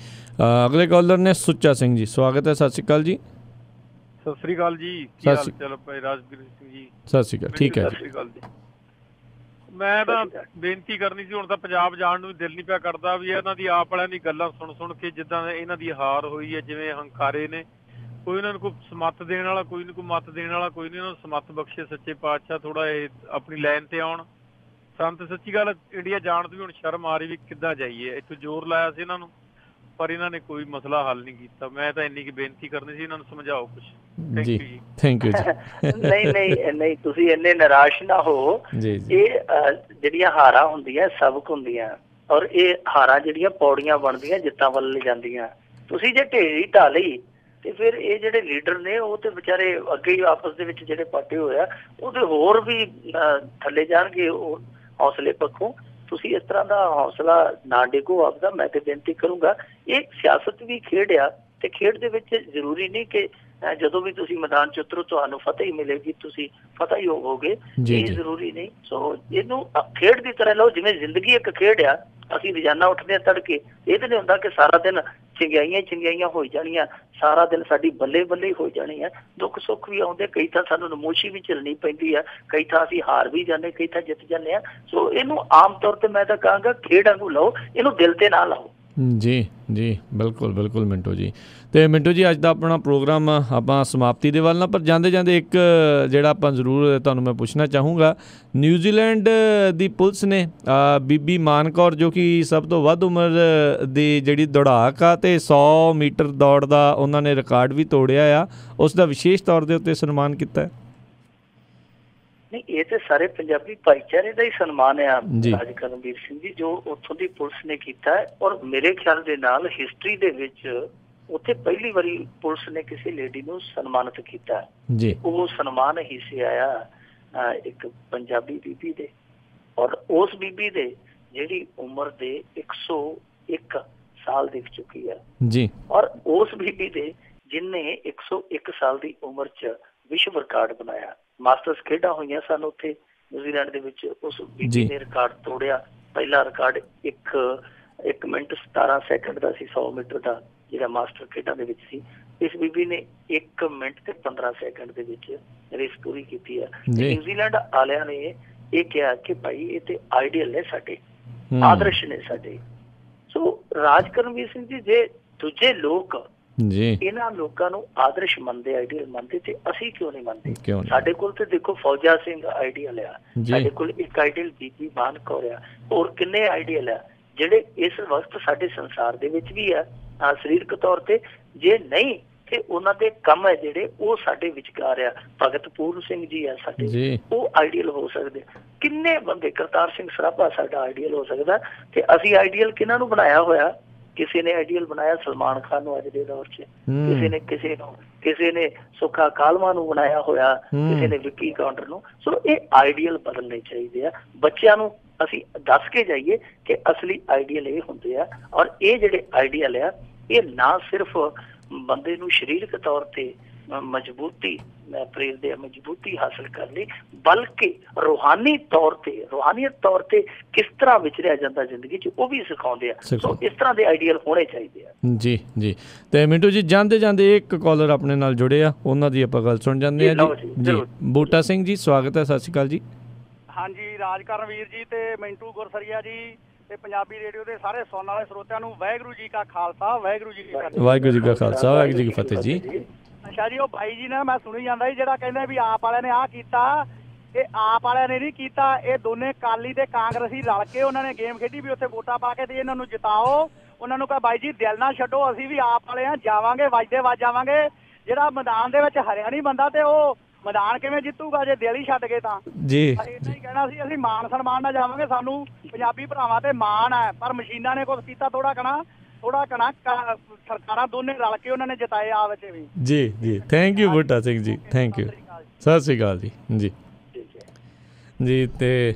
ਅਗਲੇ ਕਾਲਰ ਨੇ ਸੁੱਚਾ ਸਿੰਘ ਜੀ, ਸਵਾਗਤ ਹੈ। ਸਤਿ ਸ਼੍ਰੀ ਅਕਾਲ ਜੀ। ਸਤਿ ਸ੍ਰੀ ਅਕਾਲ ਜੀ। ਕੀ ਹਾਲ ਚਾਲ ਭਾਈ ਰਾਜਵੀਰ ਸਿੰਘ ਜੀ? ਸਤਿ ਸ੍ਰੀ ਅਕਾਲ। ਠੀਕ ਹੈ। ਸਤਿ ਸ੍ਰੀ ਅਕਾਲ ਜੀ। ਮੈਂ ਤਾਂ ਬੇਨਤੀ ਕਰਨੀ ਸੀ, ਹੁਣ ਤਾਂ ਪੰਜਾਬ ਜਾਣ ਨੂੰ ਵੀ ਦਿਲ ਨਹੀਂ ਪਿਆ ਕਰਦਾ ਵੀ ਇਹਨਾਂ ਦੀ ਆਪ ਵਾਲਿਆਂ ਦੀ ਗੱਲਾਂ ਸੁਣ ਕੇ, ਜਿੱਦਾਂ ਇਹਨਾਂ ਦੀ ਹਾਰ ਹੋਈ ਹੈ, ਜਿਵੇਂ ਹੰਕਾਰੇ ਨੇ, ਕੋਈ ਇਹਨਾਂ ਨੂੰ ਕੋਈ ਸਮੱਤ ਦੇਣ ਵਾਲਾ, ਕੋਈ ਨਹੀਂ ਕੋਈ ਮੱਤ ਦੇਣ ਵਾਲਾ, ਕੋਈ ਨਹੀਂ। ਇਹਨਾਂ ਨੂੰ ਸਮੱਤ ਬਖਸ਼ੇ ਸੱਚੇ ਪਾਤਸ਼ਾਹ, ਥੋੜਾ ਇਹ ਆਪਣੀ ਲਾਈਨ ਤੇ ਆਉਣ। ਸਾਨੂੰ ਤਾਂ ਸੱਚੀ ਗੱਲ ਇੰਡੀਆ ਜਾਣ ਤੋਂ ਵੀ ਹੁਣ ਸ਼ਰਮ ਆ ਰਹੀ ਵੀ ਕਿੱਦਾਂ ਜਾਈਏ। ਇੱਥੋਂ ਜ਼ੋਰ ਲਾਇਆ ਸੀ ਇਹਨਾਂ ਨੂੰ, ਪਰ ਇਹਨਾਂ ਨੇ ਕੋਈ ਮਸਲਾ ਹੱਲ ਨਹੀਂ ਕੀਤਾ। ਮੈਂ ਤਾਂ ਇੰਨੀ ਕੀ ਬੇਨਤੀ ਕਰਨੀ ਸੀ, ਇਹਨਾਂ ਨੂੰ ਸਮਝਾਓ ਕੁਛ। ਜੀ ਥੈਂਕ ਯੂ ਜੀ। ਨਹੀਂ ਤੁਸੀਂ ਇੰਨੇ ਨਿਰਾਸ਼ ਨਾ ਹੋ। ਇਹ ਜਿਹੜੀਆਂ ਹਾਰਾਂ ਹੁੰਦੀਆਂ ਸਬਕ ਹੁੰਦੀਆਂ, ਔਰ ਇਹ ਹਾਰਾਂ ਜਿਹੜੀਆਂ ਪੌੜੀਆਂ ਬਣਦੀਆਂ ਜਿੱਤਾਂ ਵੱਲ ਲੈ ਜਾਂਦੀਆਂ। ਤੁਸੀਂ ਜੇ ਢੇਰੀ ਢਾ ਲਈ ਤੇ ਫਿਰ ਇਹ ਜਿਹੜੇ ਲੀਡਰ ਨੇ ਉਹ ਤੇ ਵਿਚਾਰੇ ਅੱਗੇ ਹੀ ਆਪਸ ਦੇ ਵਿੱਚ ਜਿਹੜੇ ਪਾਟੇ ਹੋਇਆ ਉਹਦੇ ਹੋਰ ਵੀ ਥੱਲੇ ਜਾਣਗੇ ਉਹ ਹੌਸਲੇ ਪੱਖੋਂ। ਤੁਸੀਂ ਇਸ ਤਰ੍ਹਾਂ ਦਾ ਹੌਸਲਾ ਨਾ ਡਿੱਗੋ ਆਪਦਾ। ਮੈਂ ਤੇ ਬੇਨਤੀ ਕਰੂੰਗਾ, ਇਹ ਸਿਆਸਤ ਵੀ ਖੇਡ ਆ, ਤੇ ਖੇਡ ਦੇ ਵਿੱਚ ਜ਼ਰੂਰੀ ਨਹੀਂ ਕਿ ਜਦੋਂ ਵੀ ਤੁਸੀਂ ਮੈਦਾਨ ਚ ਉਤਰੋ ਤੁਹਾਨੂੰ ਫਤਿਹ ਹੀ ਮਿਲੇਗੀ, ਤੁਸੀਂ ਫਤਿਹ ਹੀ ਹੋਵੋਗੇ, ਇਹ ਜ਼ਰੂਰੀ ਨਹੀਂ। ਸੋ ਇਹਨੂੰ ਖੇਡ ਦੀ ਤਰ੍ਹਾਂ ਲਓ, ਜਿਵੇਂ ਜ਼ਿੰਦਗੀ ਇੱਕ ਖੇਡ ਆ। ਅਸੀਂ ਰੋਜ਼ਾਨਾ ਉੱਠਦੇ ਹਾਂ ਤੜਕੇ, ਇਹ ਤਾਂ ਨਹੀਂ ਹੁੰਦਾ ਕਿ ਸਾਰਾ ਦਿਨ ਚੰਗਿਆਈਆਂ ਹੋਈ ਜਾਣੀਆਂ, ਸਾਰਾ ਦਿਨ ਸਾਡੀ ਬੱਲੇ ਬੱਲੇ ਹੋ ਜਾਣੀ ਹੈ। ਦੁੱਖ ਸੁੱਖ ਵੀ ਆਉਂਦੇ, ਕਈ ਤਾਂ ਸਾਨੂੰ ਨਮੋਸ਼ੀ ਵੀ ਝੱਲਣੀ ਪੈਂਦੀ ਹੈ, ਕਈ ਤਾਂ ਅਸੀਂ ਹਾਰ ਵੀ ਜਾਂਦੇ, ਕਈ ਤਾਂ ਜਿੱਤ ਜਾਂਦੇ ਹਾਂ। ਸੋ ਇਹਨੂੰ ਆਮ ਤੌਰ ਤੇ ਮੈਂ ਤਾਂ ਕਹਾਂਗਾ ਖੇਡ ਵਾਂਗੂ ਲਓ, ਇਹਨੂੰ ਦਿਲ ਤੇ ਨਾ ਲਾਓ। ਜੀ ਜੀ ਬਿਲਕੁਲ ਮਿੰਟੂ ਜੀ। ਅਤੇ ਮਿੰਟੂ ਜੀ, ਅੱਜ ਦਾ ਆਪਣਾ ਪ੍ਰੋਗਰਾਮ ਆਪਾਂ ਸਮਾਪਤੀ ਦੇ ਵੱਲ ਨਾਲ, ਪਰ ਜਾਂਦੇ ਇੱਕ ਜਿਹੜਾ ਆਪਾਂ ਜ਼ਰੂਰ ਤੁਹਾਨੂੰ ਮੈਂ ਪੁੱਛਣਾ ਚਾਹੂੰਗਾ। ਨਿਊਜ਼ੀਲੈਂਡ ਦੀ ਪੁਲਿਸ ਨੇ ਬੀਬੀ ਮਾਨ ਕੌਰ, ਜੋ ਕਿ ਸਭ ਤੋਂ ਵੱਧ ਉਮਰ ਦੀ ਜਿਹੜੀ ਦੌੜਾਕ ਆ ਅਤੇ 100 ਮੀਟਰ ਦੌੜ ਦਾ ਉਹਨਾਂ ਨੇ ਰਿਕਾਰਡ ਵੀ ਤੋੜਿਆ ਆ, ਉਸ ਦਾ ਵਿਸ਼ੇਸ਼ ਤੌਰ ਦੇ ਉੱਤੇ ਸਨਮਾਨ ਕੀਤਾ। ਨਹੀਂ, ਇਹ ਤੇ ਸਾਰੇ ਪੰਜਾਬੀ ਭਾਈਚਾਰੇ ਦਾ ਹੀ ਸਨਮਾਨ ਆ ਰਾਜ ਕਰਨਵੀਰ ਸਿੰਘ ਜੀ, ਜੋ ਉੱਥੋਂ ਦੀ ਪੁਲਿਸ ਨੇ ਕੀਤਾ। ਔਰ ਮੇਰੇ ਖਿਆਲ ਦੇ ਨਾਲ ਹਿਸਟਰੀ ਦੇ ਵਿੱਚ ਉੱਥੇ ਪਹਿਲੀ ਵਾਰੀ ਪੁਲਿਸ ਨੇ ਕਿਸੇ ਲੇਡੀ ਨੂੰ ਸਨਮਾਨਿਤ ਕੀਤਾ। ਉਹ ਸਨਮਾਨ ਹੀ ਸੀ ਆਇਆ ਇੱਕ ਪੰਜਾਬੀ ਬੀਬੀ ਦੇ, ਔਰ ਉਸ ਬੀਬੀ ਦੇ ਜਿਹੜੀ ਉਮਰ ਦੇ 101 ਸਾਲ ਦਿਖ ਚੁੱਕੀ ਹੈ ਜੀ, ਔਰ ਉਸ ਬੀਬੀ ਦੇ ਜਿਹਨੇ 101 ਸਾਲ ਦੀ ਉਮਰ 'ਚ ਵਿਸ਼ਵ ਰਿਕਾਰਡ ਬਣਾਇਆ। ਮਾਸਟਰਸ ਖੇਡਾਂ ਹੋਈਆਂ ਸਨ ਉੱਥੇ ਨਿਊਜ਼ੀਲੈਂਡ ਦੇ ਵਿੱਚ, ਉਸ ਬੀਬੀ ਨੇ ਰਿਕਾਰਡ ਤੋੜਿਆ। ਪਹਿਲਾ ਰਿਕਾਰਡ 1 ਮਿੰਟ 17 ਸੈਕਿੰਡ ਦਾ ਸੀ 100 ਮੀਟਰ ਦਾ, ਜਿਹੜਾ ਮਾਸਟਰ ਖੇਡਾਂ ਦੇ ਵਿੱਚ ਸੀ। ਇਸ ਬੀਬੀ ਨੇ 1 ਮਿੰਟ ਤੇ 15 ਸੈਕਿੰਡ ਦੇ ਵਿੱਚ ਰੇਸ ਪੂਰੀ ਕੀਤੀ ਹੈ। ਨਿਊਜ਼ੀਲੈਂਡ ਵਾਲਿਆਂ ਨੇ ਇਹ ਕਿਹਾ ਕਿ ਭਾਈ ਇਹ ਤੇ ਆਈਡੀਅਲ ਨੇ ਸਾਡੇ, ਆਦਰਸ਼ ਨੇ ਸਾਡੇ। ਸੋ ਰਾਜ ਕਰਨਵੀਰ ਸਿੰਘ ਜੀ, ਜੇ ਦੂਜੇ ਲੋਕ ਜੀ ਇਹਨਾਂ ਲੋਕਾਂ ਨੂੰ ਆਦਰਸ਼ ਮੰਨਦੇ, ਆਈਡੀਅਲ ਮੰਨਦੇ, ਤੇ ਅਸੀਂ ਕਿਉਂ ਨਹੀਂ ਮੰਨਦੇ? ਸਾਡੇ ਕੋਲ ਤੇ ਦੇਖੋ ਫੌਜਾ ਸਿੰਘ ਆਈਡੀਅਲ ਆ, ਸਾਡੇ ਕੋਲ ਇੱਕ ਆਈਡੀਅਲ ਬੀਬੀ ਮਾਨ ਕੌਰ ਆ, ਹੋਰ ਕਿੰਨੇ ਆਈਡੀਅਲ ਆ ਜਿਹੜੇ ਇਸ ਵਕਤ ਸਾਡੇ ਸੰਸਾਰ ਦੇ ਵਿੱਚ ਵੀ ਆ ਸਰੀਰਕ ਤੌਰ ਤੇ। ਜੇ ਨਹੀਂ ਤੇ ਉਹਨਾਂ ਦੇ ਕੰਮ ਹੈ ਜਿਹੜੇ ਉਹ ਸਾਡੇ ਵਿਚਕਾਰ ਆ। ਭਗਤ ਪੂਰਨ ਸਿੰਘ ਜੀ ਆ ਸਾਡੇ, ਉਹ ਆਈਡੀਅਲ ਹੋ ਸਕਦੇ। ਕਿੰਨੇ ਬੰਦੇ, ਕਰਤਾਰ ਸਿੰਘ ਸਰਾਭਾ ਸਾਡਾ ਆਈਡੀਅਲ ਹੋ ਸਕਦਾ। ਤੇ ਅਸੀਂ ਆਈਡੀਅਲ ਕਿਹਨਾਂ ਨੂੰ ਬਣਾਇਆ ਹੋਇਆ? ਕਿਸੇ ਨੇ ਆਈਡੀਅਲ ਬਣਾਇਆ ਸਲਮਾਨ ਖਾਨ ਨੂੰ ਅੱਜ ਦੇ ਦੌਰ 'ਚ, ਕਿਸੇ ਨੇ ਸੁੱਖਾ ਕਾਲਮਾ ਨੂੰ ਬਣਾਇਆ ਹੋਇਆ, ਕਿਸੇ ਨੇ ਵਿੱਕੀ ਕਾਉਂਟਰ ਨੂੰ। ਸੋ ਇਹ ਆਈਡੀਅਲ ਬਦਲਣੇ ਚਾਹੀਦੇ ਆ। ਬੱਚਿਆਂ ਨੂੰ ਅਸੀਂ ਦੱਸ ਕੇ ਜਾਈਏ ਕਿ ਅਸਲੀ ਆਈਡੀਅਲ ਇਹ ਹੁੰਦੇ ਆ, ਔਰ ਇਹ ਜਿਹੜੇ ਆਈਡੀਅਲ ਆ ਇਹ ਨਾ ਸਿਰਫ ਬੰਦੇ ਨੂੰ ਸਰੀਰਕ ਤੌਰ ਤੇ ਮਜ਼ਬੂਤੀ ਮਜ਼ਬੂਤੀ ਹਾਸਲ ਕਰਨ ਲਈ, ਬਲਕਿ ਰੂਹਾਨੀਅਤ ਤੌਰ ਤੇ ਕਿਸ ਤਰ੍ਹਾਂ ਵਿਚਰਿਆ ਜਾਂਦਾ ਜ਼ਿੰਦਗੀ 'ਚ ਉਹ ਵੀ ਸਿਖਾਉਂਦੇ ਆ। ਸੋ ਇਸ ਤਰ੍ਹਾਂ ਦੇ ਆਈਡੀਅਲ ਹੋਣੇ ਚਾਹੀਦੇ ਆ। ਜੀ ਜੀ। ਤੇ ਮਿੰਟੂ ਜੀ, ਜਾਂਦੇ ਜਾਂਦੇ ਇੱਕ ਕਾਲਰ ਆਪਣੇ ਨਾਲ ਜੁੜੇ ਆ, ਉਹਨਾਂ ਦੀ ਆਪਾਂ ਗੱਲ ਸੁਣ ਜਾਂਦੇ ਆ ਜੀ। ਬੂਟਾ ਸਿੰਘ ਜੀ, ਸਵਾਗਤ ਹੈ, ਸਤਿ ਸ਼੍ਰੀ ਅਕਾਲ ਜੀ। ਹਾਂਜੀ, ਰਾਜ ਕਰਨਵੀਰ ਜੀ ਤੇ ਮਿੰਟੂ ਗੁਰਸਰੀਆ ਜੀ ਤੇ ਪੰਜਾਬੀ ਰੇਡੀਓ ਦੇ ਸਾਰੇ ਸੁਣਨ ਵਾਲੇ ਸਰੋਤਿਆਂ ਨੂੰ ਵਾਹਿਗੁਰੂ ਜੀ ਕਾ ਖਾਲਸਾ, ਵਾਹਿਗੁਰੂ ਜੀ ਕੀ ਫਤਿਹ। ਵਾਹਿਗੁਰੂ ਜੀ ਕਾ ਖਾਲਸਾ, ਵਾਹਿਗੁਰੂ ਜੀ ਕੀ ਫਤਿਹ ਜੀ। ਅੱਛਾ ਜੀ, ਉਹ ਬਾਈ ਜੀ ਨੇ ਮੈਂ ਸੁਣੀ ਜਾਂਦਾ ਜੀ ਜਿਹੜਾ ਕਹਿੰਦੇ ਵੀ ਆਪ ਵਾਲਿਆਂ ਨੇ ਆਹ ਕੀਤਾ, ਇਹ ਆਪ ਵਾਲਿਆਂ ਨੇ ਨਹੀਂ ਕੀਤਾ, ਇਹ ਦੋਨੇ ਅਕਾਲੀ ਤੇ ਕਾਂਗਰਸੀ ਰਲ ਕੇ ਉਹਨਾਂ ਨੇ ਗੇਮ ਖੇਡੀ ਵੀ ਉੱਥੇ ਵੋਟਾਂ ਪਾ ਕੇ ਤੇ ਇਹਨਾਂ ਨੂੰ ਜਿਤਾਓ। ਉਹਨਾਂ ਨੂੰ ਕਹਾ ਬਾਈ ਜੀ ਦਿਲ ਨਾ ਛੱਡੋ, ਅਸੀਂ ਵੀ ਆਪ ਵਾਲੇ ਆ, ਜਾਵਾਂਗੇ ਵੱਜਦੇ ਵੱਜ ਜਾਵਾਂਗੇ। ਜਿਹੜਾ ਮੈਦਾਨ ਦੇ ਵਿੱਚ ਹਰਿਆ ਨਹੀਂ ਬੰਦਾ ਤੇ ਉਹ ਮੈਦਾਨ ਕਿਵੇਂ ਜਿੱਤੂਗਾ ਜੇ ਦਿਲ ਹੀ ਛੱਡ ਗਏ ਤਾਂ ਜੀ। ਇਹਨਾਂ ਹੀ ਕਹਿਣਾ ਸੀ, ਅਸੀਂ ਮਾਨ ਸਨਮਾਨ ਨਾਲ ਜਾਵਾਂਗੇ, ਸਾਨੂੰ ਪੰਜਾਬੀ ਭਰਾਵਾਂ ਤੇ ਮਾਣ ਹੈ। ਪਰ ਮਸ਼ੀਨਾਂ ਨੇ ਕੁਝ ਕੀਤਾ ਥੋੜਾ ਕਣਾ ਸਰਕਾਰਾਂ ਦੋਨੇ ਰਲ ਕੇ ਉਹਨਾਂ ਨੇ ਜਿਤਾਏ ਆ ਵਿੱਚ ਵੀ। ਜੀ ਜੀ, thank you Buta Singh ji, thank you, ਸਤਿ ਸ਼੍ਰੀ ਅਕਾਲ ਜੀ। ਜੀ ਜੀ। ਤੇ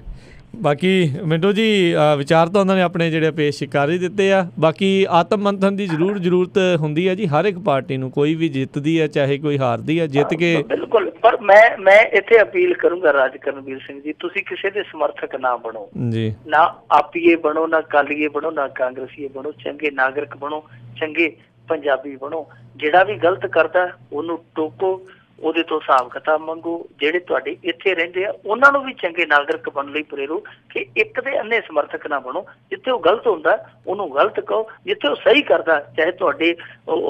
ਬਾਕੀ ਮਿੰਟੂ ਜੀ ਵਿਚਾਰ ਤਾਂ ਉਹਨਾਂ ਨੇ ਆਪਣੇ ਜਿਹੜੇ ਪੇਸ਼ ਕਰ ਹੀ ਦਿੱਤੇ ਆ। ਬਾਕੀ ਆਤਮ ਮੰਥਨ ਦੀ ਜ਼ਰੂਰਤ ਹੁੰਦੀ ਹੈ ਜੀ ਹਰ ਇੱਕ ਪਾਰਟੀ ਨੂੰ, ਕੋਈ ਵੀ ਜਿੱਤਦੀ ਹੈ ਚਾਹੇ ਕੋਈ ਹਾਰਦੀ ਹੈ, ਜਿੱਤ ਕੇ ਬਿਲਕੁਲ। ਪਰ ਮੈਂ ਇੱਥੇ ਅਪੀਲ ਕਰੂੰਗਾ ਰਾਜ ਕਰਨਵੀਰ ਸਿੰਘ ਜੀ, ਤੁਸੀਂ ਕਿਸੇ ਦੇ ਸਮਰਥਕ ਨਾ ਬਣੋ ਜੀ, ਨਾ ਆਪੀਏ ਬਣੋ, ਨਾ ਕਾਲੀਏ ਬਣੋ, ਨਾ ਕਾਂਗਰਸੀਏ ਬਣੋ। ਚੰਗੇ ਨਾਗਰਿਕ ਬਣੋ, ਚੰਗੇ ਪੰਜਾਬੀ ਬਣੋ। ਜਿਹੜਾ ਵੀ ਗਲਤ ਕਰਦਾ ਉਹਨੂੰ ਟੋਕੋ, ਉਹਦੇ ਤੋਂ ਹਿਸਾਬ ਕਿਤਾਬ ਮੰਗੋ। ਜਿਹੜੇ ਤੁਹਾਡੇ ਇੱਥੇ ਰਹਿੰਦੇ ਆ ਉਹਨਾਂ ਨੂੰ ਵੀ ਚੰਗੇ ਨਾਗਰਿਕ ਬਣਨ ਲਈ ਪ੍ਰੇਰੋ ਕਿ ਇੱਕ ਦੇ ਅੰਨੇ ਸਮਰਥਕ ਨਾ ਬਣੋ। ਜਿੱਥੇ ਉਹ ਗਲਤ ਹੁੰਦਾ ਉਹਨੂੰ ਗਲਤ ਕਹੋ, ਜਿੱਥੇ ਉਹ ਸਹੀ ਕਰਦਾ, ਚਾਹੇ ਤੁਹਾਡੇ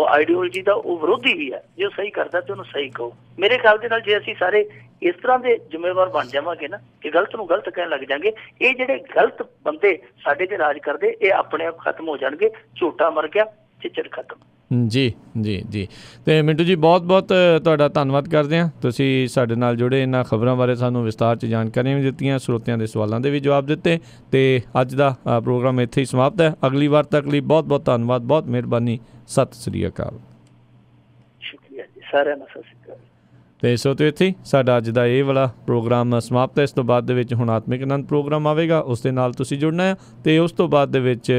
ਆਈਡੀਓਲੋਜੀ ਦਾ ਉਹ ਵਿਰੋਧੀ ਵੀ ਹੈ, ਜੇ ਉਹ ਸਹੀ ਕਰਦਾ ਤੇ ਉਹਨੂੰ ਸਹੀ ਕਹੋ। ਮੇਰੇ ਖਿਆਲ ਦੇ ਨਾਲ ਜੇ ਅਸੀਂ ਸਾਰੇ ਇਸ ਤਰ੍ਹਾਂ ਦੇ ਜ਼ਿੰਮੇਵਾਰ ਬਣ ਜਾਵਾਂਗੇ ਨਾ ਕਿ ਗਲਤ ਨੂੰ ਗਲਤ ਕਹਿਣ ਲੱਗ ਜਾਵਾਂਗੇ, ਇਹ ਜਿਹੜੇ ਗਲਤ ਬੰਦੇ ਸਾਡੇ ਤੇ ਰਾਜ ਕਰਦੇ ਇਹ ਆਪਣੇ ਆਪ ਖਤਮ ਹੋ ਜਾਣਗੇ। ਝੂਠਾ ਮਰ ਗਿਆ, ਚਿੱਚੜ ਖਤਮ। ਜੀ ਜੀ ਜੀ। ਤੇ ਮਿੰਟੂ ਜੀ, ਬਹੁਤ ਬਹੁਤ ਤੁਹਾਡਾ ਧੰਨਵਾਦ ਕਰਦੇ ਹਾਂ, ਤੁਸੀਂ ਸਾਡੇ ਨਾਲ ਜੁੜੇ, ਇਹਨਾਂ ਖਬਰਾਂ ਬਾਰੇ ਸਾਨੂੰ ਵਿਸਤਾਰ 'ਚ ਜਾਣਕਾਰੀਆਂ ਵੀ ਦਿੱਤੀਆਂ, ਸਰੋਤਿਆਂ ਦੇ ਸਵਾਲਾਂ ਦੇ ਵੀ ਜਵਾਬ ਦਿੱਤੇ। ਤੇ ਅੱਜ ਦਾ ਪ੍ਰੋਗਰਾਮ ਇੱਥੇ ਹੀ ਸਮਾਪਤ ਹੈ। ਅਗਲੀ ਵਾਰ ਤੱਕ ਲਈ ਬਹੁਤ ਬਹੁਤ ਧੰਨਵਾਦ, ਬਹੁਤ ਮਿਹਰਬਾਨੀ, ਸਤਿ ਸ੍ਰੀ ਅਕਾਲ। ਸ਼ੁਕਰੀਆ ਜੀ, ਸਾਰਿਆਂ ਨੂੰ ਸਤਿ ਸ੍ਰੀ ਅਕਾਲ। ਤੇ ਸੋ ਤੇ ਇੱਥੇ ਸਾਡਾ ਅੱਜ ਦਾ ਇਹ ਵਾਲਾ ਪ੍ਰੋਗਰਾਮ ਸਮਾਪਤ ਹੈ। ਇਸ ਤੋਂ ਬਾਅਦ ਦੇ ਵਿੱਚ ਹੁਣ ਆਤਮਿਕ ਆਨੰਦ ਪ੍ਰੋਗਰਾਮ ਆਵੇਗਾ, ਉਸ ਦੇ ਨਾਲ ਤੁਸੀਂ ਜੁੜਨਾ ਹੈ। ਅਤੇ ਉਸ ਤੋਂ ਬਾਅਦ ਦੇ ਵਿੱਚ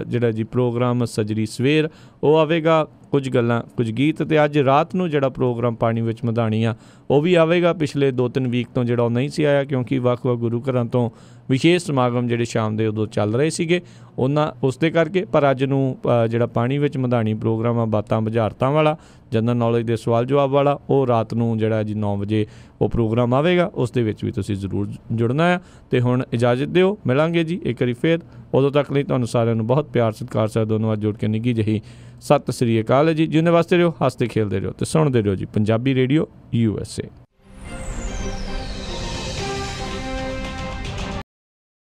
ਜਿਹੜਾ ਜੀ ਪ੍ਰੋਗਰਾਮ ਸਜਰੀ ਸਵੇਰ ਉਹ ਆਵੇਗਾ, ਕੁਝ ਗੱਲਾਂ ਕੁਝ ਗੀਤ। ਅਤੇ ਅੱਜ ਰਾਤ ਨੂੰ ਜਿਹੜਾ ਪ੍ਰੋਗਰਾਮ ਪਾਣੀ ਵਿੱਚ ਮਧਾਣੀ ਆ ਉਹ ਵੀ ਆਵੇਗਾ। ਪਿਛਲੇ 2-3 ਵੀਕ ਤੋਂ ਜਿਹੜਾ ਉਹ ਨਹੀਂ ਸੀ ਆਇਆ, ਕਿਉਂਕਿ ਵੱਖ-ਵੱਖ ਗੁਰੂ ਘਰਾਂ ਤੋਂ ਵਿਸ਼ੇਸ਼ ਸਮਾਗਮ ਜਿਹੜੇ ਸ਼ਾਮ ਦੇ ਉਦੋਂ ਚੱਲ ਰਹੇ ਸੀਗੇ ਉਸ ਦੇ ਕਰਕੇ। ਪਰ ਅੱਜ ਨੂੰ ਜਿਹੜਾ ਪਾਣੀ ਵਿੱਚ ਮਧਾਣੀ ਪ੍ਰੋਗਰਾਮ ਆ ਬਾਤਾਂ ਬੁਝਾਰਤਾਂ ਵਾਲਾ, ਜਨਰਲ ਨੌਲੇਜ ਦੇ ਸਵਾਲ ਜਵਾਬ ਵਾਲਾ, ਉਹ ਰਾਤ ਨੂੰ ਜਿਹੜਾ ਜੀ 9 ਵਜੇ ਉਹ ਪ੍ਰੋਗਰਾਮ ਆਵੇਗਾ। ਉਸ ਦੇ ਵਿੱਚ ਵੀ ਤੁਸੀਂ ਜ਼ਰੂਰ ਜੁੜਨਾ ਹੈ। ਅਤੇ ਹੁਣ ਇਜਾਜ਼ਤ ਦਿਓ, ਮਿਲਾਂਗੇ ਜੀ ਇੱਕ ਵਾਰੀ ਫਿਰ। ਉਦੋਂ ਤੱਕ ਲਈ ਤੁਹਾਨੂੰ ਸਾਰਿਆਂ ਨੂੰ ਬਹੁਤ ਪਿਆਰ ਸਤਿਕਾਰ ਸਾਹਿਬ ਦੋਨੋਂ ਅੱਜ ਜੁੜ ਕੇ ਨਿੱਘੀ ਜਿਹੀ ਸਤਿ ਸ੍ਰੀ ਅਕਾਲ ਜੀ। ਜਿਉਂਦੇ ਵਾਸਤੇ ਰਹੋ, ਹੱਸਦੇ ਖੇਲਦੇ ਰਹੋ ਅਤੇ ਸੁਣਦੇ ਰਹੋ ਜੀ ਪੰਜਾਬੀ ਰੇਡੀਓ USA।